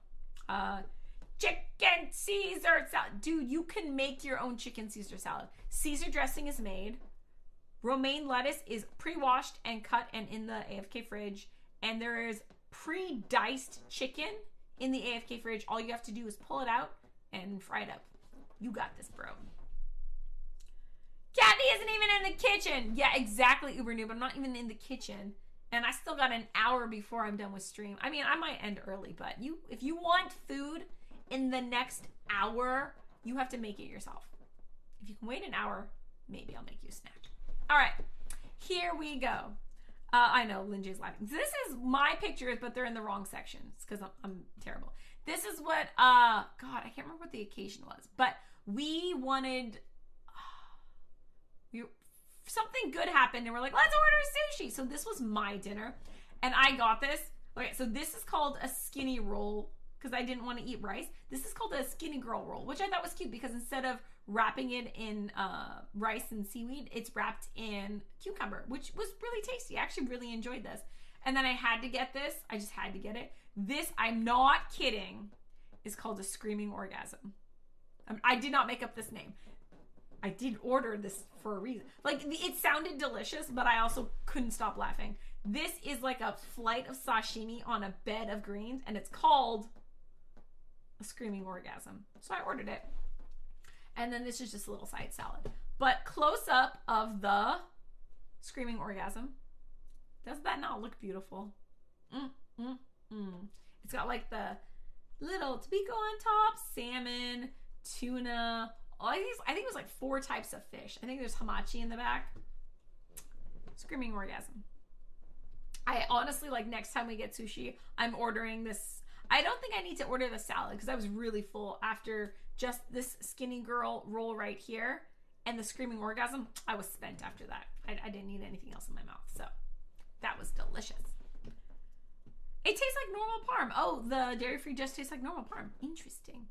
Chicken Caesar salad. Dude, you can make your own chicken Caesar salad. Caesar dressing is made. Romaine lettuce is pre-washed and cut and in the AFK fridge. And there is pre-diced chicken in the AFK fridge. All you have to do is pull it out and fry it up. You got this, bro. Kathy isn't even in the kitchen. Yeah, exactly, Uber Noob. I'm not even in the kitchen. And I still got an hour before I'm done with stream. I mean, I might end early, but if you want food in the next hour, you have to make it yourself. If you can wait an hour, maybe I'll make you a snack. All right, here we go. I know, Linjay's laughing. So this is my pictures, but they're in the wrong sections because I'm terrible. This is what, God, I can't remember what the occasion was, but we wanted... something good happened and we're like, let's order sushi. So this was my dinner and I got this. Okay, so this is called a skinny roll because I didn't want to eat rice. This is called a skinny girl roll, which I thought was cute because instead of wrapping it in rice and seaweed, it's wrapped in cucumber, which was really tasty. I actually really enjoyed this. And then I had to get this. I just had to get it. This, I'm not kidding, is called a screaming orgasm. I did not make up this name. I did order this for a reason. Like, it sounded delicious, but I also couldn't stop laughing. This is like a flight of sashimi on a bed of greens, and it's called a screaming orgasm. So I ordered it. And then this is just a little side salad. But close up of the screaming orgasm. Does that not look beautiful? It's got like the little tobiko on top, salmon, tuna, all these. I think it was like 4 types of fish. I think there's hamachi in the back. Screaming orgasm. I honestly, like, next time we get sushi, I'm ordering this. I don't think I need to order the salad because I was really full after just this skinny girl roll right here and the screaming orgasm. I was spent after that. I didn't need anything else in my mouth. So that was delicious. It tastes like normal parm. Oh, the dairy-free just tastes like normal parm. Interesting.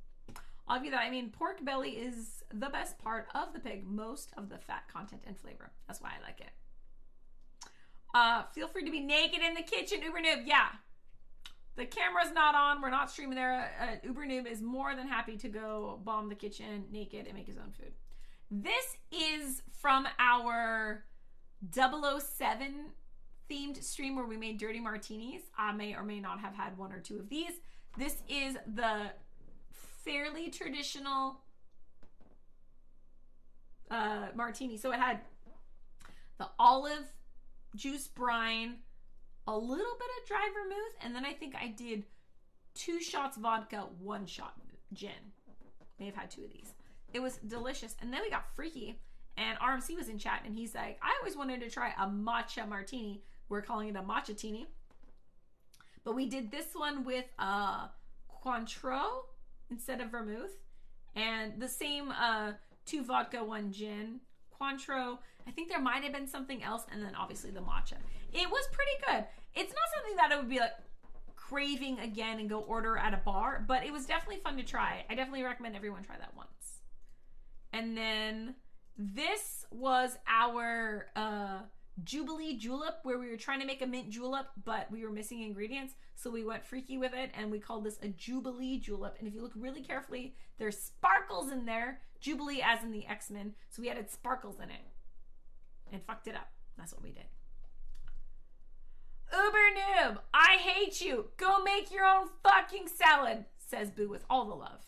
I'll give you that. I mean, pork belly is the best part of the pig. Most of the fat content and flavor. That's why I like it. Feel free to be naked in the kitchen, Uber Noob. Yeah. The camera's not on. We're not streaming there. Uber Noob is more than happy to go bomb the kitchen naked and make his own food. This is from our 007 themed stream where we made dirty martinis. I may or may not have had 1 or 2 of these. This is the fairly traditional martini. So it had the olive juice brine, a little bit of dry vermouth, and then I think I did 2 shots vodka, 1 shot gin. May have had 2 of these. It was delicious. And then we got freaky, and RMC was in chat, and he's like, I always wanted to try a matcha martini. We're calling it a matcha-tini. But we did this one with Cointreau instead of vermouth, and the same 2 vodka, 1 gin. Cointreau, I think there might have been something else, and then obviously the matcha. It was pretty good. It's not something that I would be like craving again and go order at a bar, but it was definitely fun to try. I definitely recommend everyone try that once. And then this was our Jubilee julep, where we were trying to make a mint julep, but we were missing ingredients, so we went freaky with it, and we called this a Jubilee julep. And if you look really carefully, there's sparkles in there. Jubilee as in the X-Men, so we added sparkles in it and fucked it up. That's what we did. Uber Noob, I hate you. Go make your own fucking salad, says Boo with all the love.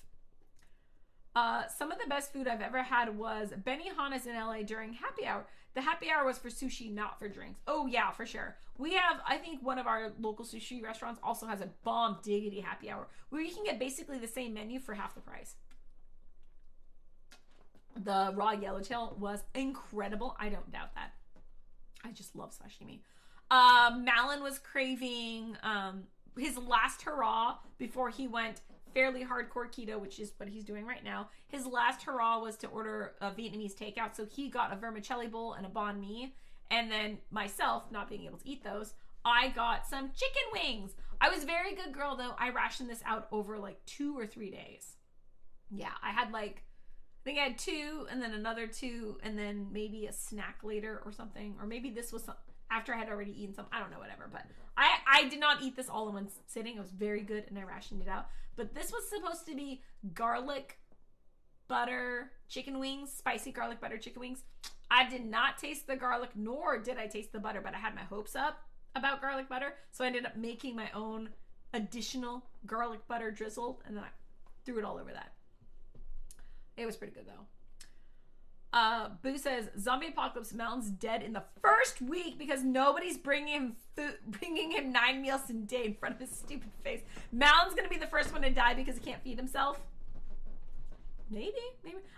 Some of the best food I've ever had was Benihana's in LA during happy hour. The happy hour was for sushi, not for drinks. Oh yeah, for sure. We have, I think one of our local sushi restaurants also has a bomb diggity happy hour where you can get basically the same menu for half the price. The raw yellowtail was incredible. I don't doubt that. I just love sashimi. Malin was craving his last hurrah before he went fairly hardcore keto, which is what he's doing right now. His last hurrah was to order a Vietnamese takeout, so he got a vermicelli bowl and a banh mi. And then myself, not being able to eat those, I got some chicken wings. I was a very good girl, though. I rationed this out over like 2 or 3 days. Yeah, I had like, I think I had 2 and then another 2 and then maybe a snack later or something. Or maybe this was some, after I had already eaten some. I don't know, whatever. But I did not eat this all in one sitting. It was very good and I rationed it out. But this was supposed to be garlic butter chicken wings, spicy garlic butter chicken wings. I did not taste the garlic, nor did I taste the butter, but I had my hopes up about garlic butter. So I ended up making my own additional garlic butter drizzled, and then I threw it all over that. It was pretty good, though. Boo says, Zombie Apocalypse Mountain's dead in the first week because nobody's bringing him 9 meals a day in front of his stupid face. Mountain's going to be the first one to die because he can't feed himself. Maybe.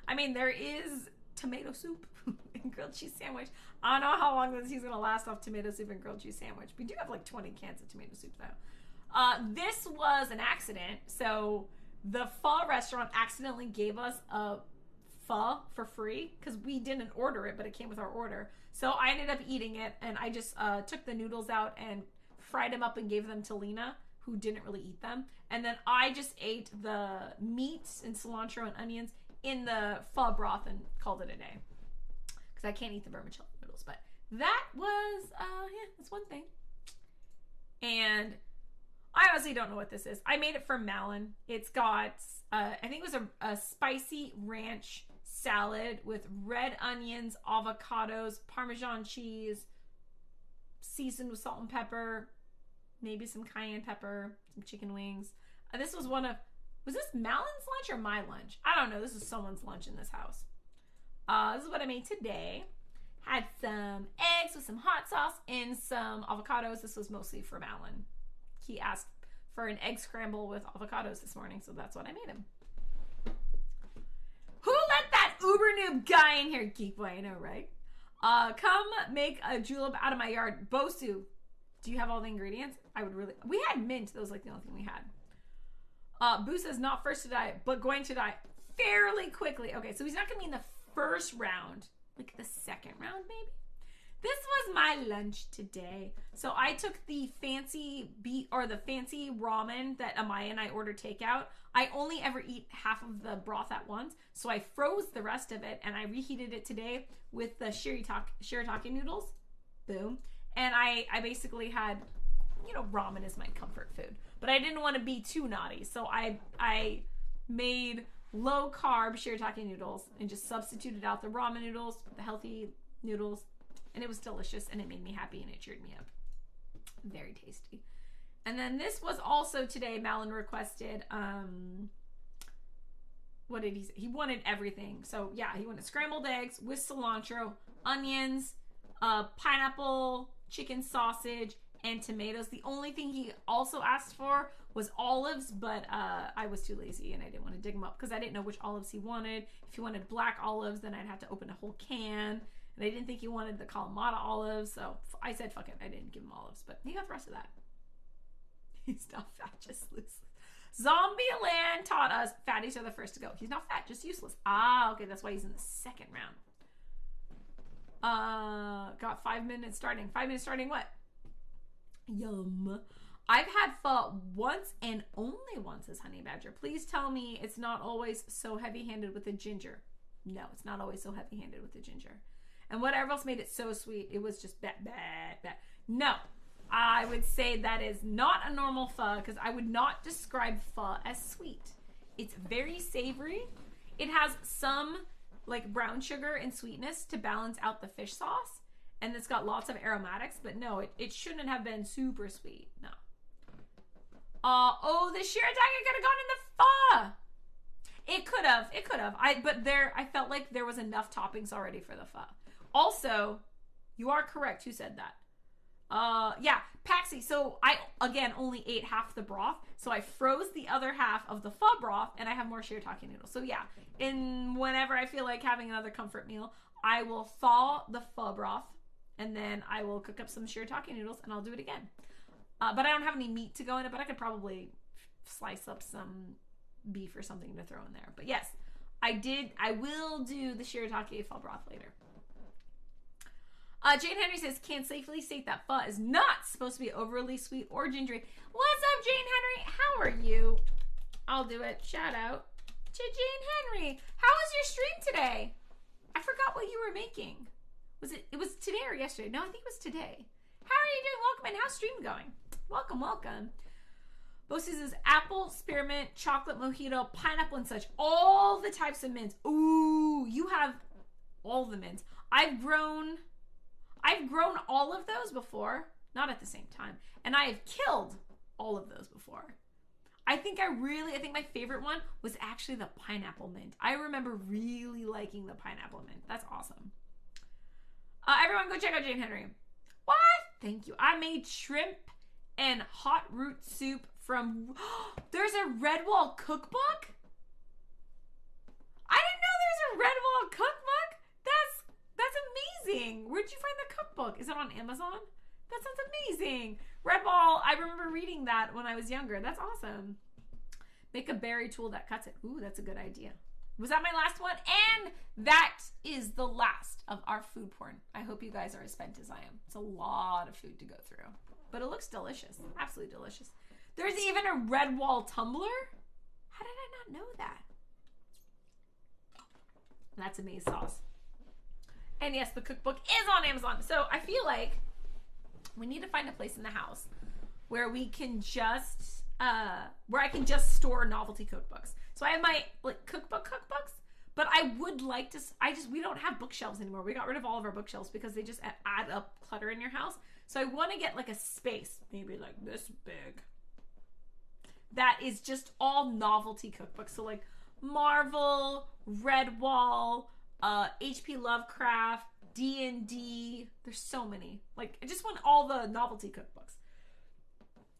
I mean, there is tomato soup and grilled cheese sandwich. I don't know how long he's going to last off tomato soup and grilled cheese sandwich. We do have like 20 cans of tomato soup, though. This was an accident. So the pho restaurant accidentally gave us a pho for free because we didn't order it, but it came with our order. So I ended up eating it, and I just took the noodles out and fried them up and gave them to Lena, who didn't really eat them. And then I just ate the meat and cilantro and onions in the pho broth and called it a day. Because I can't eat the vermicelli noodles. But that was, yeah, that's one thing. And I honestly don't know what this is. I made it for Malin. It's got, I think it was a spicy ranch salad with red onions, avocados, Parmesan cheese, seasoned with salt and pepper, maybe some cayenne pepper, some chicken wings. This was was this Malin's lunch or my lunch? I don't know. This is someone's lunch in this house. This is what I made today. Had some eggs with some hot sauce and some avocados. This was mostly for Malin. He asked for an egg scramble with avocados this morning, so that's what I made him. Who let that uber noob guy in here? Geek boy, I know, right? Come make a julep out of my yard. Bosu, do you have all the ingredients? We had mint. That was like the only thing we had. Boo says not first to die, but going to die fairly quickly. Okay, so he's not going to be in the first round. Like the second round, maybe? This was my lunch today. So I took the fancy fancy ramen that Amaya and I ordered takeout. I only ever eat half of the broth at once. So I froze the rest of it and I reheated it today with the shirataki noodles. Boom. And I basically had, ramen is my comfort food. But I didn't want to be too naughty. So I made low carb shirataki noodles and just substituted out the ramen noodles, the healthy noodles. And it was delicious and it made me happy and it cheered me up. Very tasty. And then this was also today, Malin requested, what did he say? He wanted everything. So yeah, he wanted scrambled eggs with cilantro, onions, pineapple, chicken sausage, and tomatoes. The only thing he also asked for was olives, but I was too lazy and I didn't want to dig them up because I didn't know which olives he wanted. If he wanted black olives, then I'd have to open a whole can. And I didn't think he wanted the Kalamata olives, so I said, fuck it. I didn't give him olives, but he got the rest of that. He's not fat, just loose. Zombieland taught us fatties are the first to go. He's not fat, just useless. Ah, okay, that's why he's in the second round. Got 5 minutes starting. 5 minutes starting what? Yum. I've had pho once and only once as Honey Badger. Please tell me it's not always so heavy-handed with the ginger. No, it's not always so heavy-handed with the ginger. And whatever else made it so sweet, it was just bad. No, I would say that is not a normal pho because I would not describe pho as sweet. It's very savory. It has some like brown sugar and sweetness to balance out the fish sauce. And it's got lots of aromatics, but no, it shouldn't have been super sweet. No. Oh, the shirataki could have gone in the pho. It could have. I felt like there was enough toppings already for the pho. Also, you are correct. Who said that? Yeah, Paxi. So I, again, only ate half the broth. So I froze the other half of the pho broth and I have more shirataki noodles. So yeah, whenever I feel like having another comfort meal, I will thaw the pho broth and then I will cook up some shirataki noodles and I'll do it again. But I don't have any meat to go in it, but I could probably slice up some beef or something to throw in there. But yes, I will do the shirataki pho broth later. Jane Henry says, can safely state that pho is not supposed to be overly sweet or gingery. What's up, Jane Henry? How are you? I'll do it. Shout out to Jane Henry. How was your stream today? I forgot what you were making. It was today or yesterday? No, I think it was today. How are you doing? Welcome in. How's stream going? Welcome. Bosis says apple, spearmint, chocolate mojito, pineapple, and such. All the types of mints. Ooh, you have all the mints. I've grown all of those before, not at the same time, and I have killed all of those before. I think my favorite one was actually the pineapple mint. I remember really liking the pineapple mint. That's awesome. Everyone go check out Jane Henry. What? Thank you. I made shrimp and hot root soup from, there's a Redwall cookbook? I didn't know there's a Redwall cookbook. That's amazing. Where'd you find the cookbook? Is it on Amazon? That sounds amazing. Redwall, I remember reading that when I was younger. That's awesome. Make a berry tool that cuts it. Ooh, that's a good idea. Was that my last one? And that is the last of our food porn. I hope you guys are as spent as I am. It's a lot of food to go through. But it looks delicious. Absolutely delicious. There's even a Redwall tumbler? How did I not know that? That's amaze sauce. And yes, the cookbook is on Amazon. So I feel like we need to find a place in the house where we can just, where I can just store novelty cookbooks. So I have my cookbooks, but I would like to, we don't have bookshelves anymore. We got rid of all of our bookshelves because they just add up clutter in your house. So I want to get like a space, maybe like this big, that is just all novelty cookbooks. So like Marvel, Redwall, H.P. Lovecraft, D&D. There's so many. Like, I just want all the novelty cookbooks.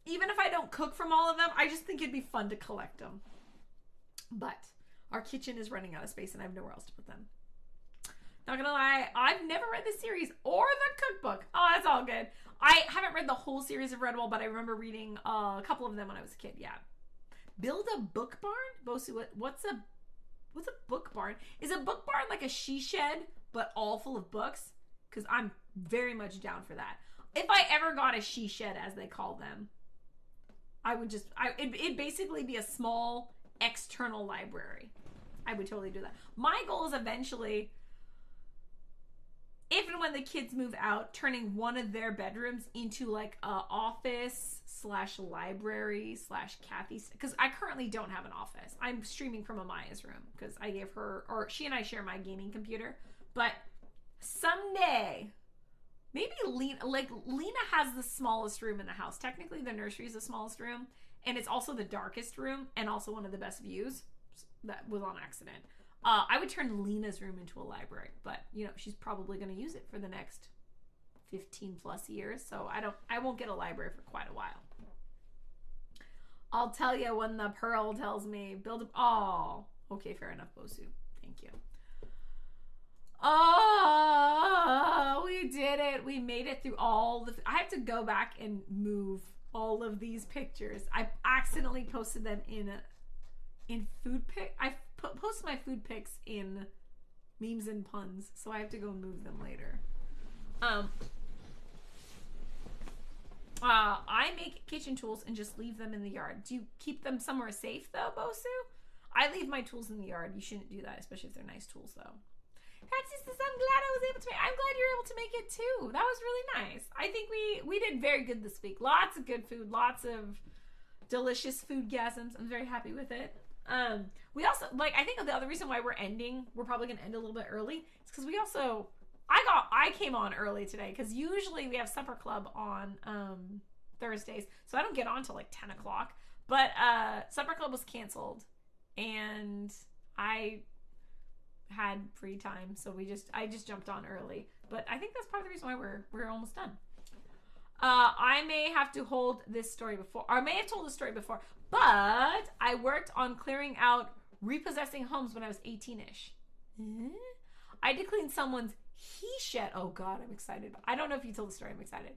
even if I don't cook from all of them, I just think it'd be fun to collect them. But our kitchen is running out of space and I have nowhere else to put them. Not gonna lie, I've never read the series or the cookbook. Oh, that's all good. I haven't read the whole series of Redwall, but I remember reading a couple of them when I was a kid. Yeah. Build a book barn? Bosu, what's a book barn? Is a book barn like a she shed, but all full of books? Because I'm very much down for that. If I ever got a she shed, as they call them, it'd basically be a small external library. I would totally do that. My goal is eventually, if and when the kids move out, turning one of their bedrooms into like a office / library / Kathy's, because I currently don't have an office. I'm streaming from Amaya's room because I gave her, or she and I share my gaming computer. But someday, maybe Lena has the smallest room in the house. Technically, the nursery is the smallest room, and it's also the darkest room, and also one of the best views. That was on accident. I would turn Lena's room into a library, but she's probably going to use it for the next 15 plus years. So I won't get a library for quite a while. I'll tell you when the Pearl tells me build a. Oh, okay, fair enough, Bosu. Thank you. Oh, we did it. We made it through all the. I have to go back and move all of these pictures. I accidentally posted them in food pic. I post my food pics in memes and puns, so I have to go move them later. I make kitchen tools and just leave them in the yard. Do you keep them somewhere safe though, Bosu? I leave my tools in the yard. You shouldn't do that, especially if they're nice tools though. Patsy says, I'm glad I was able to make. I'm glad you're able to make it too. That was really nice. I think we did very good this week. Lots of good food, lots of delicious food gasms. I'm very happy with it. We also, I think the other reason why we're probably going to end a little bit early, is because we also, I came on early today, because usually we have supper club on, Thursdays, so I don't get on till 10 o'clock, but, supper club was canceled, and I had free time, so I just jumped on early, but I think that's part of the reason why we're almost done. I may have to hold this story before, or I may have told the story before, but I worked on clearing out repossessing homes when I was 18-ish. I did clean someone's he shed. Oh God, I'm excited. I don't know if you told the story. I'm excited.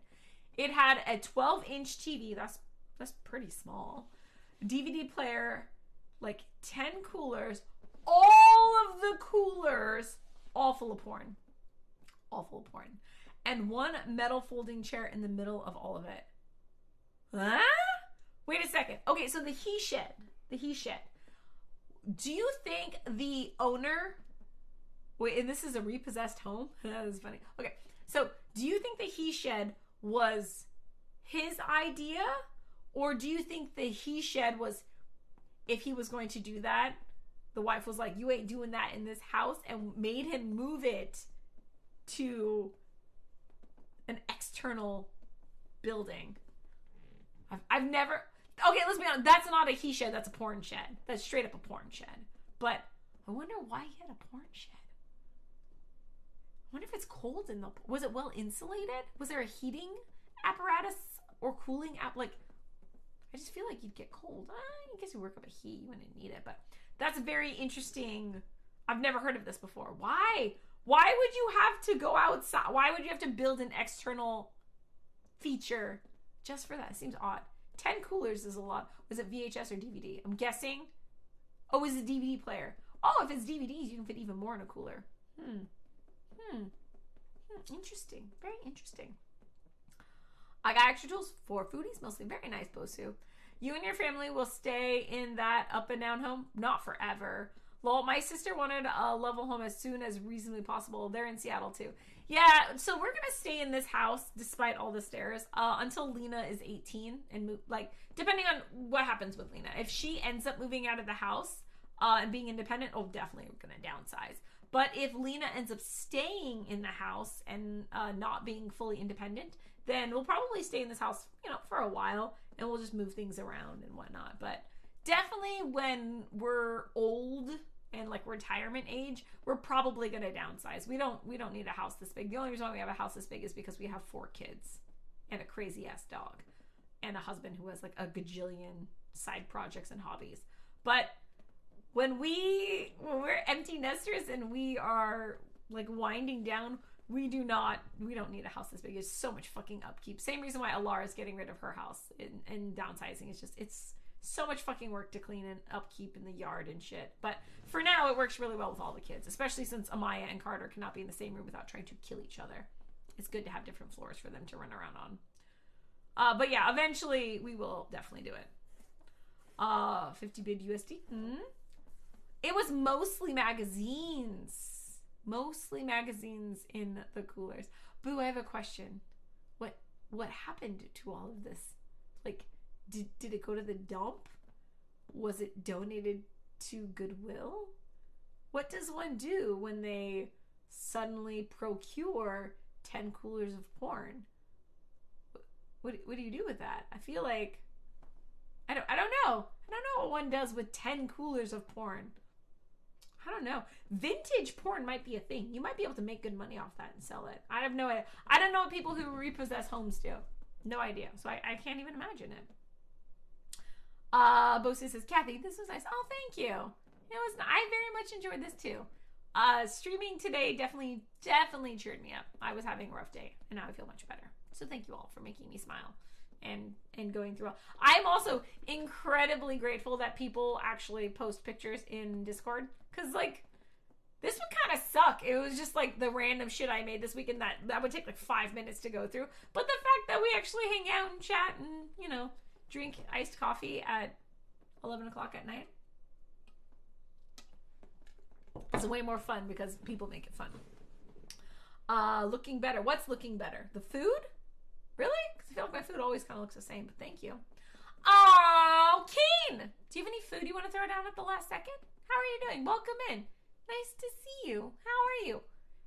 It had a 12-inch TV. That's pretty small. DVD player, 10 coolers. All of the coolers, all full of porn. All full of porn. And one metal folding chair in the middle of all of it. Huh? Wait a second. Okay, so the he shed. Do you think the owner... Wait, and this is a repossessed home? That is funny. Okay, so do you think the he shed was his idea? Or do you think the he shed was, if he was going to do that, the wife was like, you ain't doing that in this house, and made him move it to an external building? I've never... Okay, let's be honest. That's not a he shed. That's a porn shed. That's straight up a porn shed. But I wonder why he had a porn shed. I wonder if it's cold in the... Was it well insulated? Was there a heating apparatus or cooling app? I just feel like you'd get cold. I guess you work up a heat. You wouldn't need it. But that's very interesting. I've never heard of this before. Why? Why would you have to go outside? Why would you have to build an external feature just for that? It seems odd. 10 coolers is a lot. Was it VHS or DVD? I'm guessing. Oh, is it a DVD player? Oh, if it's DVDs, you can fit even more in a cooler. Interesting. Very interesting. I got extra tools for foodies, mostly. Very nice, Bosu. You and your family will stay in that up and down home? Not forever. Lol, my sister wanted a level home as soon as reasonably possible. They're in Seattle too. Yeah, so we're gonna stay in this house despite all the stairs until Lena is 18 and move. Depending on what happens with Lena. If she ends up moving out of the house and being independent, definitely we're gonna downsize. But if Lena ends up staying in the house and not being fully independent, then we'll probably stay in this house, for a while, and we'll just move things around and whatnot. But definitely when we're old and retirement age, we're probably going to downsize. We don't need a house this big. The only reason why we have a house this big is because we have 4 kids and a crazy ass dog. and a husband who has like a gajillion side projects and hobbies. But when we're empty nesters and we are like winding down, we don't need a house this big. It's so much fucking upkeep. Same reason why Alara is getting rid of her house and downsizing. It's so much fucking work to clean and upkeep in the yard and shit. But for now, it works really well with all the kids, especially since Amaya and Carter cannot be in the same room without trying to kill each other. It's good to have different floors for them to run around on. But yeah, eventually we will definitely do it. 50 bid USD. It was mostly magazines. Mostly magazines in the coolers. Boo, I have a question. What happened to all of this? Like, did it go to the dump? Was it donated to Goodwill? What does one do when they suddenly procure 10 coolers of porn? What do you do with that? I feel like I don't know. I don't know what one does with 10 coolers of porn. I don't know. Vintage porn might be a thing. You might be able to make good money off that and sell it. I have no idea. I don't know what people who repossess homes do. No idea. So I can't even imagine it. Bosi says, Kathy, this was nice. Oh, thank you. I very much enjoyed this too. Streaming today definitely cheered me up. I was having a rough day and now I feel much better. So thank you all for making me smile and going through. I'm also incredibly grateful that people actually post pictures in Discord, because like this would kind of suck. It was just like the random shit I made this weekend that would take like 5 minutes to go through. But the fact that we actually hang out and chat and drink iced coffee at 11 o'clock at night, it's way more fun because people make it fun. Looking better. What's looking better? The food? Really? Because I feel like my food always kind of looks the same, but thank you. Oh, Keen! Do you have any food you want to throw down at the last second? How are you doing? Welcome in. Nice to see you. How are you?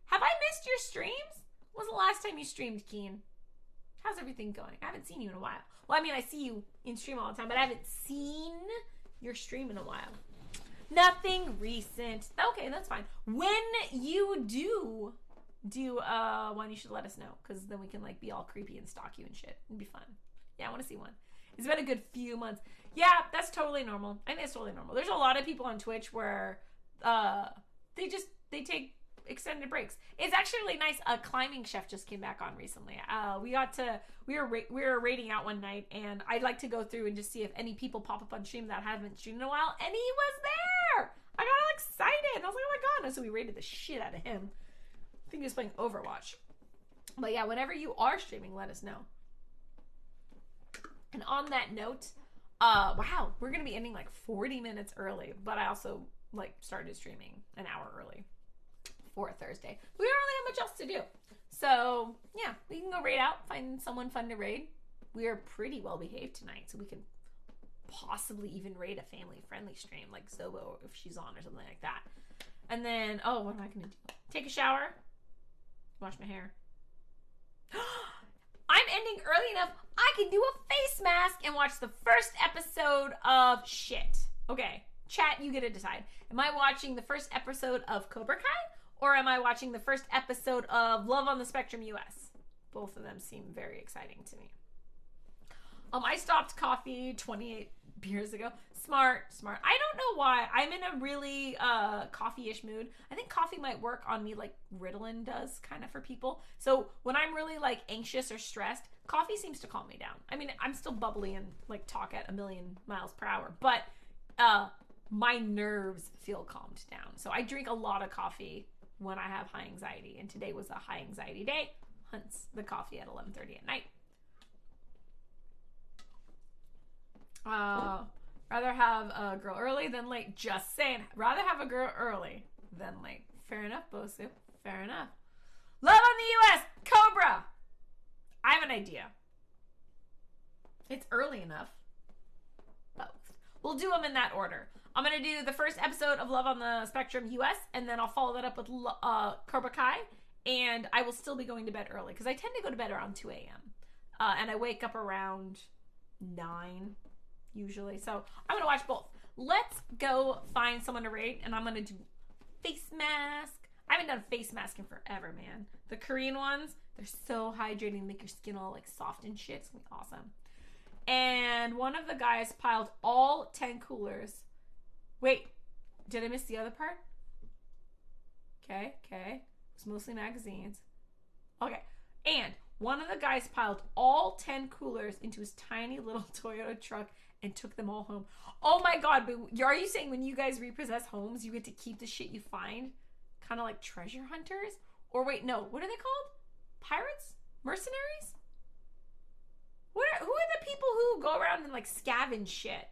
Have I missed your streams? When was the last time you streamed, Keen? How's everything going? I haven't seen you in a while. Well, I mean, I see you in stream all the time, but I haven't seen your stream in a while. Nothing recent. Okay, that's fine. When you do one, you should let us know, because then we can like be all creepy and stalk you and shit. It'd be fun. Yeah, I want to see one. It's been a good few months. Yeah, that's totally normal. I think it's totally normal. There's a lot of people on Twitch where they take extended breaks. It's actually really nice. A climbing chef just came back on recently. We were raiding out one night, and I'd like to go through and just see if any people pop up on stream that haven't streamed in a while, and he was there. I got all excited. I was like, oh my god. And so we raided the shit out of him. I think he was playing Overwatch. But yeah, whenever you are streaming, let us know. And on that note, wow, we're gonna be ending like 40 minutes early, but I also like started streaming an hour early for Thursday. We don't really have much else to do. So yeah, we can go raid out, find someone fun to raid. We are pretty well behaved tonight, so we can possibly even raid a family-friendly stream like Zobo if she's on or something like that. And then, oh, what am I gonna do? Take a shower, wash my hair. I'm ending early enough I can do a face mask and watch the first episode of shit. Okay, chat, you get to decide. Am I watching the first episode of Cobra Kai, or am I watching the first episode of Love on the Spectrum US? Both of them seem very exciting to me. I stopped coffee 28 years ago. Smart. I don't know why. I'm in a really coffee-ish mood. I think coffee might work on me like Ritalin does kind of for people. So when I'm really like anxious or stressed, coffee seems to calm me down. I mean, I'm still bubbly and like talk at 1,000,000 miles per hour, but my nerves feel calmed down. So I drink a lot of coffee when I have high anxiety, and today was a high anxiety day. Hence the coffee at 11:30 at night. Rather have a girl early than late. Just saying. Rather have a girl early than late. Fair enough, Bosu. Fair enough. Love on the US. Cobra. I have an idea. It's early enough. Both. We'll do them in that order. I'm going to do the first episode of Love on the Spectrum US, and then I'll follow that up with Cobra Kai, and I will still be going to bed early, because I tend to go to bed around 2 a.m. And I wake up around 9 usually. So I'm going to watch both. Let's go find someone to raid, and I'm going to do face mask. I haven't done face mask in forever, man. The Korean ones, they're so hydrating, make your skin all like soft and shit. It's going to be awesome. And one of the guys piled all 10 coolers. Wait, did I miss the other part? Okay. It's mostly magazines. Okay. And one of the guys piled all 10 coolers into his tiny little Toyota truck and took them all home. Oh my God, but are you saying when you guys repossess homes, you get to keep the shit you find? Kind of like treasure hunters? Or wait, no, what are they called? Pirates? Mercenaries? Who are the people who go around and like scavenge shit?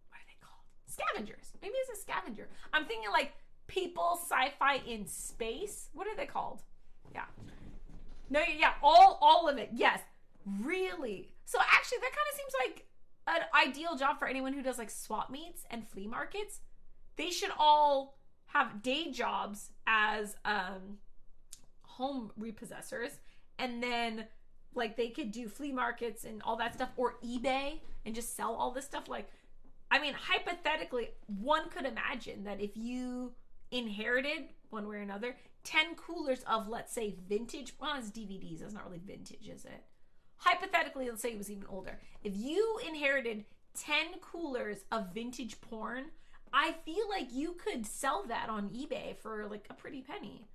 What are they called? Scavengers. Maybe it's a scavenger. I'm thinking like people sci-fi in space. What are they called? Yeah. No, yeah, all of it. Yes. Really. So actually that kind of seems like an ideal job for anyone who does like swap meets and flea markets. They should all have day jobs as home repossessors, and then like they could do flea markets and all that stuff, or eBay, and just sell all this stuff. Like, I mean, hypothetically, one could imagine that if you inherited one way or another 10 coolers of, let's say, vintage, well, it's DVDs, that's not really vintage, is it? Hypothetically, let's say it was even older. If you inherited 10 coolers of vintage porn, I feel like you could sell that on eBay for like a pretty penny.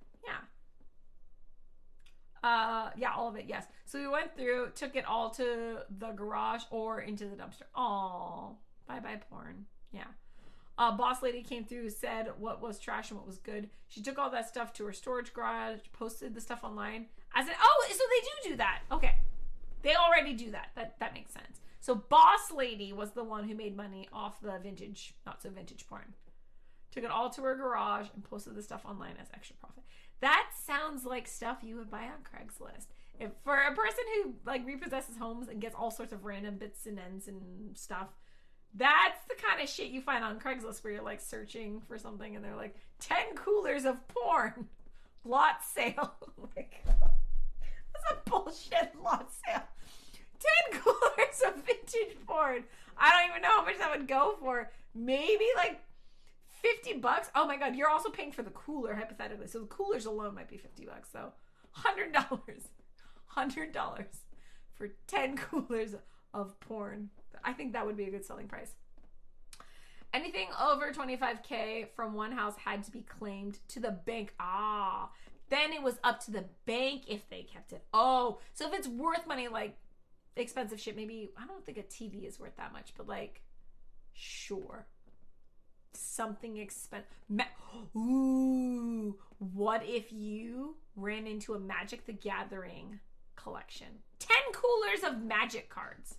Yeah, all of it, yes. So we went through, took it all to the garage or into the dumpster. Oh, bye-bye porn. Yeah. Boss lady came through, said what was trash and what was good. She took all that stuff to her storage garage, posted the stuff online. I said, oh, so they do that. Okay. They already do that. That makes sense. So boss lady was the one who made money off the vintage, not so vintage porn. Took it all to her garage and posted the stuff online as extra profit. That sounds like stuff you would buy on Craigslist. If for a person who like repossesses homes and gets all sorts of random bits and ends and stuff, that's the kind of shit you find on Craigslist where you're like searching for something and they're like 10 coolers of porn, lot sale. Oh my God. That's a bullshit lot sale. 10 coolers of vintage porn. I don't even know how much that would go for. Maybe like $50. Oh my God, you're also paying for the cooler hypothetically. So the coolers alone might be $50. So $100 for 10 coolers of porn. I think that would be a good selling price. Anything over $25K from one house had to be claimed to the bank. Then it was up to the bank if they kept it. Oh, so if it's worth money, like expensive shit, maybe, I don't think a TV is worth that much, but like, sure. Something expensive. Ooh, what if you ran into a Magic the Gathering collection? 10 coolers of Magic cards.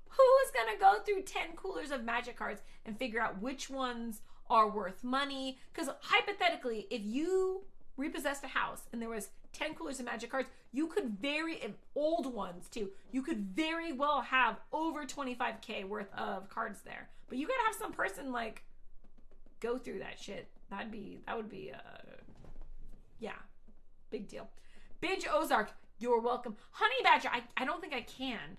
Who is going to go through 10 coolers of Magic cards and figure out which ones are worth money? Because hypothetically, if you repossessed a house and there was 10 coolers of Magic cards, you could old ones too, you could very well have over $25K worth of cards there. But you gotta have some person like go through that shit. That would be yeah, big deal. Binge Ozark, you're welcome. Honey Badger, I don't think I can.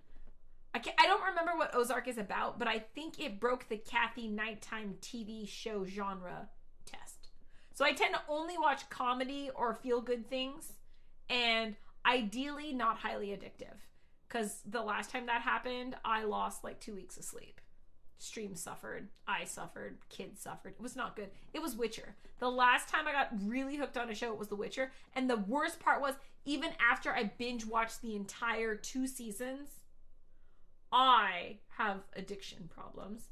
I don't remember what Ozark is about, but I think it broke the Kathy nighttime TV show genre test. So I tend to only watch comedy or feel-good things, and ideally not highly addictive. Because the last time that happened, I lost like 2 weeks of sleep. Stream suffered. I suffered. Kids suffered. It was not good. It was Witcher. The last time I got really hooked on a show, it was The Witcher. And the worst part was, even after I binge watched the entire 2 seasons, I have addiction problems.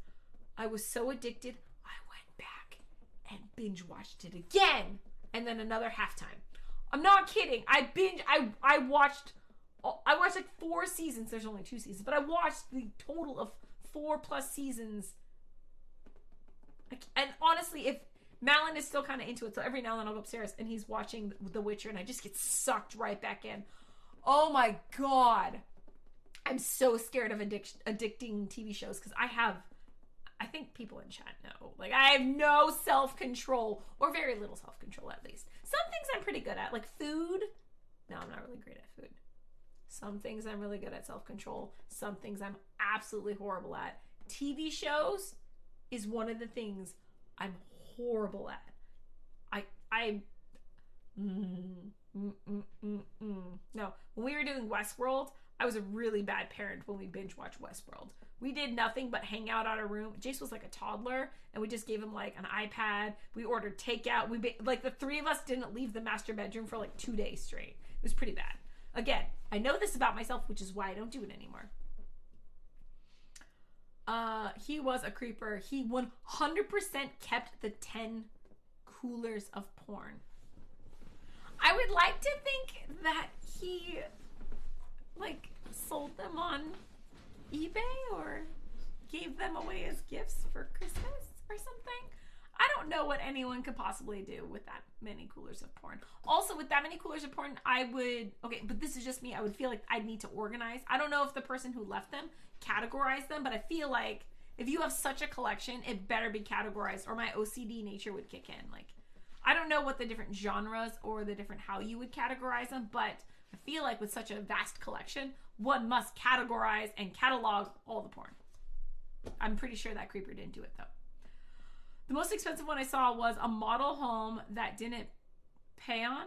I was so addicted, I went back and binge watched it again. And then another halftime. I'm not kidding. I watched like 4 seasons. There's only 2 seasons, but I watched the total of 4+ seasons. And honestly, if Malin is still kind of into it, so every now and then I'll go upstairs and he's watching The Witcher and I just get sucked right back in. Oh my God. I'm so scared of addicting TV shows because I think people in chat know. Like, I have no self-control, or very little self-control at least. Some things I'm pretty good at, like food. No, I'm not really great at food. Some things I'm really good at self-control. Some things I'm absolutely horrible at. TV shows is one of the things I'm horrible at. No, when we were doing Westworld, I was a really bad parent when we binge watched Westworld. We did nothing but hang out on a room. Jace was like a toddler, and we just gave him like an iPad. We ordered takeout. Like the three of us didn't leave the master bedroom for like 2 days straight. It was pretty bad. Again, I know this about myself, which is why I don't do it anymore. He was a creeper. He 100% kept the 10 coolers of porn. I would like to think that he like sold them on eBay or gave them away as gifts for Christmas or something. I don't know what anyone could possibly do with that many coolers of porn. Also, with that many coolers of porn, but this is just me. I would feel like I'd need to organize. I don't know if the person who left them categorized them, but I feel like if you have such a collection, it better be categorized or my OCD nature would kick in. Like, I don't know what the different genres or the different how you would categorize them, but I feel like with such a vast collection, one must categorize and catalog all the porn. I'm pretty sure that creeper didn't do it though. The most expensive one I saw was a model home that didn't pay on.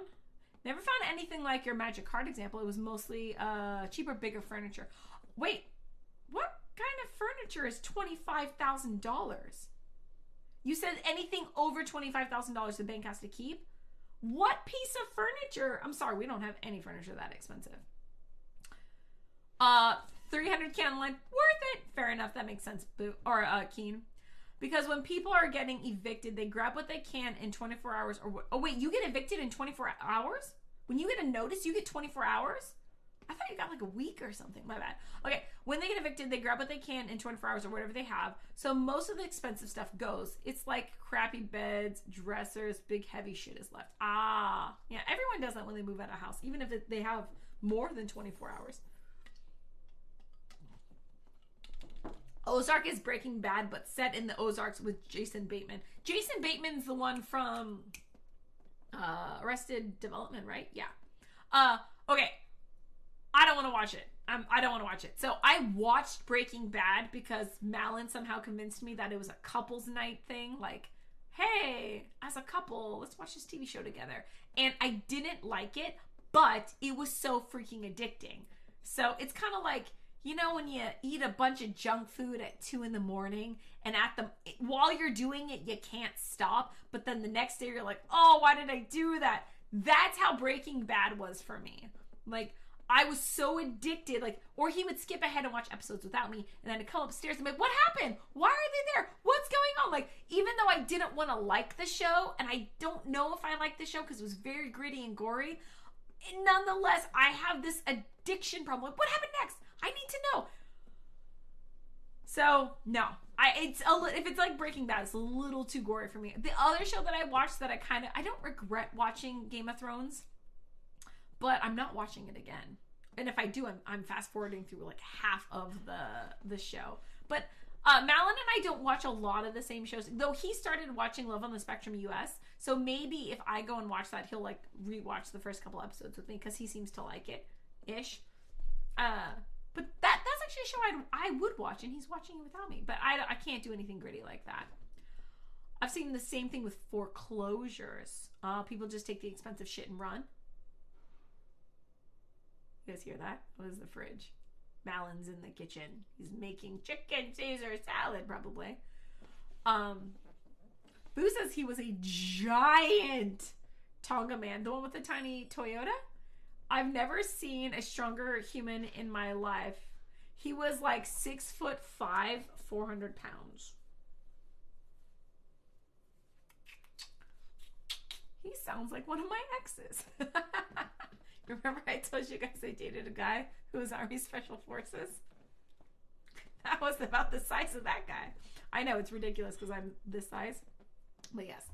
Never found anything like your magic card example. It was mostly cheaper, bigger furniture. Wait, what kind of furniture is $25,000? You said anything over $25,000 the bank has to keep? What piece of furniture? I'm sorry, we don't have any furniture that expensive. 300 can line, worth it. Fair enough, that makes sense. Keen. Because when people are getting evicted, they grab what they can in 24 hours. Oh wait, you get evicted in 24 hours? When you get a notice, you get 24 hours? I thought you got like a week or something. My bad. Okay, when they get evicted, they grab what they can in 24 hours or whatever they have. So most of the expensive stuff goes. It's like crappy beds, dressers, big heavy shit is left. Yeah, everyone does that when they move out of a house, even if they have more than 24 hours. Ozark is Breaking Bad, but set in the Ozarks with Jason Bateman. Jason Bateman's the one from Arrested Development, right? Yeah. Okay. I don't want to watch it. I don't want to watch it. So I watched Breaking Bad because Malin somehow convinced me that it was a couples night thing. Like, hey, as a couple, let's watch this TV show together. And I didn't like it, but it was so freaking addicting. So it's kind of like, you know, when you eat a bunch of junk food at 2 a.m. and while you're doing it, you can't stop. But then the next day you're like, oh, why did I do that? That's how Breaking Bad was for me. Like, I was so addicted, like, or he would skip ahead and watch episodes without me, and then I'd come upstairs and be like, what happened? Why are they there? What's going on? Like, even though I didn't want to like the show, and I don't know if I liked the show because it was very gritty and gory, nonetheless, I have this addiction problem. Like, what happened next? I need to know. So, no. If it's like Breaking Bad, it's a little too gory for me. The other show that I watched that I don't regret watching Game of Thrones, but I'm not watching it again. And if I do, I'm fast forwarding through like half of the show. But Malin and I don't watch a lot of the same shows, though he started watching Love on the Spectrum US. So maybe if I go and watch that, he'll like rewatch the first couple episodes with me because he seems to like it ish. But that's actually a show I would watch, and he's watching it without me. But I can't do anything gritty like that. I've seen the same thing with foreclosures. People just take the expensive shit and run. You guys hear that? What is the fridge? Malin's in the kitchen. He's making chicken Caesar salad, probably. Boo says he was a giant Tonga man. The one with the tiny Toyota? I've never seen a stronger human in my life. He was like 6'5", 400 pounds. He sounds like one of my exes. Remember I told you guys I dated a guy who was Army Special Forces? That was about the size of that guy. I know, it's ridiculous because I'm this size. But yes.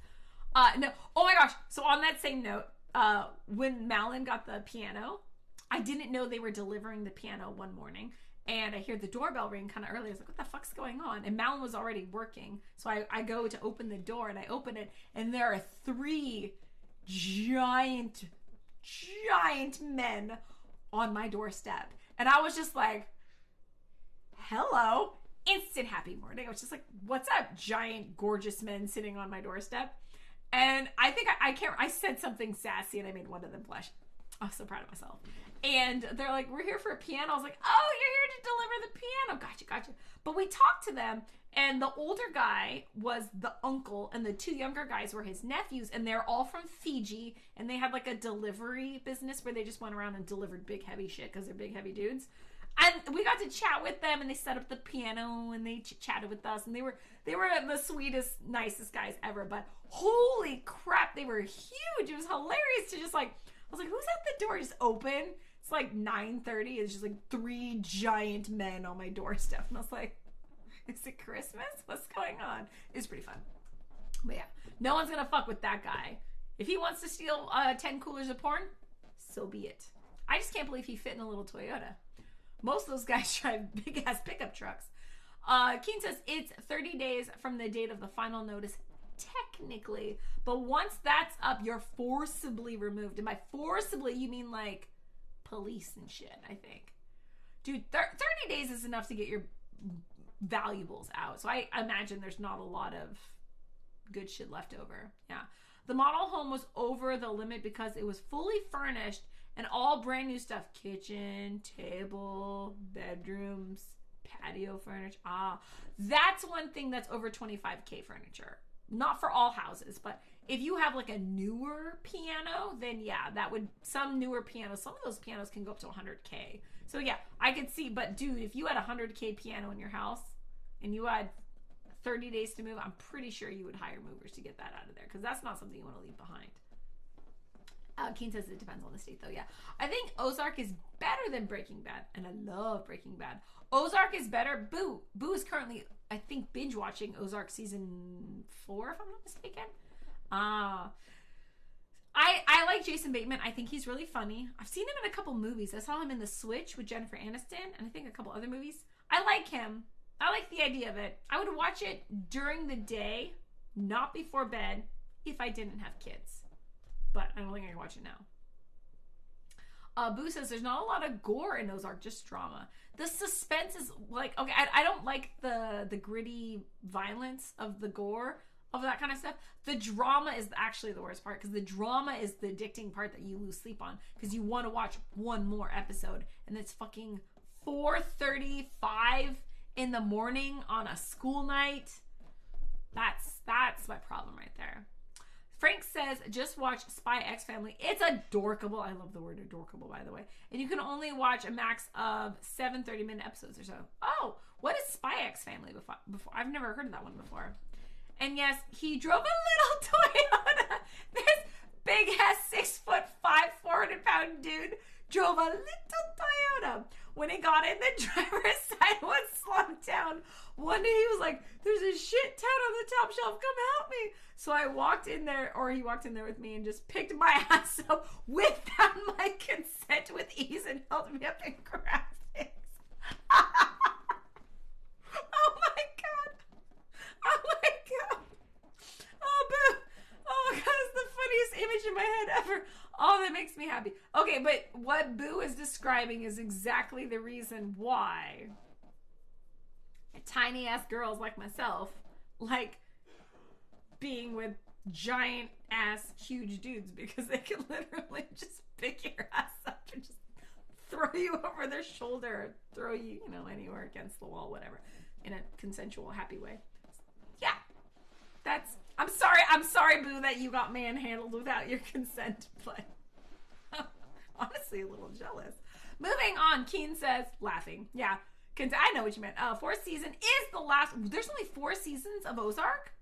No. Oh my gosh. So on that same note, when Malin got the piano, I didn't know they were delivering the piano one morning. And I hear the doorbell ring kind of early. I was like, what the fuck's going on? And Malin was already working. So I go to open the door and I open it. And there are 3 giant men on my doorstep. And I was just like, hello. Instant happy morning. I was just like, what's up, giant, gorgeous men sitting on my doorstep? And I think I said something sassy and I made one of them blush. I was so proud of myself. And they're like, we're here for a piano. I was like, oh, you're here to deliver the piano. Gotcha. But we talked to them, and the older guy was the uncle, and the two younger guys were his nephews, and they're all from Fiji, and they had like a delivery business where they just went around and delivered big, heavy shit because they're big, heavy dudes. And we got to chat with them, and they set up the piano, and they chatted with us, and they were the sweetest, nicest guys ever. But holy crap, they were huge. It was hilarious to just like, I was like, who's at the door? Just open. It's like 9:30. It's just like 3 giant men on my doorstep, and I was like, is it Christmas? What's going on? It's pretty fun. But yeah, no one's gonna fuck with that guy. If he wants to steal 10 coolers of porn, so be it. I just can't believe he fit in a little Toyota. Most of those guys drive big ass pickup trucks. Keen says it's 30 days from the date of the final notice, technically, but once that's up, you're forcibly removed. And by forcibly, you mean like police and shit, I think. Dude, 30 days is enough to get your valuables out. So I imagine there's not a lot of good shit left over. Yeah. The model home was over the limit because it was fully furnished and all brand new stuff. Kitchen, table, bedrooms, patio furniture. That's one thing that's over 25K furniture. Not for all houses, but if you have like a newer piano, then yeah, that would, some newer pianos, some of those pianos can go up to 100K. So yeah, I could see, but dude, if you had a 100K piano in your house and you had 30 days to move, I'm pretty sure you would hire movers to get that out of there, because that's not something you want to leave behind. Keen says it depends on the state though. Yeah, I think Ozark is better than Breaking Bad, and I love Breaking Bad. Ozark is better. Boo is currently, I think, binge watching Ozark season 4, if I'm not mistaken. I like Jason Bateman. I think he's really funny. I've seen him in a couple movies. I saw him in The Switch with Jennifer Aniston, and I think a couple other movies. I like him. I like the idea of it. I would watch it during the day, not before bed, if I didn't have kids. But I don't think I can watch it now. Boo says there's not a lot of gore in Ozark, just drama. The suspense is like, okay, I don't like the gritty violence of the gore, of that kind of stuff. The drama is actually the worst part, because the drama is the addicting part that you lose sleep on, because you want to watch one more episode, and it's fucking 4:35 in the morning on a school night. That's my problem right there. Frank says, just watch Spy X Family. It's adorkable. I love the word adorkable, by the way. And you can only watch a max of 7 30-minute episodes or so. Oh, what is Spy X Family before? I've never heard of that one before. And yes, he drove a little Toyota. This big-ass 6'5", 400-pound dude drove a little Toyota. When he got in the driver's side was slumped down. One day he was like, there's a shit ton on the top shelf. Come help me. So I walked in there, or he walked in there with me and just picked my ass up without my consent with ease and held me up and grabbed things. Oh my God. Oh my God. Oh, boo. Oh, God, it's the funniest image in my head ever. Oh, that makes me happy. Okay, but what Boo is describing is exactly the reason why tiny ass girls like myself like being with giant ass huge dudes, because they can literally just pick your ass up and just throw you over their shoulder, or throw you, anywhere against the wall, whatever, in a consensual, happy way. Yeah, I'm sorry, Boo, that you got manhandled without your consent, but honestly a little jealous. Moving on, Keen says, laughing. Yeah, I know what you meant. 4th season is the last. There's only 4 seasons of Ozark?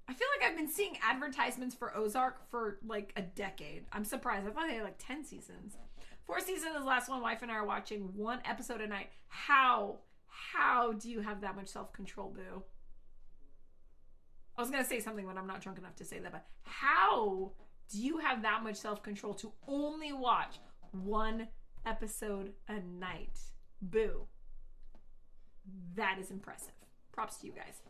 I feel like I've been seeing advertisements for Ozark for like a decade. I'm surprised. I thought they had like 10 seasons. 4th season is the last one. Wife and I are watching 1 episode a night. How do you have that much self-control, Boo? I was going to say something, but I'm not drunk enough to say that. But how do you have that much self-control to only watch 1 episode a night? Boo. That is impressive. Props to you guys.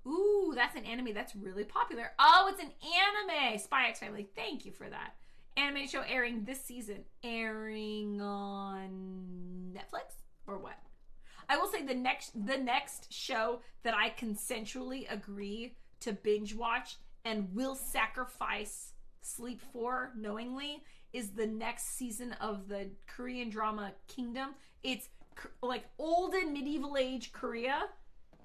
Ooh, that's an anime that's really popular. Oh, it's an anime. Spy X Family. Thank you for that. Anime show airing this season. Airing on Netflix? Or what? I will say the next show that I consensually agree to binge watch and will sacrifice Sleep 4 knowingly is the next season of the Korean drama Kingdom. It's like olden medieval age Korea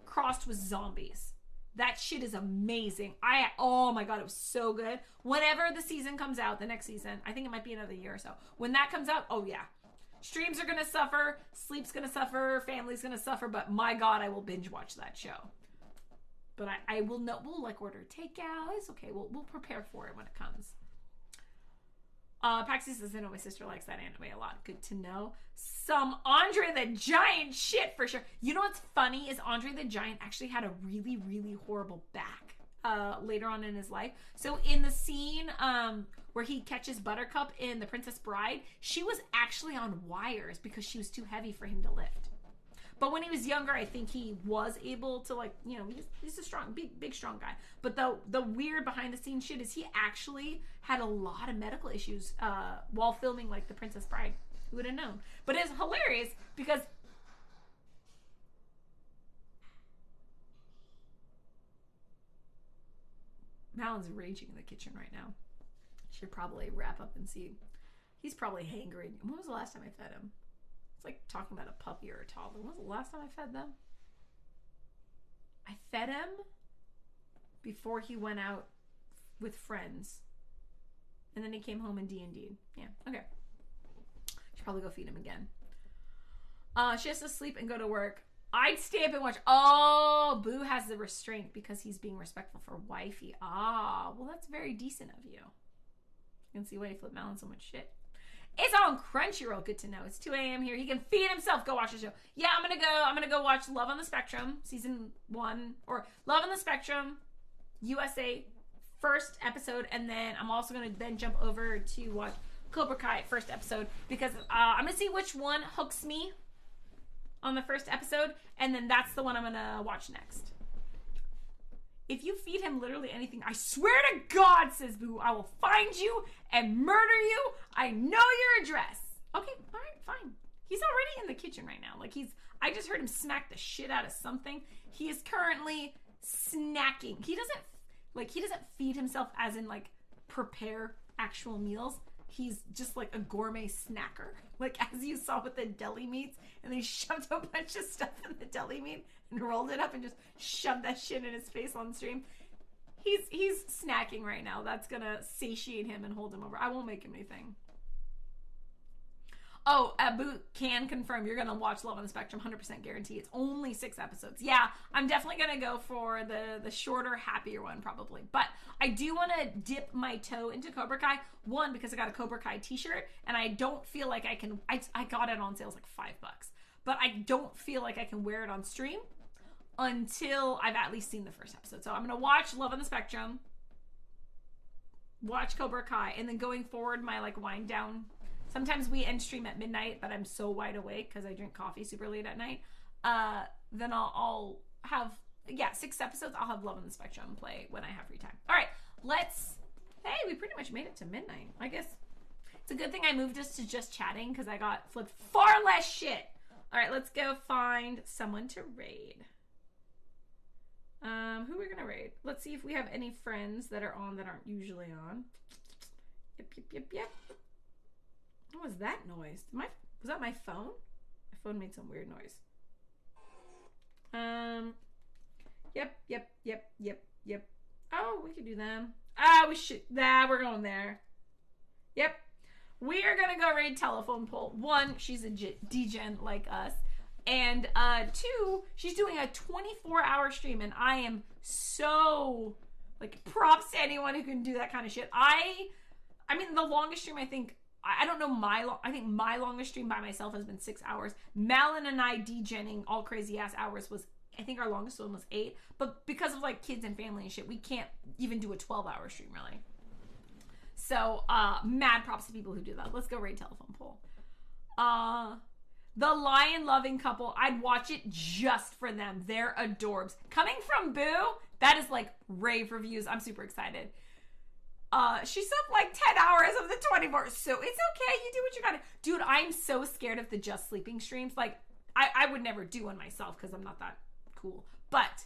crossed with zombies. That shit is amazing. Oh my god, it was so good. Whenever the season comes out, the next season, I think it might be another year or so. When that comes out, oh yeah. Streams are gonna suffer, sleep's gonna suffer, family's gonna suffer, but my god, I will binge watch that show. But I will know, we'll like order takeout. It's okay. We'll prepare for it when it comes. Paxi says, I know my sister likes that anime a lot. Good to know. Some Andre the Giant shit for sure. You know what's funny is Andre the Giant actually had a really, really horrible back later on in his life. So in the scene where he catches Buttercup in The Princess Bride, she was actually on wires because she was too heavy for him to lift. But when he was younger, I think he was able to, like, you know, he's a strong, big, strong guy. But the weird behind the scenes shit is he actually had a lot of medical issues while filming, like, The Princess Bride. Who would have known? But it's hilarious because Malin's raging in the kitchen right now. Should probably wrap up and see. He's probably hangry. When was the last time I fed him? It's like talking about a puppy or a toddler. When was the last time I fed them? I fed him before he went out with friends. And then he came home and D&D'd. Yeah, okay. Should probably go feed him again. She has to sleep and go to work. I'd stay up and watch. Oh, Boo has the restraint because he's being respectful for wifey. Ah, well, that's very decent of you. You can see why you flip Malin so much shit. It's on Crunchyroll. Good to know. It's 2 a.m. here. He can feed himself. Go watch the show. Yeah, I'm gonna go watch Love on the Spectrum season 1, or Love on the Spectrum USA first episode, and then I'm also gonna then jump over to watch Cobra Kai first episode because I'm gonna see which one hooks me on the first episode, and then that's the one I'm gonna watch next. If you feed him literally anything, I swear to God, says Boo, I will find you and murder you. I know your address. Okay, all right, fine. He's already in the kitchen right now. Like I just heard him smack the shit out of something. He is currently snacking. He doesn't feed himself as in like prepare actual meals. He's just like a gourmet snacker. Like as you saw with the deli meats, and they shoved a bunch of stuff in the deli meat and rolled it up and just shoved that shit in his face on stream. He's snacking right now. That's gonna satiate him and hold him over. I won't make him anything. Oh, Abu can confirm you're gonna watch Love on the Spectrum, 100% guarantee. It's only 6 episodes. Yeah, I'm definitely gonna go for the shorter, happier one probably. But I do want to dip my toe into Cobra Kai. One, because I got a Cobra Kai t-shirt, and I don't feel like I can. I got it on sale, like $5, but I don't feel like I can wear it on stream until I've at least seen the first episode. So I'm gonna watch Love on the Spectrum, watch Cobra Kai, and then going forward, my like wind down. Sometimes we end stream at midnight, but I'm so wide awake because I drink coffee super late at night. Then I'll have 6 episodes. I'll have Love on the Spectrum play when I have free time. All right, hey, we pretty much made it to midnight. I guess it's a good thing I moved us to just chatting because I got flipped far less shit. All right, let's go find someone to raid. Who are we gonna raid? Let's see if we have any friends that are on that aren't usually on. Yep. What was that noise? Was that my phone? My phone made some weird noise. Yep. Oh, we could do them. We should. We're going there. Yep. We are gonna go raid Telephone Pole. 1, she's a degen like us. And 2, she's doing a 24-hour stream, and I am so, like, props to anyone who can do that kind of shit. I mean, the longest stream, I think, I don't know I think my longest stream by myself has been 6 hours. Malin and I degenning all crazy ass hours was, I think our longest one was 8. But because of like kids and family and shit, we can't even do a 12-hour stream really. So mad props to people who do that. Let's go raid Telephone Pole. The lion loving couple, I'd watch it just for them. They're adorbs. Coming from Boo, that is like rave reviews. I'm super excited. She's up like 10 hours of the 24, so it's okay. You do what you gotta. Dude, I'm so scared of the just sleeping streams. Like, I would never do one myself because I'm not that cool. But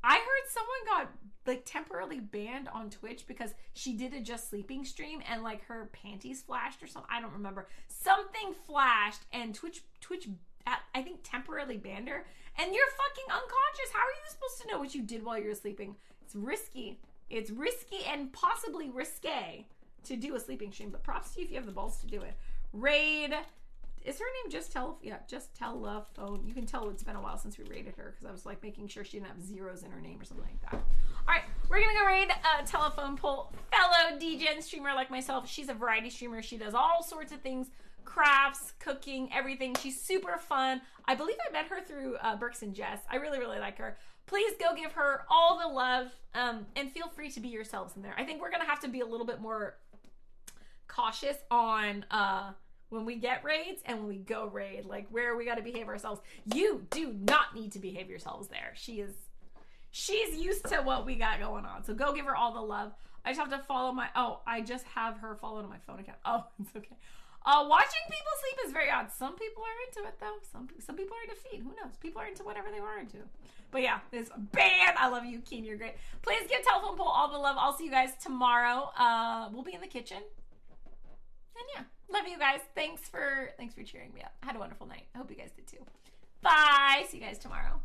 I heard someone got like temporarily banned on Twitch because she did a Just Sleeping stream and like her panties flashed or something? I don't remember. Something flashed and Twitch I think temporarily banned her. And you're fucking unconscious. How are you supposed to know what you did while you were sleeping? It's risky. It's risky and possibly risque to do a sleeping stream, but props to you if you have the balls to do it. Raid. Is her name Just Telephone? You can tell it's been a while since we raided her because I was like making sure she didn't have zeros in her name or something like that. All right, we're gonna go raid Telephone Pole, fellow DJ and streamer like myself. She's a variety streamer. She does all sorts of things, crafts, cooking, everything. She's super fun. I believe I met her through Burks and Jess. I really, really like her. Please go give her all the love and feel free to be yourselves in there. I think we're gonna have to be a little bit more cautious on when we get raids and when we go raid, like where we got to behave ourselves. You do not need to behave yourselves there. She's used to what we got going on. So go give her all the love. I just have to follow I just have her follow to my phone account. Oh, it's okay. Watching people sleep is very odd. Some people are into it though. Some people are into feed. Who knows? People are into whatever they were into. But yeah, this band. I love you, Keen. You're great. Please give Telephone Pole all the love. I'll see you guys tomorrow. We'll be in the kitchen. And yeah, love you guys. Thanks for cheering me up. I had a wonderful night. I hope you guys did too. Bye. See you guys tomorrow.